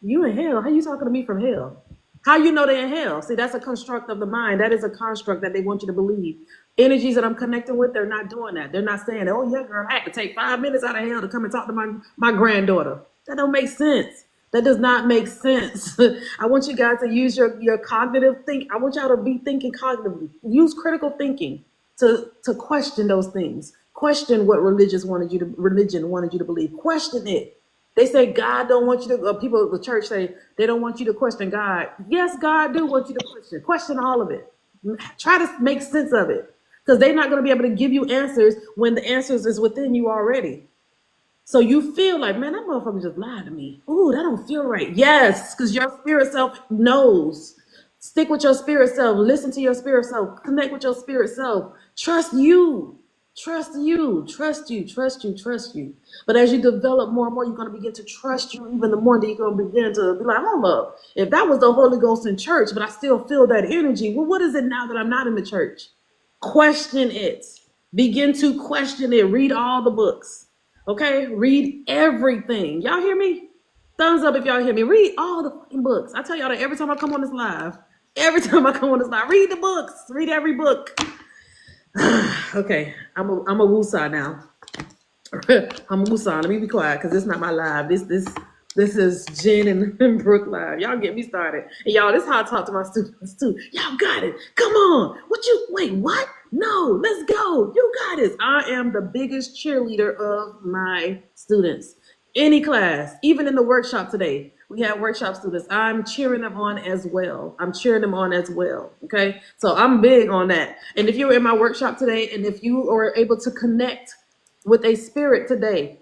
You in hell. How you talking to me from hell? How you know they're in hell? See, that's a construct of the mind. That is a construct that they want you to believe. Energies that I'm connecting with, they're not doing that. They're not saying, oh yeah, girl, I had to take 5 minutes out of hell to come and talk to my granddaughter. That don't make sense. That does not make sense. I want you guys to use your cognitive think. I want y'all to be thinking cognitively. Use critical thinking to question those things. Question what religion wanted you to believe. Question it. They say God don't want you to, people at the church say they don't want you to question God. Yes, God do want you to question. Question all of it. Try to make sense of it. Because they're not going to be able to give you answers when the answers is within you already. So you feel like, man, that motherfucker just lied to me. Ooh, that don't feel right. Yes, because your spirit self knows. Stick with your spirit self. Listen to your spirit self. Connect with your spirit self. Trust you. Trust you. Trust you. Trust you. Trust you. But as you develop more and more, you're going to begin to trust you even the more that you're going to begin to be like, hold up. If that was the Holy Ghost in church, but I still feel that energy, well, what is it now that I'm not in the church? Question it. Begin to question it. Read all the books. Okay? Read everything. Y'all hear me? Thumbs up if y'all hear me. Read all the fucking books. I tell y'all that every time I come on this live. Every time I come on this live. Read the books. Read every book. Okay. I'm a woosah now. I'm a woosah. Let me be quiet because this is not my live. This is Jen and Brooke live. Y'all get me started. And y'all, this is how I talk to my students too. Y'all got it. Come on. Wait, what? No, let's go. You got this. I am the biggest cheerleader of my students. Any class, even in the workshop today, we had workshop students. I'm cheering them on as well. Okay. So I'm big on that. And if you were in my workshop today, and if you are able to connect with a spirit today,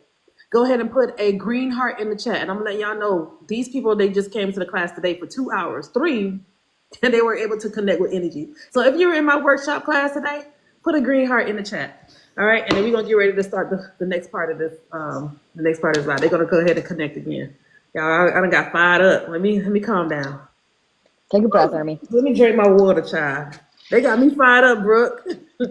go ahead and put a green heart in the chat. And I'm gonna let y'all know these people, they just came to the class today for 2 hours, 3, and they were able to connect with energy. So if you're in my workshop class today, put a green heart in the chat. All right, and then we're gonna get ready to start the next part of this. The next part is live. They're gonna go ahead and connect again. Y'all, I done got fired up. Let me calm down. Take a breath, Ermi. Let me drink my water, child. They got me fired up, Brooke. Woo!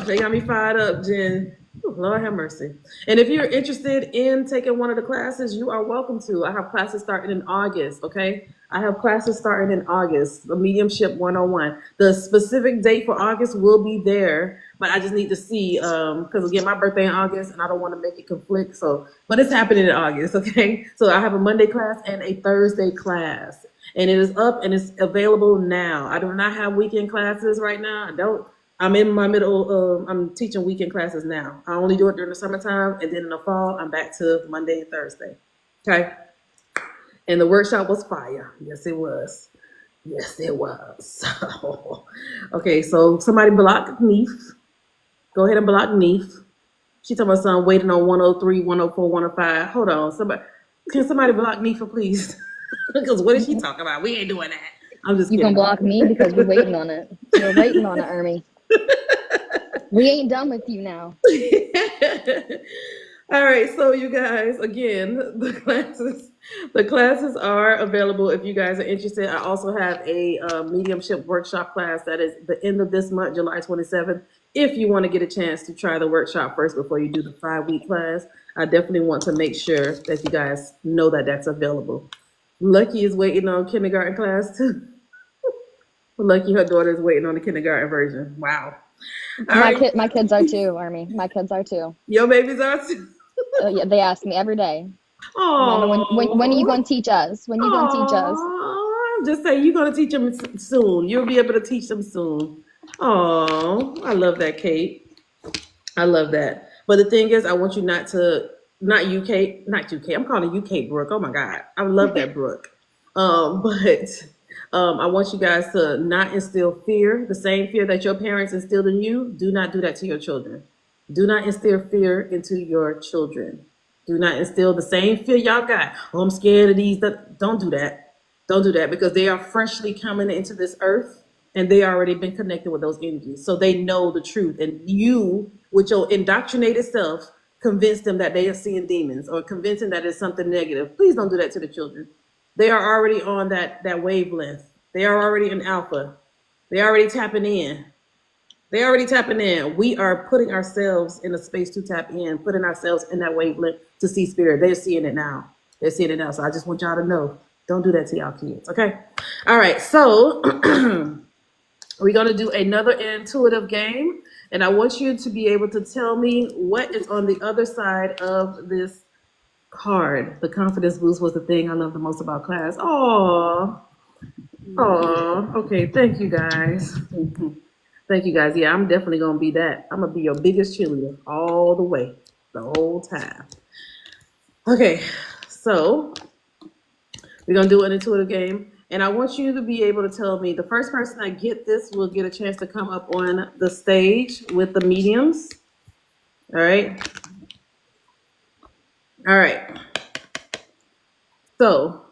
They got me fired up, Jen. Lord have mercy. And if you're interested in taking one of the classes, you are welcome to. I have classes starting in August, okay? I have classes starting in August, the Mediumship 101. The specific date for August will be there, but I just need to see, because again, my birthday in August, and I don't want to make it conflict, so, but it's happening in August, okay? So I have a Monday class and a Thursday class, and it is up and it's available now. I do not have weekend classes right now. I'm in my middle, I'm teaching weekend classes now. I only do it during the summertime, and then in the fall, I'm back to Monday and Thursday, okay? And the workshop was fire. Yes, it was. Yes, it was. Okay, so somebody block Neef. Go ahead and block Neef. She talking about something waiting on 103, 104, 105. Hold on. Can somebody block Neef, please? Because what is she talking about? We ain't doing that. I'm just kidding. You can block me because we're waiting on it. We're waiting on it, Ermi. We ain't done with you now. All right, so you guys, again, the classes are available if you guys are interested. I also have a mediumship workshop class that is the end of this month, July 27th. If you want to get a chance to try the workshop first before you do the 5-week class, I definitely want to make sure that you guys know that that's available. Lucky is waiting on kindergarten class too. Lucky, her daughter is waiting on the kindergarten version. Wow. My kids are too, Ermi. My kids are too. Your babies are too. Yeah, they ask me every day. Oh, when are you going to teach us? When are you going to teach us? Just say you're going to teach them soon. You'll be able to teach them soon. Oh, I love that, Kate. I love that. But the thing is, I want you not you, Kate. I'm calling you Kate, Brooke. Oh my God, I love that, Brooke. I want you guys to not instill fear, the same fear that your parents instilled in you. Do not do that to your children. Do not instill fear into your children. Do not instill the same fear y'all got. Oh, I'm scared of these. Don't do that. Don't do that, because they are freshly coming into this earth and they already been connected with those energies. So they know the truth. And you, with your indoctrinated self, convince them that they are seeing demons or convince them that it's something negative. Please don't do that to the children. They are already on that wavelength. They are already in alpha. They're already tapping in. They're already tapping in. We are putting ourselves in a space to tap in, putting ourselves in that wavelength to see spirit. They're seeing it now. They're seeing it now. So I just want y'all to know, don't do that to y'all kids, okay? All right, so we're going to do another intuitive game. And I want you to be able to tell me what is on the other side of this card. The confidence boost was the thing I love the most about class. Oh, okay. Thank you guys. Thank you guys. Yeah, I'm definitely going to be that. I'm going to be your biggest cheerleader all the way, the whole time. Okay, so we're going to do an intuitive game. And I want you to be able to tell me, the first person that get this will get a chance to come up on the stage with the mediums. All right. All right. So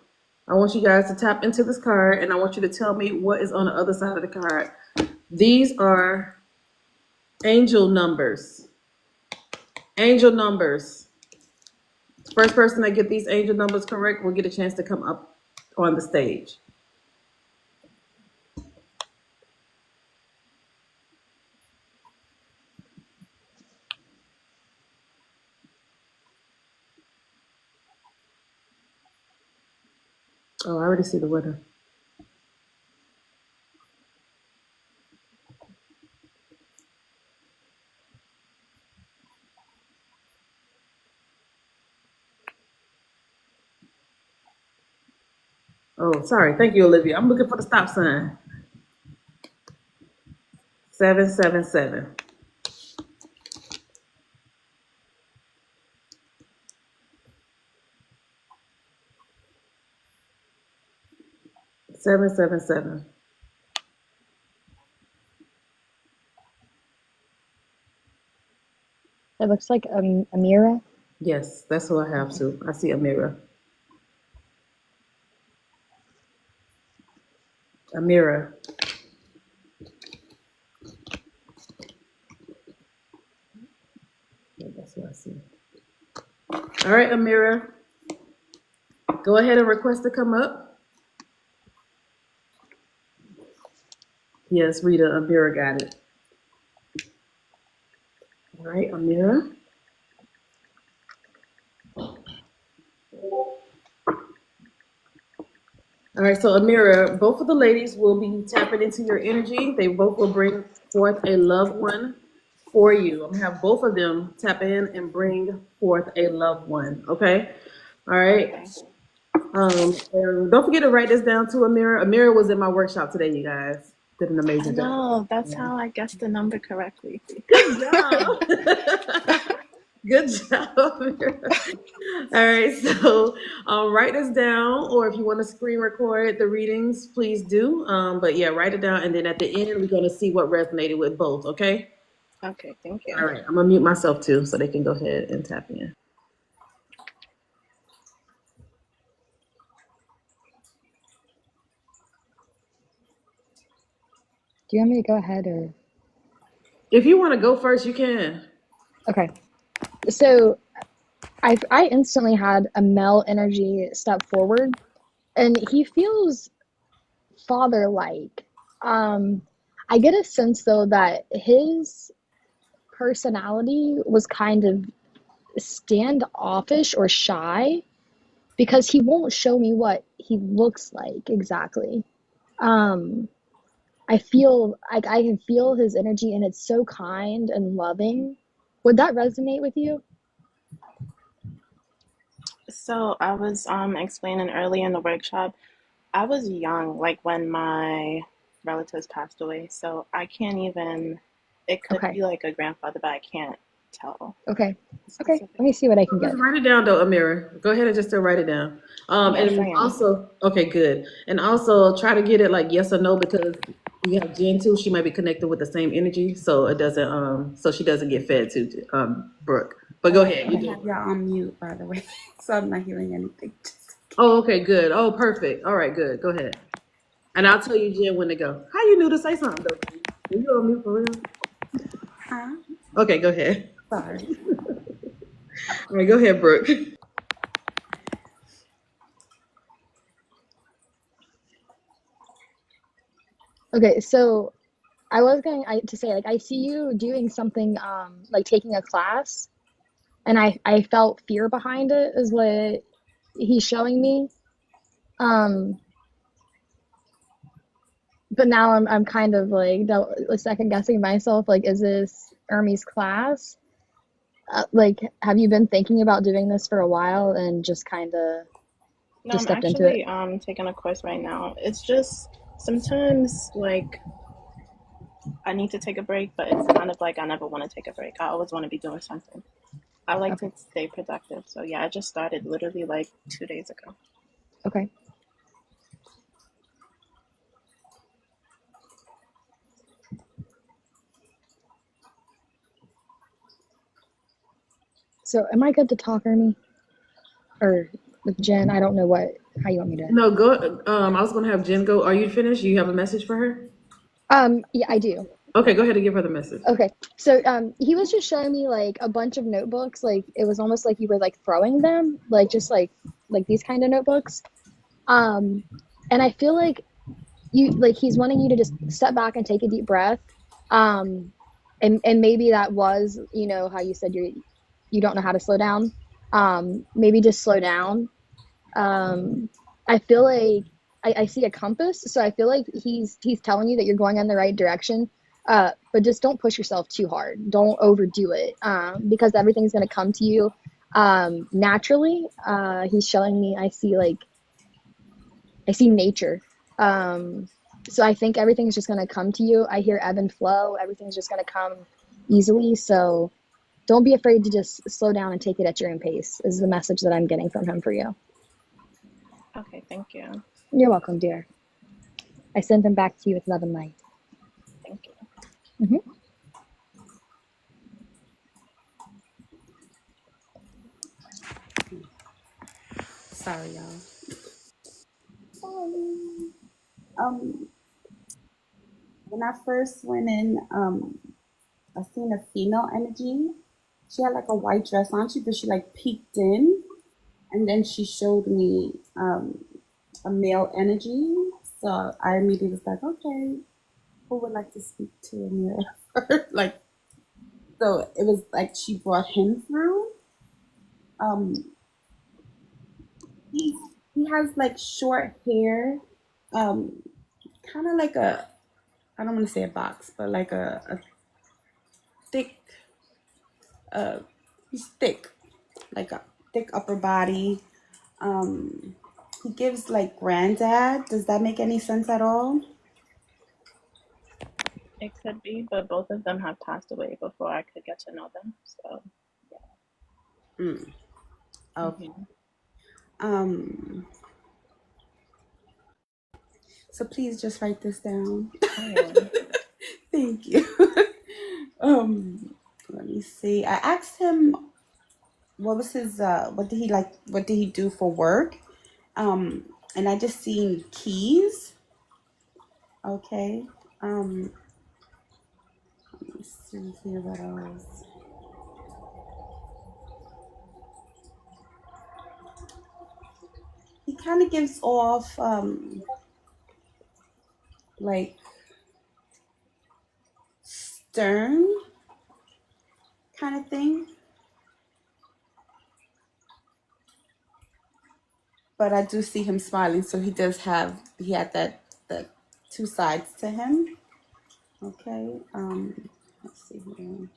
I want you guys to tap into this card and I want you to tell me what is on the other side of the card. These are angel numbers. Angel numbers. First person that get these angel numbers correct will get a chance to come up on the stage. Oh, I already see the winner. Oh, sorry. Thank you, Olivia. I'm looking for the stop sign. 777. 777. It looks like a mirror. Yes, that's who I have too. I see a mirror. A mirror. Yeah, that's what I see. All right, Amira. Go ahead and request to come up. Yes, Rita, Amira got it. All right, Amira. All right, so Amira, both of the ladies will be tapping into your energy. They both will bring forth a loved one for you. I'm gonna have both of them tap in and bring forth a loved one. Okay. All right. And don't forget to write this down too, Amira. Amira was in my workshop today, you guys. Did an amazing job. No, that's how I guessed the number correctly. Good job. Good job. All right, so write this down, or if you want to screen record the readings, please do. But yeah, write it down, and then at the end, we're going to see what resonated with both, okay? Okay, thank you. All right, I'm going to mute myself too, so they can go ahead and tap in. Do you want me to go ahead or? If you want to go first, you can. Okay. So I instantly had a male energy step forward, and he feels father-like. I get a sense though that his personality was kind of standoffish or shy because he won't show me what he looks like exactly. I feel like I can feel his energy and it's so kind and loving. Would that resonate with you? So I was explaining earlier in the workshop, I was young, like when my relatives passed away, so I can't even, it could Okay. be like a grandfather, but I can't tell. Okay. Okay. Let me see what I can get. Just write it down though, Amira. Go ahead and just still write it down. Yes, I And am. also, okay, good. And also try to get it like yes or no, because we have Jen too. She might be connected with the same energy, so it doesn't so she doesn't get fed to Brooke. But go ahead. You I do. have y'all on mute, by the way, so I'm not hearing anything. Oh, okay, good. Oh, perfect. All right, good. Go ahead. And I'll tell you, Jen, when to go. How you knew to say something though? Are you on mute for real? Huh? Okay, go ahead. Sorry. All right, go ahead, Brooke. Okay, so I was going to say, like, I see you doing something, like taking a class, and I felt fear behind it, is what he's showing me. Um, but now I'm kind of like second guessing myself. Like, is this Ermi's class? Like, have you been thinking about doing this for a while and just kind of No, just I'm stepped into it? actually taking a course right now. It's just sometimes like I need to take a break, but it's kind of like I never want to take a break. I always want to be doing something. I like Okay, to stay productive. So yeah, I just started literally like 2 days ago. okay. So, am I good to talk, Ermi, or with Jen? I don't know how you want me to. No, go. I was gonna have Jen go. Are you finished? You have a message for her? Yeah, I do. Okay, go ahead and give her the message. Okay, so he was just showing me like a bunch of notebooks. Like it was almost like you were like throwing them, like just like these kind of notebooks. Um, and I feel like he's wanting you to just step back and take a deep breath. Um, and maybe that was, how you said you don't know how to slow down. Maybe just slow down. I feel like I see a compass, so I feel like he's telling you that you're going in the right direction. But just don't push yourself too hard. Don't overdo it, because everything's gonna come to you naturally. He's showing me. I see nature. So I think everything's just gonna come to you. I hear ebb and flow. Everything's just gonna come easily. So don't be afraid to just slow down and take it at your own pace. Is the message that I'm getting from him for you. Okay, thank you. You're welcome, dear. I send them back to you with love and light. Thank you. Mm-hmm. Sorry, y'all. Um, when I first went in, I seen a female energy. She had like a white dress on, but she like peeked in, and then she showed me a male energy. So I immediately was like, okay, who would like to speak to a male? Like, so it was like she brought him through. Um, he he has like short hair, um, kind of like a, I don't want to say a box, but like a thick, he's thick, like a thick upper body. Um, he gives like granddad. Does that make any sense at all? It could be, but both of them have passed away before I could get to know them. So Mm, okay. hmm Um. So please just write this down. I will. Thank you. Let me see. I asked him what was his what did he like, what did he do for work? And I just seen keys. Okay. Um let me see here what else. He kind of gives off like stern kind of thing. But I do see him smiling, so he had that two sides to him. Okay. Let's see here.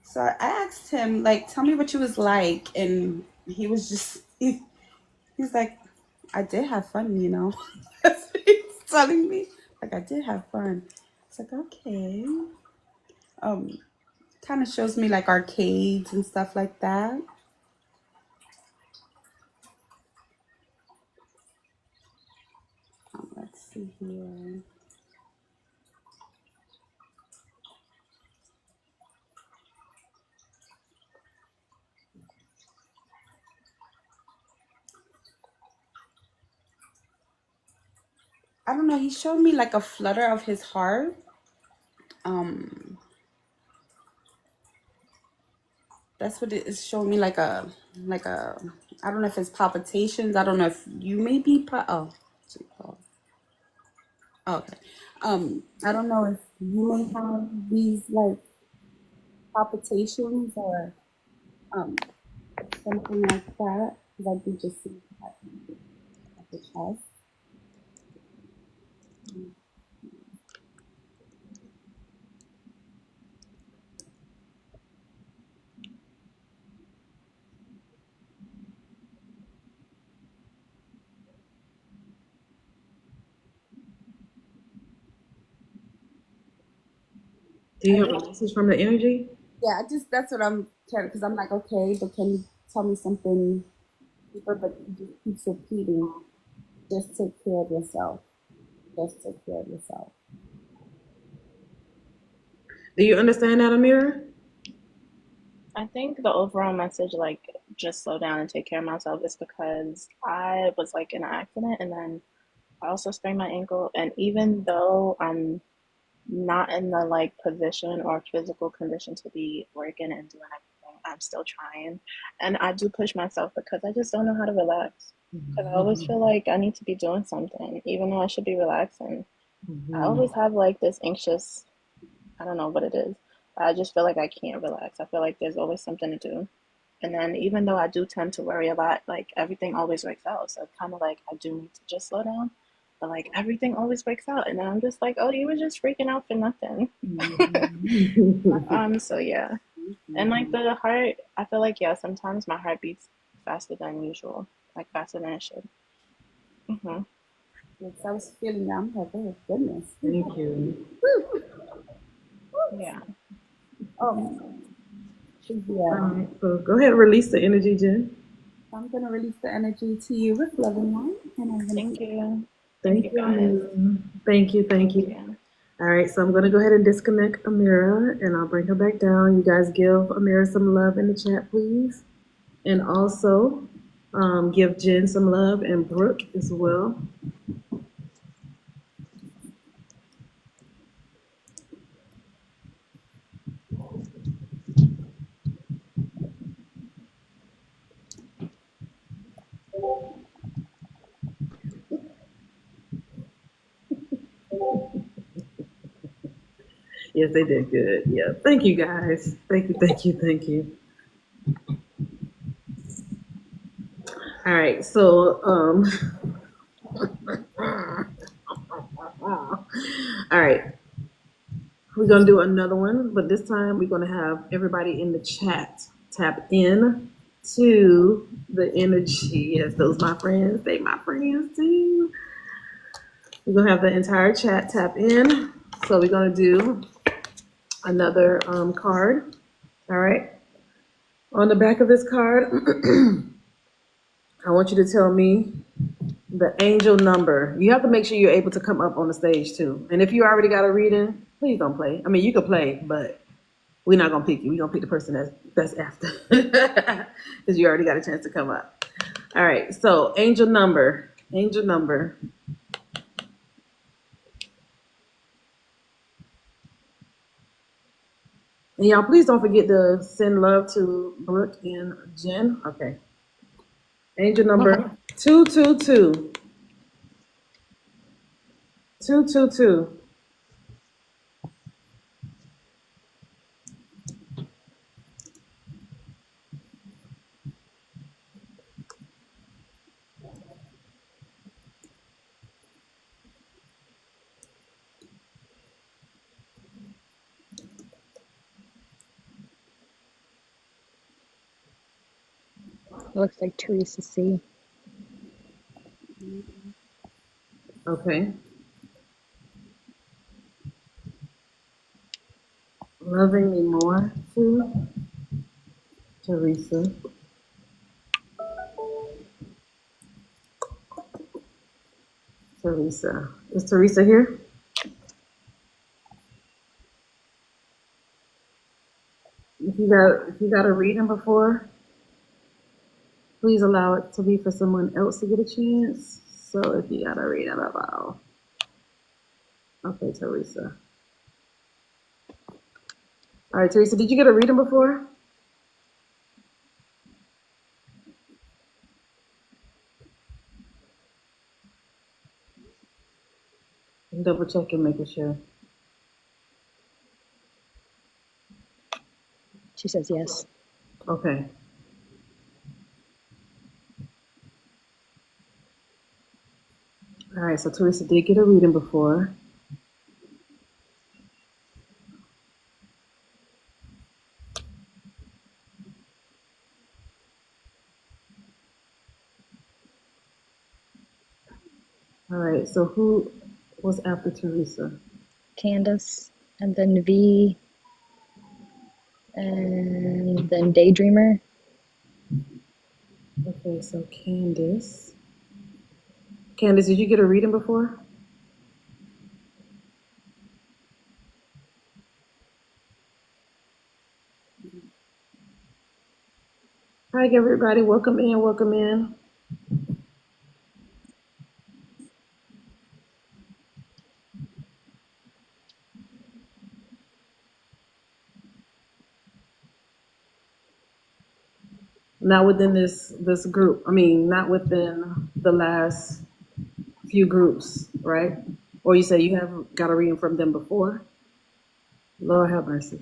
So I asked him, like, tell me what you was like, and he was just he's like, I did have fun, you know. That's what he's telling me. Like, I did have fun. It's like, okay. Um, Kind of shows me like arcades and stuff like that. Let's see here. I don't know. He showed me like a flutter of his heart. Um, that's what it is showing me, like a I don't know if it's palpitations. I don't know if you may be okay. I don't know if you may have these like palpitations or something like that. Because I do just see that at the chest. Do you have a message from the energy? Yeah, that's what I'm trying, because I'm like, okay, but can you tell me something deeper? But he just keeps repeating, just take care of yourself. Just take care of yourself. Do you understand that, Amira? I think the overall message, like, just slow down and take care of myself, is because I was like in an accident and then I also sprained my ankle. And even though I'm not in the like position or physical condition to be working and doing everything, I'm still trying. And I do push myself because I just don't know how to relax. Because I always feel like I need to be doing something, even though I should be relaxing. I always have like this anxious, I don't know what it is. I just feel like I can't relax. I feel like there's always something to do. And then even though I do tend to worry a lot, like everything always works out. So it's kind of like I do need to just slow down. But like everything always works out. And then I'm just like, oh, you were just freaking out for nothing. So yeah. And like the heart, I feel like, yeah, sometimes my heart beats faster than usual, like faster than it should. Yes, I was feeling that. I'm like, oh goodness. Thank you. Yeah. Yeah. So go ahead and release the energy, Jen. I'm gonna release the energy to you with love and light, and I'm gonna Thank you. Thank You you, guys. Amira. Thank you. Thank you. All right, so I'm going to go ahead and disconnect Amira, and I'll bring her back down. You guys give Amira some love in the chat, please. And also give Jen some love and Brooke as well. Yes, they did good. Yeah. Thank you, guys. Thank you. All right, so all right, we're gonna do another one, but this time we're gonna have everybody in the chat tap in to the energy. Yes, those my friends. They my friends too. We're gonna have the entire chat tap in. So we're gonna do another card. All right. On the back of this card, I want you to tell me the angel number. You have to make sure you're able to come up on the stage too. And if you already got a reading, please don't play. I mean, you can play, but we're not gonna pick you. We're gonna pick the person that's after, because you already got a chance to come up. All right. So angel number. And y'all, please don't forget to send love to Brooke and Jen. Okay. Angel number 222. 222. It looks like Teresa C. Okay. Loving me more to Teresa. Is Teresa here? If you got a reading before, please allow it to be for someone else to get a chance. So if you got a reading about Okay, Teresa. All right, Teresa, did you get a reading before? Double checking, making sure. She says yes. Okay. All right, so Teresa did get a reading before. All right, so who was after Teresa? Candace, and then V, and then Daydreamer. Okay, so Candace. Candace, did you get a reading before? Hi, everybody. Welcome in. Welcome in. Not within this group. I mean, not within the last few groups, right? Or you say you have got a reading from them before? Lord have mercy.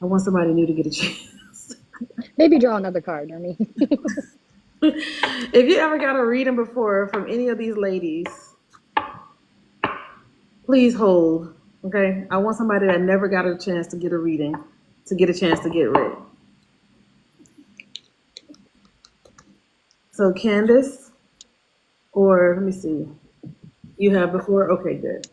I want somebody new to get a chance. Maybe draw another card, Ermi. If you ever got a reading before from any of these ladies, please hold. Okay? I want somebody that never got a chance to get a reading to get a chance to get read. So Candace, or let me see. You have before? Okay, good.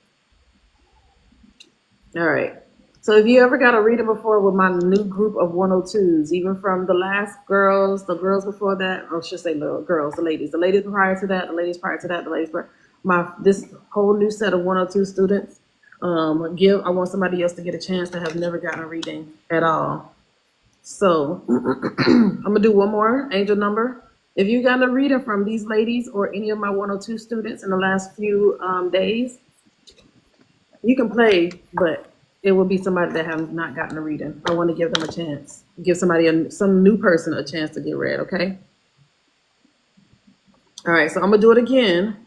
All right. So if you ever got a reading before with my new group of 102s, even from the last girls, the girls before that, or I should say little girls, the ladies prior to that, the ladies prior to that, the ladies prior, this whole new set of 102 students, I want somebody else to get a chance to have never gotten a reading at all. So I'm gonna do one more angel number. If you got a reading from these ladies or any of my 102 students in the last few days, you can play, but it will be somebody that have not gotten a reading. I want to give them a chance. Give somebody, some new person a chance to get read, okay? All right, so I'm going to do it again.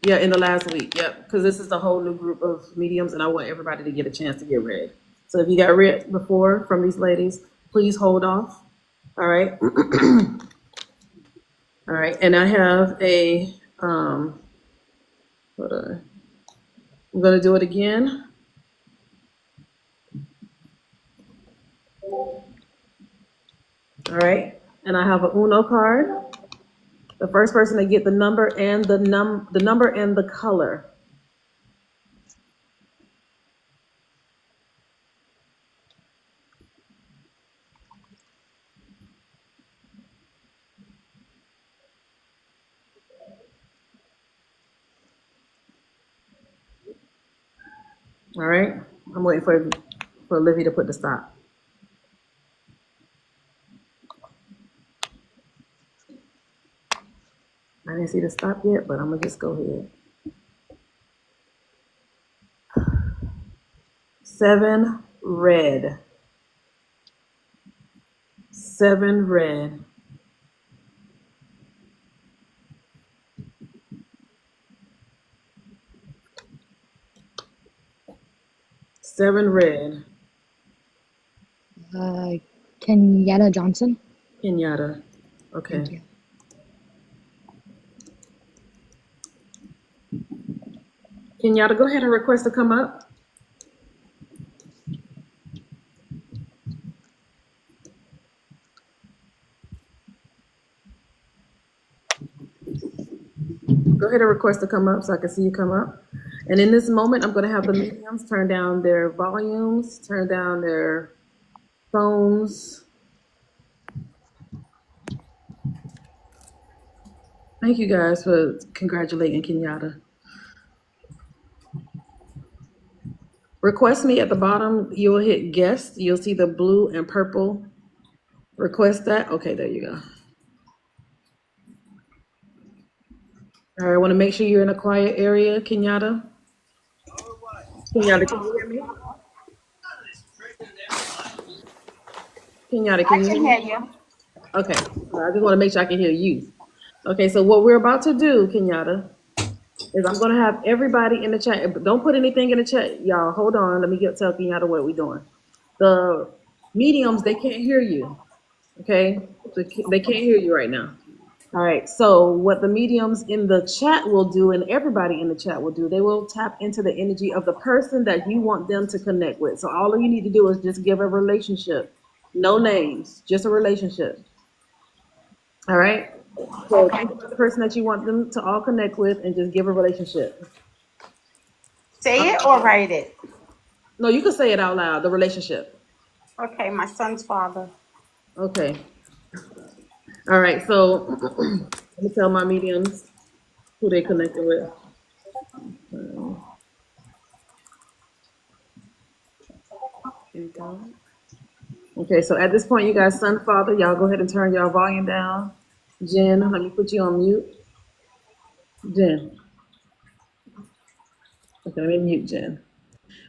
Yeah, in the last week. Yep, because this is a whole new group of mediums, and I want everybody to get a chance to get read. So if you got read before from these ladies, please hold off. All right. All right, and I have a, hold on. I'm going to do it again. All right, and I have a Uno card. The first person to get the number and the number and the color. All right, I'm waiting for Livy to put the stop. I didn't see the stop yet, but I'm gonna just go ahead. 7 red. 7 red. 7 red. Kenyatta Johnson. Kenyatta. Okay. Thank you. Kenyatta, go ahead and request to come up. Go ahead and request to come up so I can see you come up. And in this moment, I'm going to have the mediums turn down their volumes, turn down their phones. Thank you guys for congratulating Kenyatta. Request me at the bottom. You'll hit guest. You'll see the blue and purple. Request that. Okay, there you go. All right, I want to make sure you're in a quiet area, Kenyatta. Kenyatta, can you hear me? Kenyatta, can I you hear can me? hear you. Okay. All right, I just want to make sure I can hear you. Okay, so what we're about to do, Kenyatta, is I'm going to have everybody in the chat. Don't put anything in the chat, y'all. Hold on. Let me tell Kenyatta what we're doing. The mediums, they can't hear you. Okay? They can't hear you right now. All right. So what the mediums in the chat will do, and everybody in the chat will do, they will tap into the energy of the person that you want them to connect with. So all you need to do is just give a relationship. No names, just a relationship. All right. So Okay. think about the person that you want them to all connect with and just give a relationship. Say it or write it. No, you can say it out loud, the relationship. Okay, my son's father. Okay. All right. So let me tell my mediums who they connected with. Here we go. Okay, so at this point, you guys, son, father, y'all go ahead and turn y'all volume down. Jen, let me put you on mute. Jen. Okay, let me mute Jen.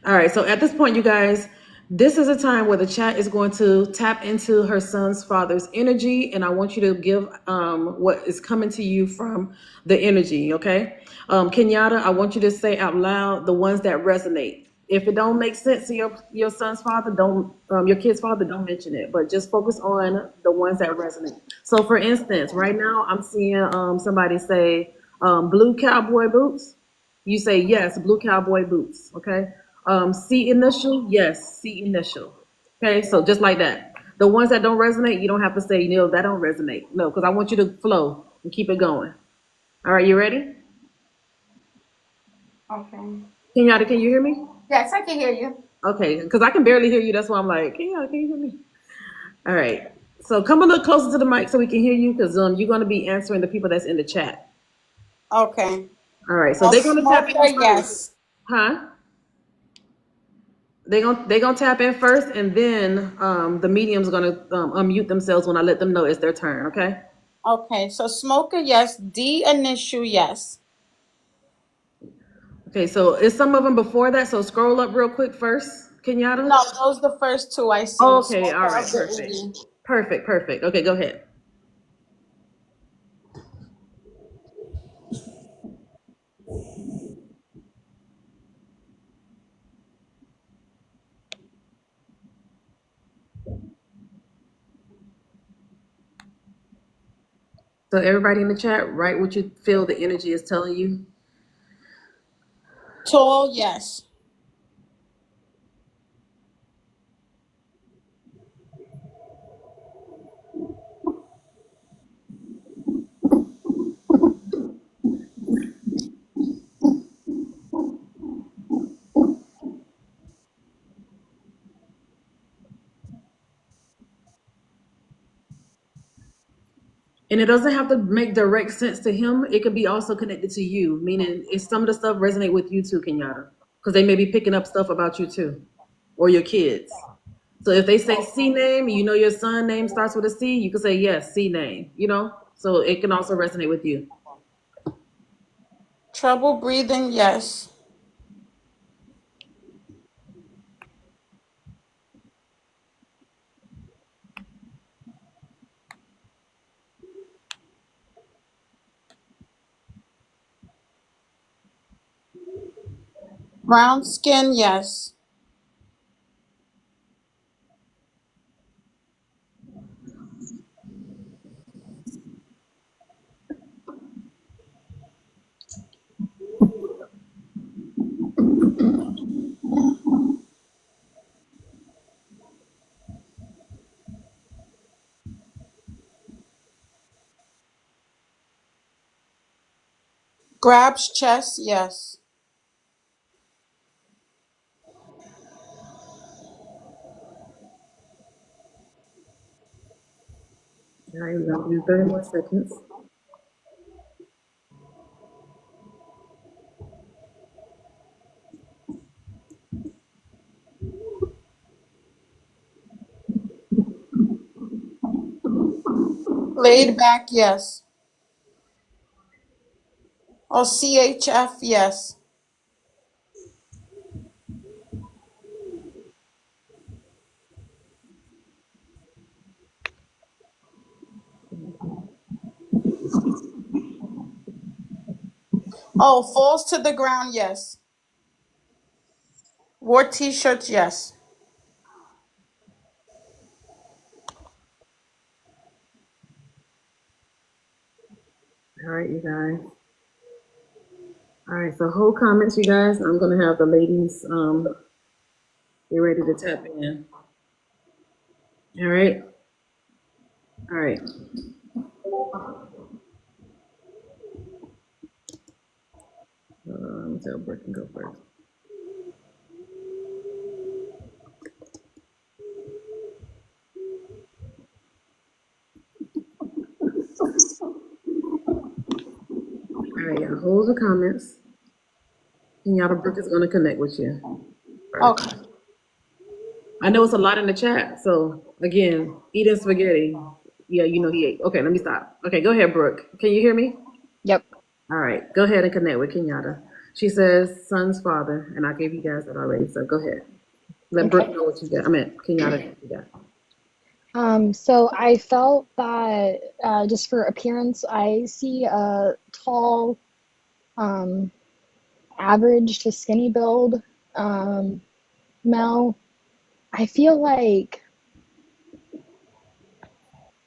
All right, so at this point, you guys, this is a time where the chat is going to tap into her son's father's energy, and I want you to give what is coming to you from the energy, okay? Kenyatta, I want you to say out loud the ones that resonate. If it don't make sense to your son's father, don't your kid's father, don't mention it, but just focus on the ones that resonate. So, for instance, right now I'm seeing somebody say blue cowboy boots. You say yes, blue cowboy boots. Okay. C initial, yes, C initial. Okay, so just like that. The ones that don't resonate, you don't have to say, no, that don't resonate. No, because I want you to flow and keep it going. All right, you ready? Okay. Kenyatta, can you hear me? Yes, I can hear you. Okay, because I can barely hear you. That's why I'm like, Kenyatta, can you hear me? All right. So come a little closer to the mic so we can hear you, because you're going to be answering the people that's in the chat. Okay. All right. So they're going to tap in Smoker, first. yes. Huh? They gonna tap in first, and then the medium's gonna unmute themselves when I let them know it's their turn. Okay. Okay, so smoker, yes. D initial, yes. Okay. So is some of them before that? So scroll up real quick first, No, Kenyatta. those the first two I see. Okay. All Smoker right. of the Perfect. Indian. Perfect. Perfect. Okay. Go ahead. So everybody in the chat, write what you feel the energy is telling you. Tall, yes. And it doesn't have to make direct sense to him. It could be also connected to you, meaning if some of the stuff resonate with you too, Kenyatta, because they may be picking up stuff about you too, or your kids. So if they say C name, you know your son name starts with a C, you can say yes, C name, So it can also resonate with you. Trouble breathing, yes. Brown skin, yes. Grabs chest, yes. All right, we're gonna do 30 more seconds. Laid back, yes. Oh, CHF, yes. Oh, falls to the ground, yes. Wore t-shirts, yes. All right, you guys. All right, so hold comments, you guys. I'm gonna have the ladies get ready to tap in. All right. All right. Let me tell Brooke can go first. All right, y'all. Hold the comments. Kenyatta Brooke is gonna connect with you first. Okay. I know it's a lot in the chat, so again, eating spaghetti. Yeah, you know he ate. Okay, let me stop. Okay, go ahead, Brooke. Can you hear me? Yep. All right, go ahead and connect with Kenyatta. She says son's father, and I gave you guys that already, so go ahead. Let Brooke Okay. know what you got. I mean, Kenyatta, what you got. So I felt that just for appearance, I see a tall, um, average to skinny build male. I feel like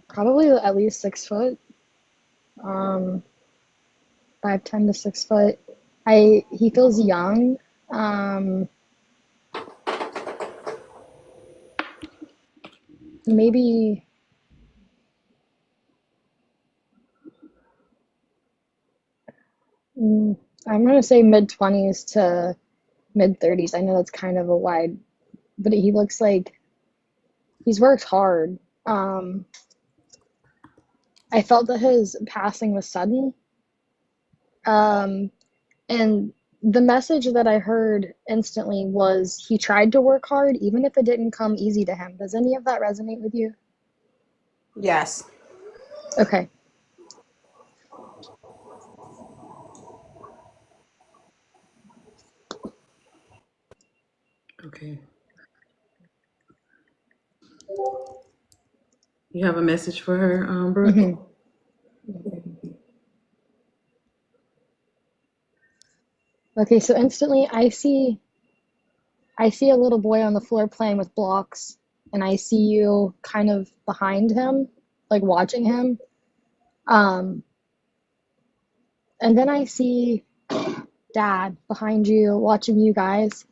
probably at least 6 foot, um, 5'10" to 6 foot. He feels young. Um, maybe I'm gonna say mid-20s to mid-30s. I know that's kind of a wide, but he looks like he's worked hard. Um, I felt that his passing was sudden. Um, and the message that I heard instantly was he tried to work hard, even if it didn't come easy to him. Does any of that resonate with you? Yes. Okay. Okay. You have a message for her, Brooke? hmm Okay, so instantly I see a little boy on the floor playing with blocks, and I see you kind of behind him, like watching him. Um, and then I see dad behind you watching you guys,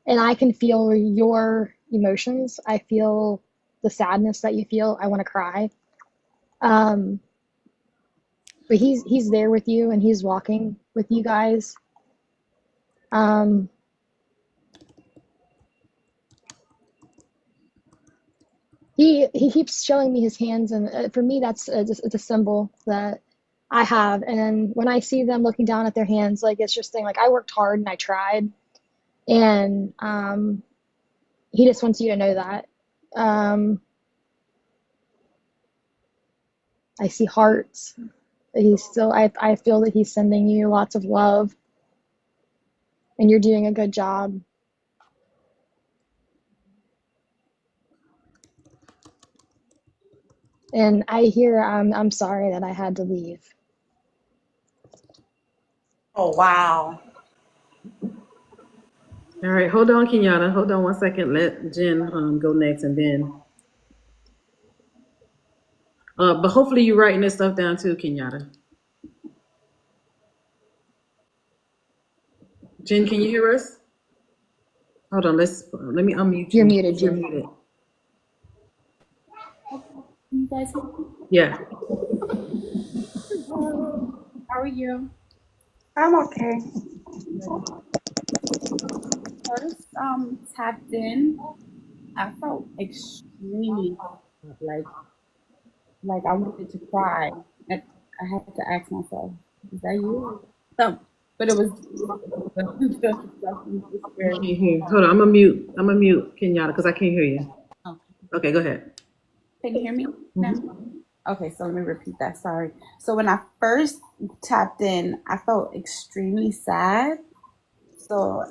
and I can feel your emotions. I feel the sadness that you feel. I want to cry. Um, but he's there with you, and he's walking with you guys. Um, he keeps showing me his hands, and for me that's it's a symbol that I have. And when I see them looking down at their hands, like it's just saying like I worked hard and I tried, and he just wants you to know that. Um, I see hearts. He's still I feel that he's sending you lots of love, and you're doing a good job. And I hear I'm sorry that I had to leave. Oh, wow. All right, hold on, Kenyatta. Hold on one second. Let Jen go next, and then. But hopefully you're writing this stuff down too, Kenyatta. Jen, can you hear us? Hold on. Let me unmute You're you. muted, You're Jen. muted. You guys, Yeah. how are you? I'm okay. First, tapped in. I felt extremely like I wanted to cry. I had to ask myself, "Is that you?" No, but it was the I spirit. can't hear. Hold on. I'm gonna mute. Kenyatta because I can't hear you. Okay. Okay, go ahead. Can you hear me now? Mhm. Okay, so let me repeat that. Sorry. So when I first tapped in, I felt extremely sad. So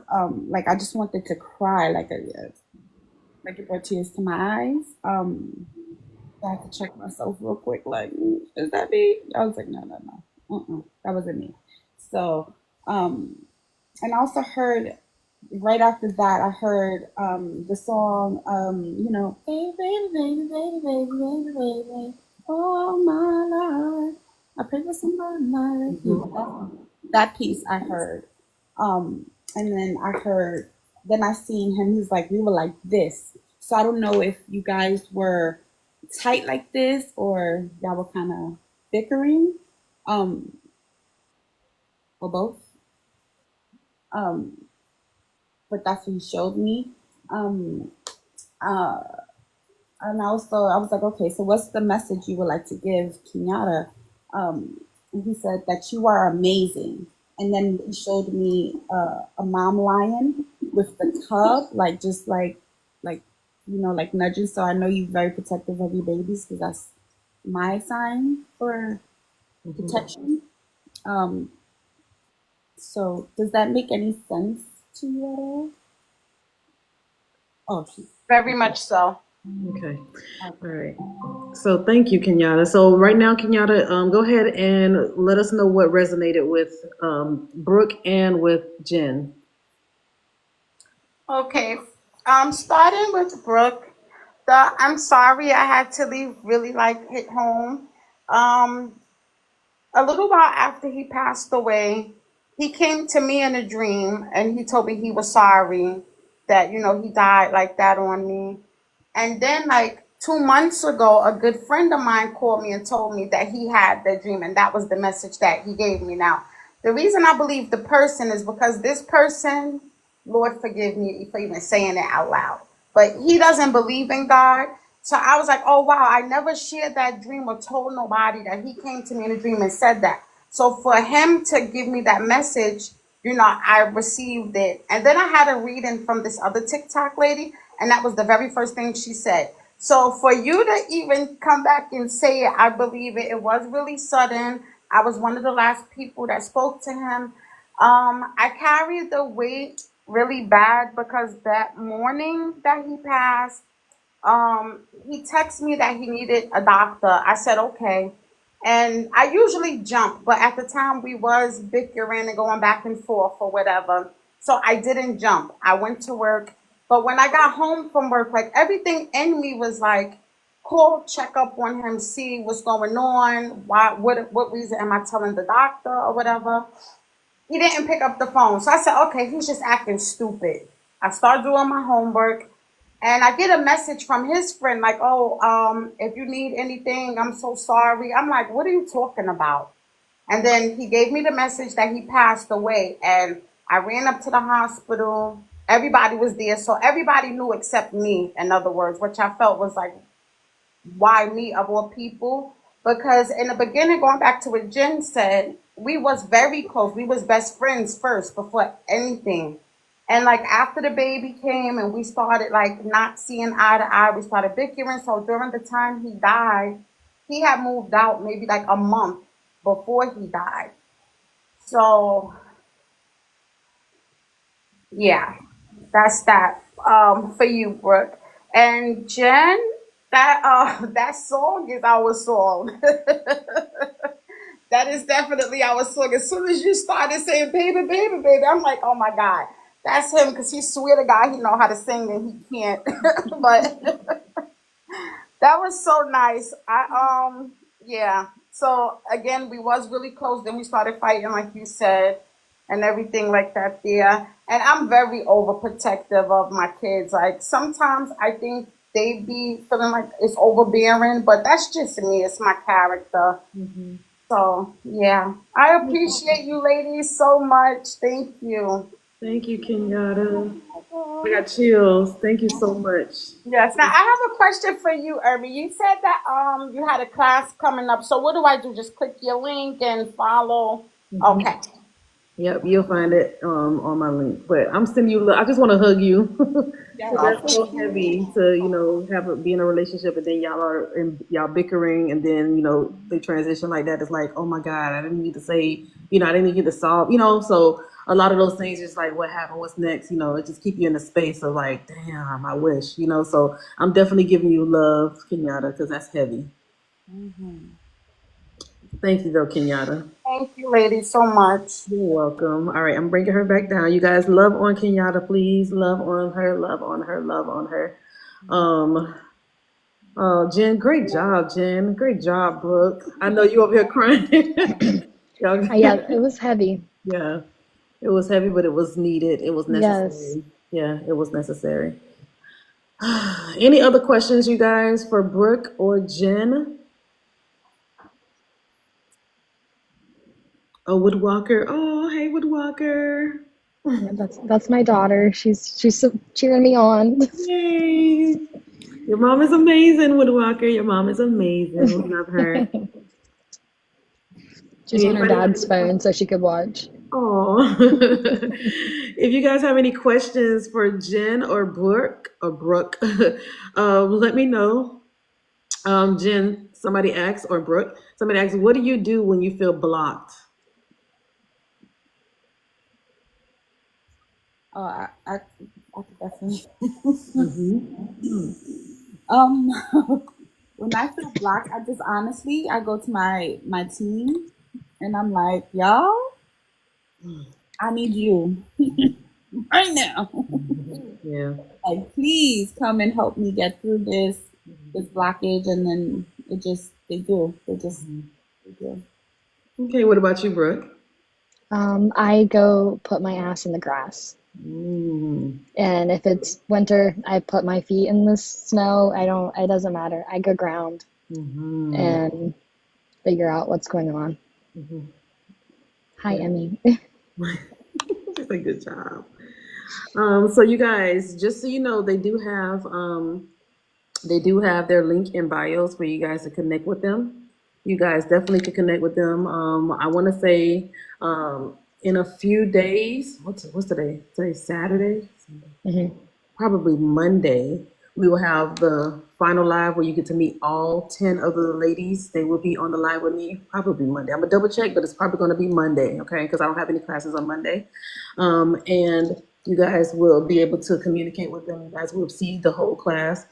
like I just wanted to cry, like it brought tears to my eyes. I had to check myself real quick. Like, is that me? I was like, no, no, no, that wasn't me. So and I also heard right after that, I heard the song, baby, baby, baby, baby, baby, baby, baby, all my life. I pray for somebody like you. That piece I heard. And then then I seen him, he's like, we were like this. So I don't know if you guys were tight like this or y'all were kind of bickering, or both. Um, but that's what he showed me. Um, uh, and also, I was like, okay, so what's the message you would like to give Kenyatta? And he said that you are amazing. And then he showed me a mom lion with the cub, like like nudging. So I know you're very protective of your babies because that's my sign for protection. Um, so does that make any sense to you at all? Oh, Very much so. Okay. All right. So thank you, Kenyatta. So right now, Kenyatta, go ahead and let us know what resonated with Brooke and with Jen. Okay. Starting with Brooke, I'm sorry I had to leave really like hit home. Um, a little while after he passed away, he came to me in a dream and he told me he was sorry that, he died like that on me. And then, like 2 months ago, a good friend of mine called me and told me that he had the dream, and that was the message that he gave me. Now, the reason I believe the person is because this person, Lord forgive me for even saying it out loud, but he doesn't believe in God. So I was like, oh, wow, I never shared that dream or told nobody that he came to me in a dream and said that. So for him to give me that message, I received it. And then I had a reading from this other TikTok lady, and that was the very first thing she said. So for you to even come back and say it, I believe it. It was really sudden. I was one of the last people that spoke to him. I carried the weight really bad because that morning that he passed, he texted me that he needed a doctor. I said, okay. And I usually jump, but at the time we was bickering and going back and forth or whatever. So I didn't jump. I went to work. But when I got home from work, like everything in me was like, call, check up on him, see what's going on. Why, what reason am I telling the doctor or whatever? He didn't pick up the phone. So I said, okay, he's just acting stupid. I started doing my homework. And I get a message from his friend like, oh, if you need anything, I'm so sorry. I'm like, what are you talking about? And then he gave me the message that he passed away. And I ran up to the hospital. Everybody was there. So everybody knew except me, in other words, which I felt was like, why me of all people? Because in the beginning, going back to what Jen said, we was very close. We was best friends first before anything. And like after the baby came and we started like not seeing eye to eye, we started bickering. So during the time he died, he had moved out maybe like a month before he died. So yeah, that's that for you, Brooke. And Jen, that song is our song. That is definitely our song. As soon as you started saying baby, baby, baby, I'm like, oh my God. That's him because he swear to God he know how to sing and he can't. But that was so nice. Yeah. So again, we was really close. Then we started fighting, like you said, and everything like that there. And I'm very overprotective of my kids. Like sometimes I think they be feeling like it's overbearing, but that's just me. It's my character. So yeah, I appreciate you ladies so much. Thank you. Thank you, Kenyatta. I got chills. Thank you so much. Yes. Now I have a question for you, Ermi. You said that you had a class coming up. So what do I do? Just click your link and follow. Okay. Yep, you'll find it on my link. But I'm sending you. I just want to hug you. Yeah, Cause that's that's so so cute. heavy to, be in a relationship and then y'all bickering and then, they transition like that. It's like, oh my God, I didn't need to say, I didn't need to solve, so a lot of those things just like what happened, what's next, it just keep you in a space of like, damn, I wish, so I'm definitely giving you love, Kenyatta, because that's heavy. Thank you though, Kenyatta. Thank you, ladies, so much. You're welcome. All right, I'm bringing her back down. You guys love on Kenyatta, please. Love on her, love on her, love on her. Um, Jen, great job, Jen. Great job, Brooke. I know you over here crying. Y'all, Yeah, it was heavy. yeah, it was heavy, but it was needed. It was Yes. necessary. Yeah, it was necessary. Any other questions, you guys, for Brooke or Jen? Oh, Woodwalker. Oh, hey, Woodwalker. Yeah, that's my daughter. She's cheering me on. Yay. Your mom is amazing, Woodwalker. Your mom is amazing. We love her. She's on her Anybody have dad's any phone questions? so she could watch. Oh. If you guys have any questions for Jen or Brooke, let me know. Jen, somebody asks, or Brooke, somebody asks, what do you do when you feel blocked? Oh, I could definitely. Mm-hmm. Um, when I feel blocked, I just honestly, I go to my team, and I'm like, y'all, I need you right now. Yeah. Like, please come and help me get through this blockage, and then they do. They do. Okay, what about you, Brooke? I go put my ass in the grass. Mm. And if it's winter, I put my feet in the snow. It doesn't matter. I go ground Mm-hmm. and figure out what's going on. Mm-hmm. Hi, Emmy. She's a good job. So you guys, just so you know, they do have their link in bios for you guys to connect with them. You guys definitely can connect with them. I want to say in a few days. What's today? Today's Saturday. Hmm. Probably Monday. We will have the final live where you get to meet all 10 of the ladies. They will be on the live with me. Probably Monday. I'm gonna double check, but it's probably going to be Monday. Okay, because I don't have any classes on Monday. And you guys will be able to communicate with them. You guys will see the whole class.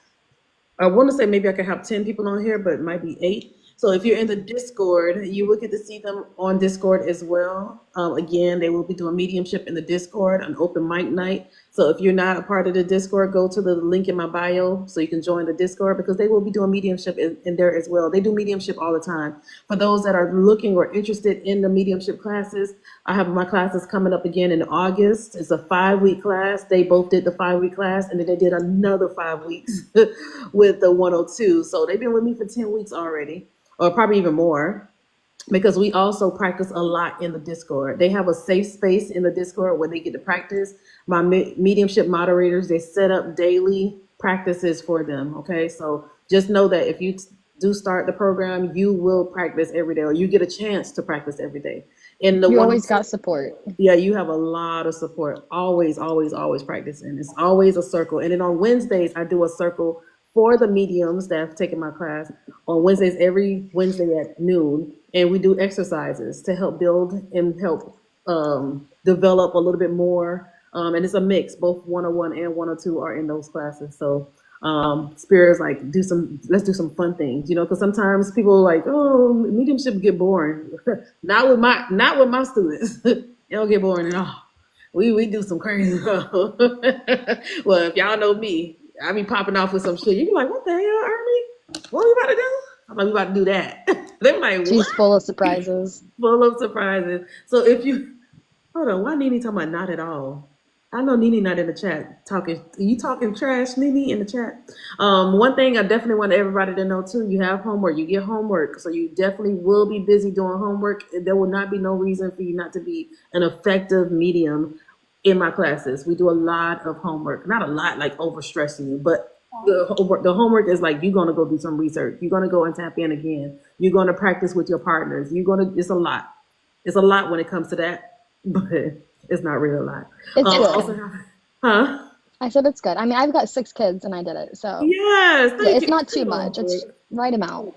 I want to say maybe I could have 10 people on here, but it might be 8. So if you're in the Discord, you will get to see them on Discord as well. Again, they will be doing mediumship in the Discord, an open mic night. So if you're not a part of the Discord, go to the link in my bio so you can join the Discord because they will be doing mediumship in there as well. They do mediumship all the time. For those that are looking or interested in the mediumship classes, I have my classes coming up again in August. It's a 5-week class. They both did the 5-week class and then they did another 5 weeks with the 102. So they've been with me for 10 weeks already, or probably even more, because we also practice a lot in the Discord. They have a safe space in the Discord where they get to practice. My mediumship moderators, they set up daily practices for them. Okay, so just know that if you do start the program, you will practice every day, or you get a chance to practice every day. In the You always 102, got support. yeah, you have a lot of support. Always, always, always practicing. It's always a circle. And then on Wednesdays, I do a circle for the mediums that have taken my class on Wednesdays, every Wednesday at noon. And we do exercises to help build and help develop a little bit more. And it's a mix. Both 101 and 102 are in those classes. So spirits like let's do some fun things, because sometimes people are like, oh, mediumship get boring. Not with my students. It don't get boring at all. We do some crazy stuff. Well, if y'all know me, I be popping off with some shit. You be like, what the hell, Ermi? What we about to do? I'm like, we about to do that. They're like, what? She's full of surprises. Full of surprises. So if you hold on, why Nene talking about not at all? I know Nene not in the chat talking. You talking trash, Nene, in the chat? One thing I definitely want everybody to know too: you have homework. You get homework, so you definitely will be busy doing homework. There will not be no reason for you not to be an effective medium in my classes. We do a lot of homework, not a lot like overstressing you, but the homework is like you're gonna go do some research. You're gonna go and tap in again. You're gonna practice with your partners. It's a lot. It's a lot when it comes to that, but it's not really a lot. It's I good. also have, huh? I said it's good. I mean, I've got 6 kids and I did it, so Yes, yeah, thank it's you. not too Come on, much. It's Brooke. right amount.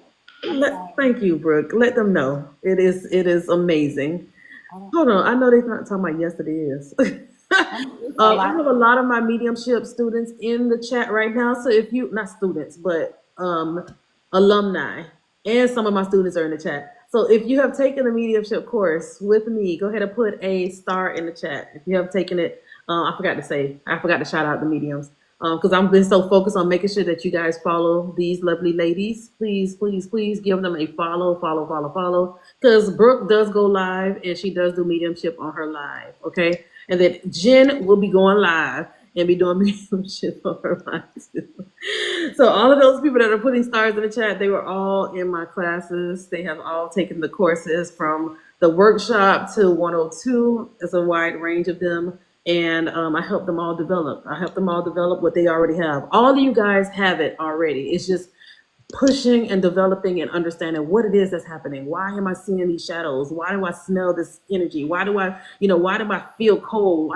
Thank you, Brooke. Let them know. It is amazing. I don't, Hold on, I know they're not talking about yes, it is. it's a I lot. have a lot of my mediumship students in the chat right now. So if you, not students, but alumni, and some of my students are in the chat. So if you have taken the mediumship course with me, go ahead and put a star in the chat. If you have taken it, I forgot to shout out the mediums. Because I've been so focused on making sure that you guys follow these lovely ladies. Please, please, please give them a follow, follow, follow, follow. Because Brooke does go live and she does do mediumship on her live, okay? And then Jen will be going live and be doing mediumship on her live too. So all of those people that are putting stars in the chat, they were all in my classes. They have all taken the courses from the workshop to 102. It's a wide range of them. And I help them all develop. I help them all develop what they already have. All of you guys have it already. It's just pushing and developing and understanding what it is that's happening. Why am I seeing these shadows? Why do I smell this energy? Why do I feel cold?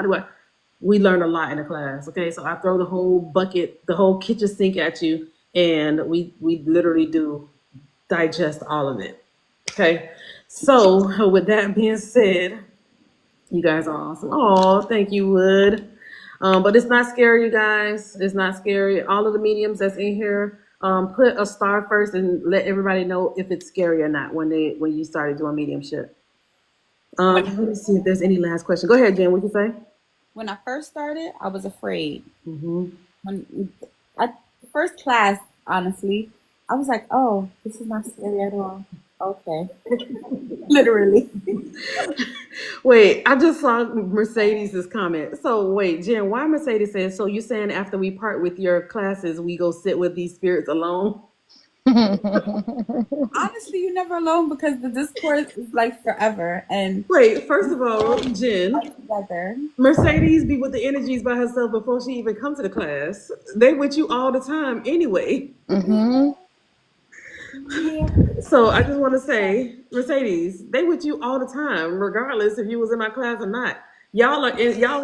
We learn a lot in the class. Okay. So I throw the whole bucket, the whole kitchen sink at you, and we literally do digest all of it. Okay. So with that being said, you guys are awesome. Oh, thank you, Wood. But it's not scary, you guys. It's not scary. All of the mediums that's in here, put a star first and let everybody know if it's scary or not when you started doing mediumship. Let me see if there's any last question. Go ahead, Jen. What you say? When I first started, I was afraid. Mm-hmm. When the first class, honestly, I was like, "Oh, this is not scary at all." Okay, literally. Wait, I just saw Mercedes' comment. So wait, Jen, why Mercedes says, so you're saying after we part with your classes, we go sit with these spirits alone? Honestly, you're never alone because the discourse is like forever and Wait, first of all, Jen, together. Mercedes be with the energies by herself before she even comes to the class. They with you all the time anyway. Hmm. So I just want to say, Mercedes, they with you all the time, regardless if you was in my class or not. Y'all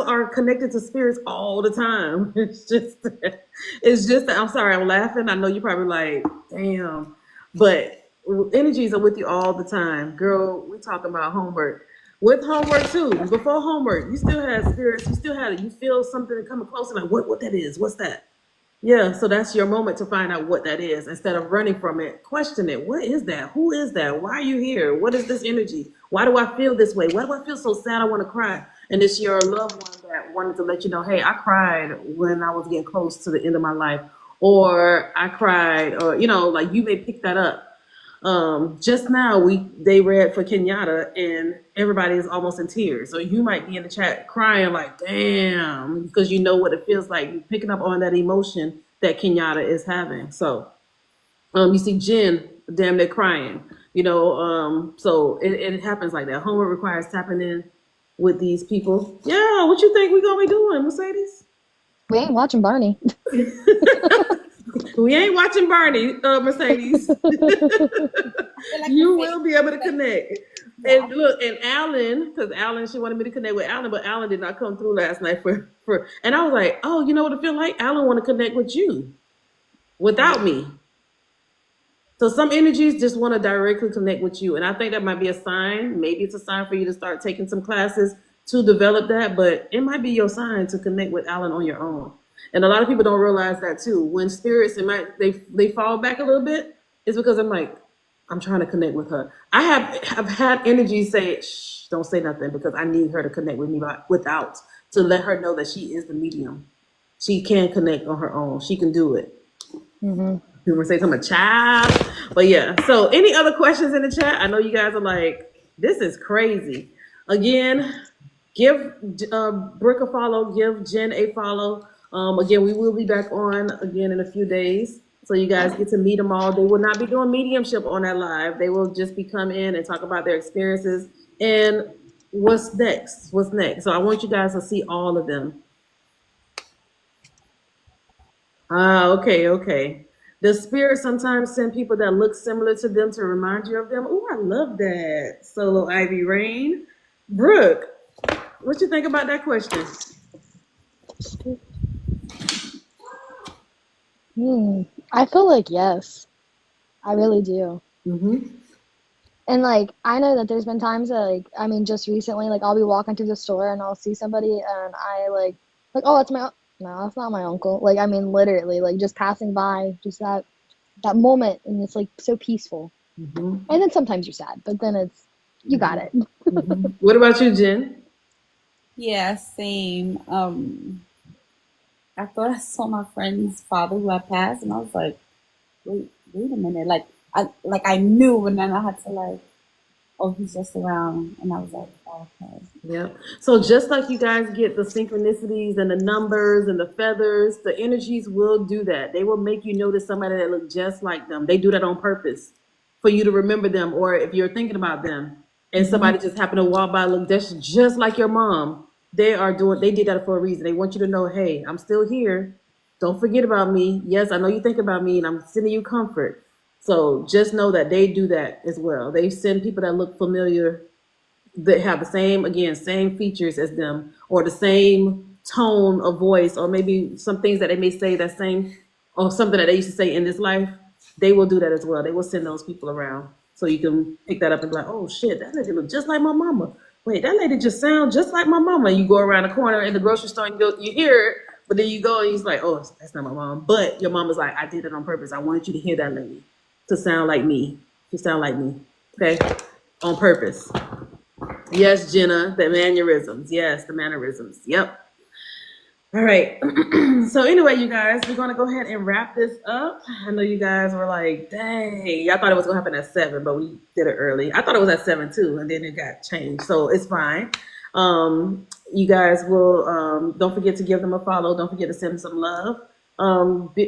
are connected to spirits all the time. It's just that I'm sorry, I'm laughing. I know you're probably like, damn, but energies are with you all the time, girl. We talking about homework. With homework too. Before homework, you still had spirits. You still had it. You feel something coming closer. Like what that is? What's that? Yeah, so that's your moment to find out what that is. Instead of running from it, question it. What is that? Who is that? Why are you here? What is this energy? Why do I feel this way? Why do I feel so sad I want to cry? And it's your loved one that wanted to let you know, hey, I cried when I was getting close to the end of my life. Or I cried, or like you may pick that up. Just now they read for Kenyatta and everybody is almost in tears. So you might be in the chat crying like, damn, because you know what it feels like. You're picking up on that emotion that Kenyatta is having. So you see Jen damn near crying, so it happens like that. Homework requires tapping in with these people. Yeah, what you think we gonna be doing, Mercedes? We ain't watching Barney. We ain't watching Barney, Mercedes. You will be able to connect. And look, and Alan, because Alan, she wanted me to connect with Alan, but Alan did not come through last night and I was like, oh, you know what it feel like? Alan want to connect with you without me. So some energies just want to directly connect with you. And I think that might be a sign. Maybe it's a sign for you to start taking some classes to develop that, but it might be your sign to connect with Alan on your own. And a lot of people don't realize that too. When spirits they fall back a little bit, it's because I'm trying to connect with her. I've had energy say, shh, don't say nothing because I need her to connect with me to let her know that she is the medium. She can connect on her own. She can do it. Mm-hmm. You want to say I'm a child? But yeah. So any other questions in the chat? I know you guys are like, this is crazy. Again, give Brooke a follow. Give Jen a follow. Again, we will be back on again in a few days. So you guys get to meet them all. They will not be doing mediumship on that live. They will just be come in and talk about their experiences and what's next. So I want you guys to see all of them. Okay. The spirits sometimes send people that look similar to them to remind you of them. Oh, I love that. Solo Ivy Rain. Brooke, what you think about that question? I feel like yes, I really do. Mm-hmm. And like I know that there's been times that like I mean just recently like I'll be walking through the store and I'll see somebody and I like oh it's my no that's not my uncle, like I mean literally like just passing by, just that moment, and it's like so peaceful. Mm-hmm. And then sometimes you're sad, but then it's you got it. Mm-hmm. What about you, Jen? Yeah, same. I thought I saw my friend's father who had passed, and I was like, wait a minute. I knew, and then I had to like, oh, he's just around, and I was like, oh, okay. Yep. So just like you guys get the synchronicities and the numbers and the feathers, the energies will do that. They will make you notice somebody that looks just like them. They do that on purpose for you to remember them, or if you're thinking about them and somebody just happened to walk by, look, that's just like your mom. They did that for a reason. They want you to know, hey, I'm still here. Don't forget about me. Yes, I know you think about me and I'm sending you comfort. So just know that they do that as well. They send people that look familiar, that have the same, again, same features as them, or the same tone of voice, or maybe some things that they may say that same, or something that they used to say in this life. They will do that as well. They will send those people around so you can pick that up and be like, oh shit, that lady look just like my mama. Wait, that lady just sound just like my mama. You go around the corner in the grocery store and you hear it, but then you go and you're like, oh, that's not my mom. But your mama's like, I did it on purpose. I wanted you to hear that lady to sound like me. To sound like me. Okay, on purpose. Yes, Jenna, the mannerisms. Yes, the mannerisms. Yep. All right. So anyway, you guys, we're gonna go ahead and wrap this up. I know you guys were like, dang, y'all thought it was gonna happen at 7, but we did it early. I thought it was at 7 too, and then it got changed. So it's fine. You guys will don't forget to give them a follow. Don't forget to send them some love.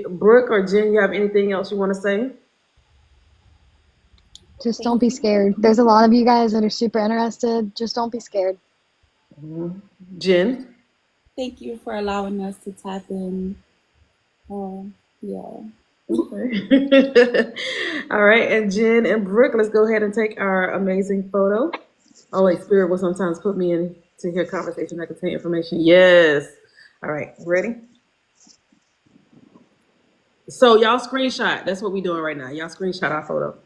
Brooke or Jen, you have anything else you want to say? Just don't be scared. There's a lot of you guys that are super interested. Just don't be scared. Jen? Thank you for allowing us to tap in. Yeah. Okay. All right, and Jen and Brooke, let's go ahead and take our amazing photo. Oh, wait, Spirit will sometimes put me in to hear conversation that contain information. Yes. All right, ready? So y'all screenshot. That's what we're doing right now. Y'all screenshot our photo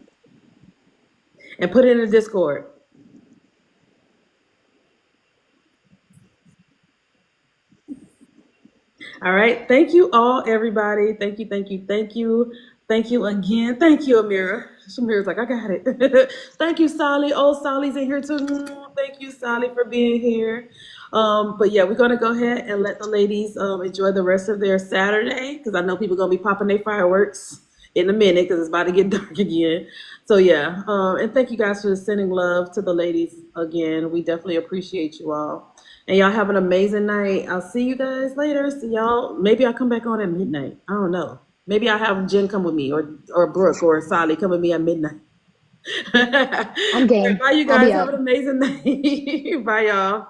and put it in the Discord. All right. Thank you all, everybody. Thank you, thank you, thank you. Thank you again. Thank you, Amira. Amira's like, I got it. Thank you, Sally. Oh, Sally's in here too. Thank you, Sally, for being here. But yeah, we're gonna go ahead and let the ladies enjoy the rest of their Saturday, because I know people are gonna be popping their fireworks in a minute because it's about to get dark again. So yeah, and thank you guys for sending love to the ladies again. We definitely appreciate you all. And y'all have an amazing night. I'll see you guys later. See y'all. Maybe I'll come back on at midnight. I don't know. Maybe I'll have Jen come with me, or Brooke or Sally come with me at midnight. I'm game. Bye, you I'll guys. be Have up. an amazing night. Bye, y'all.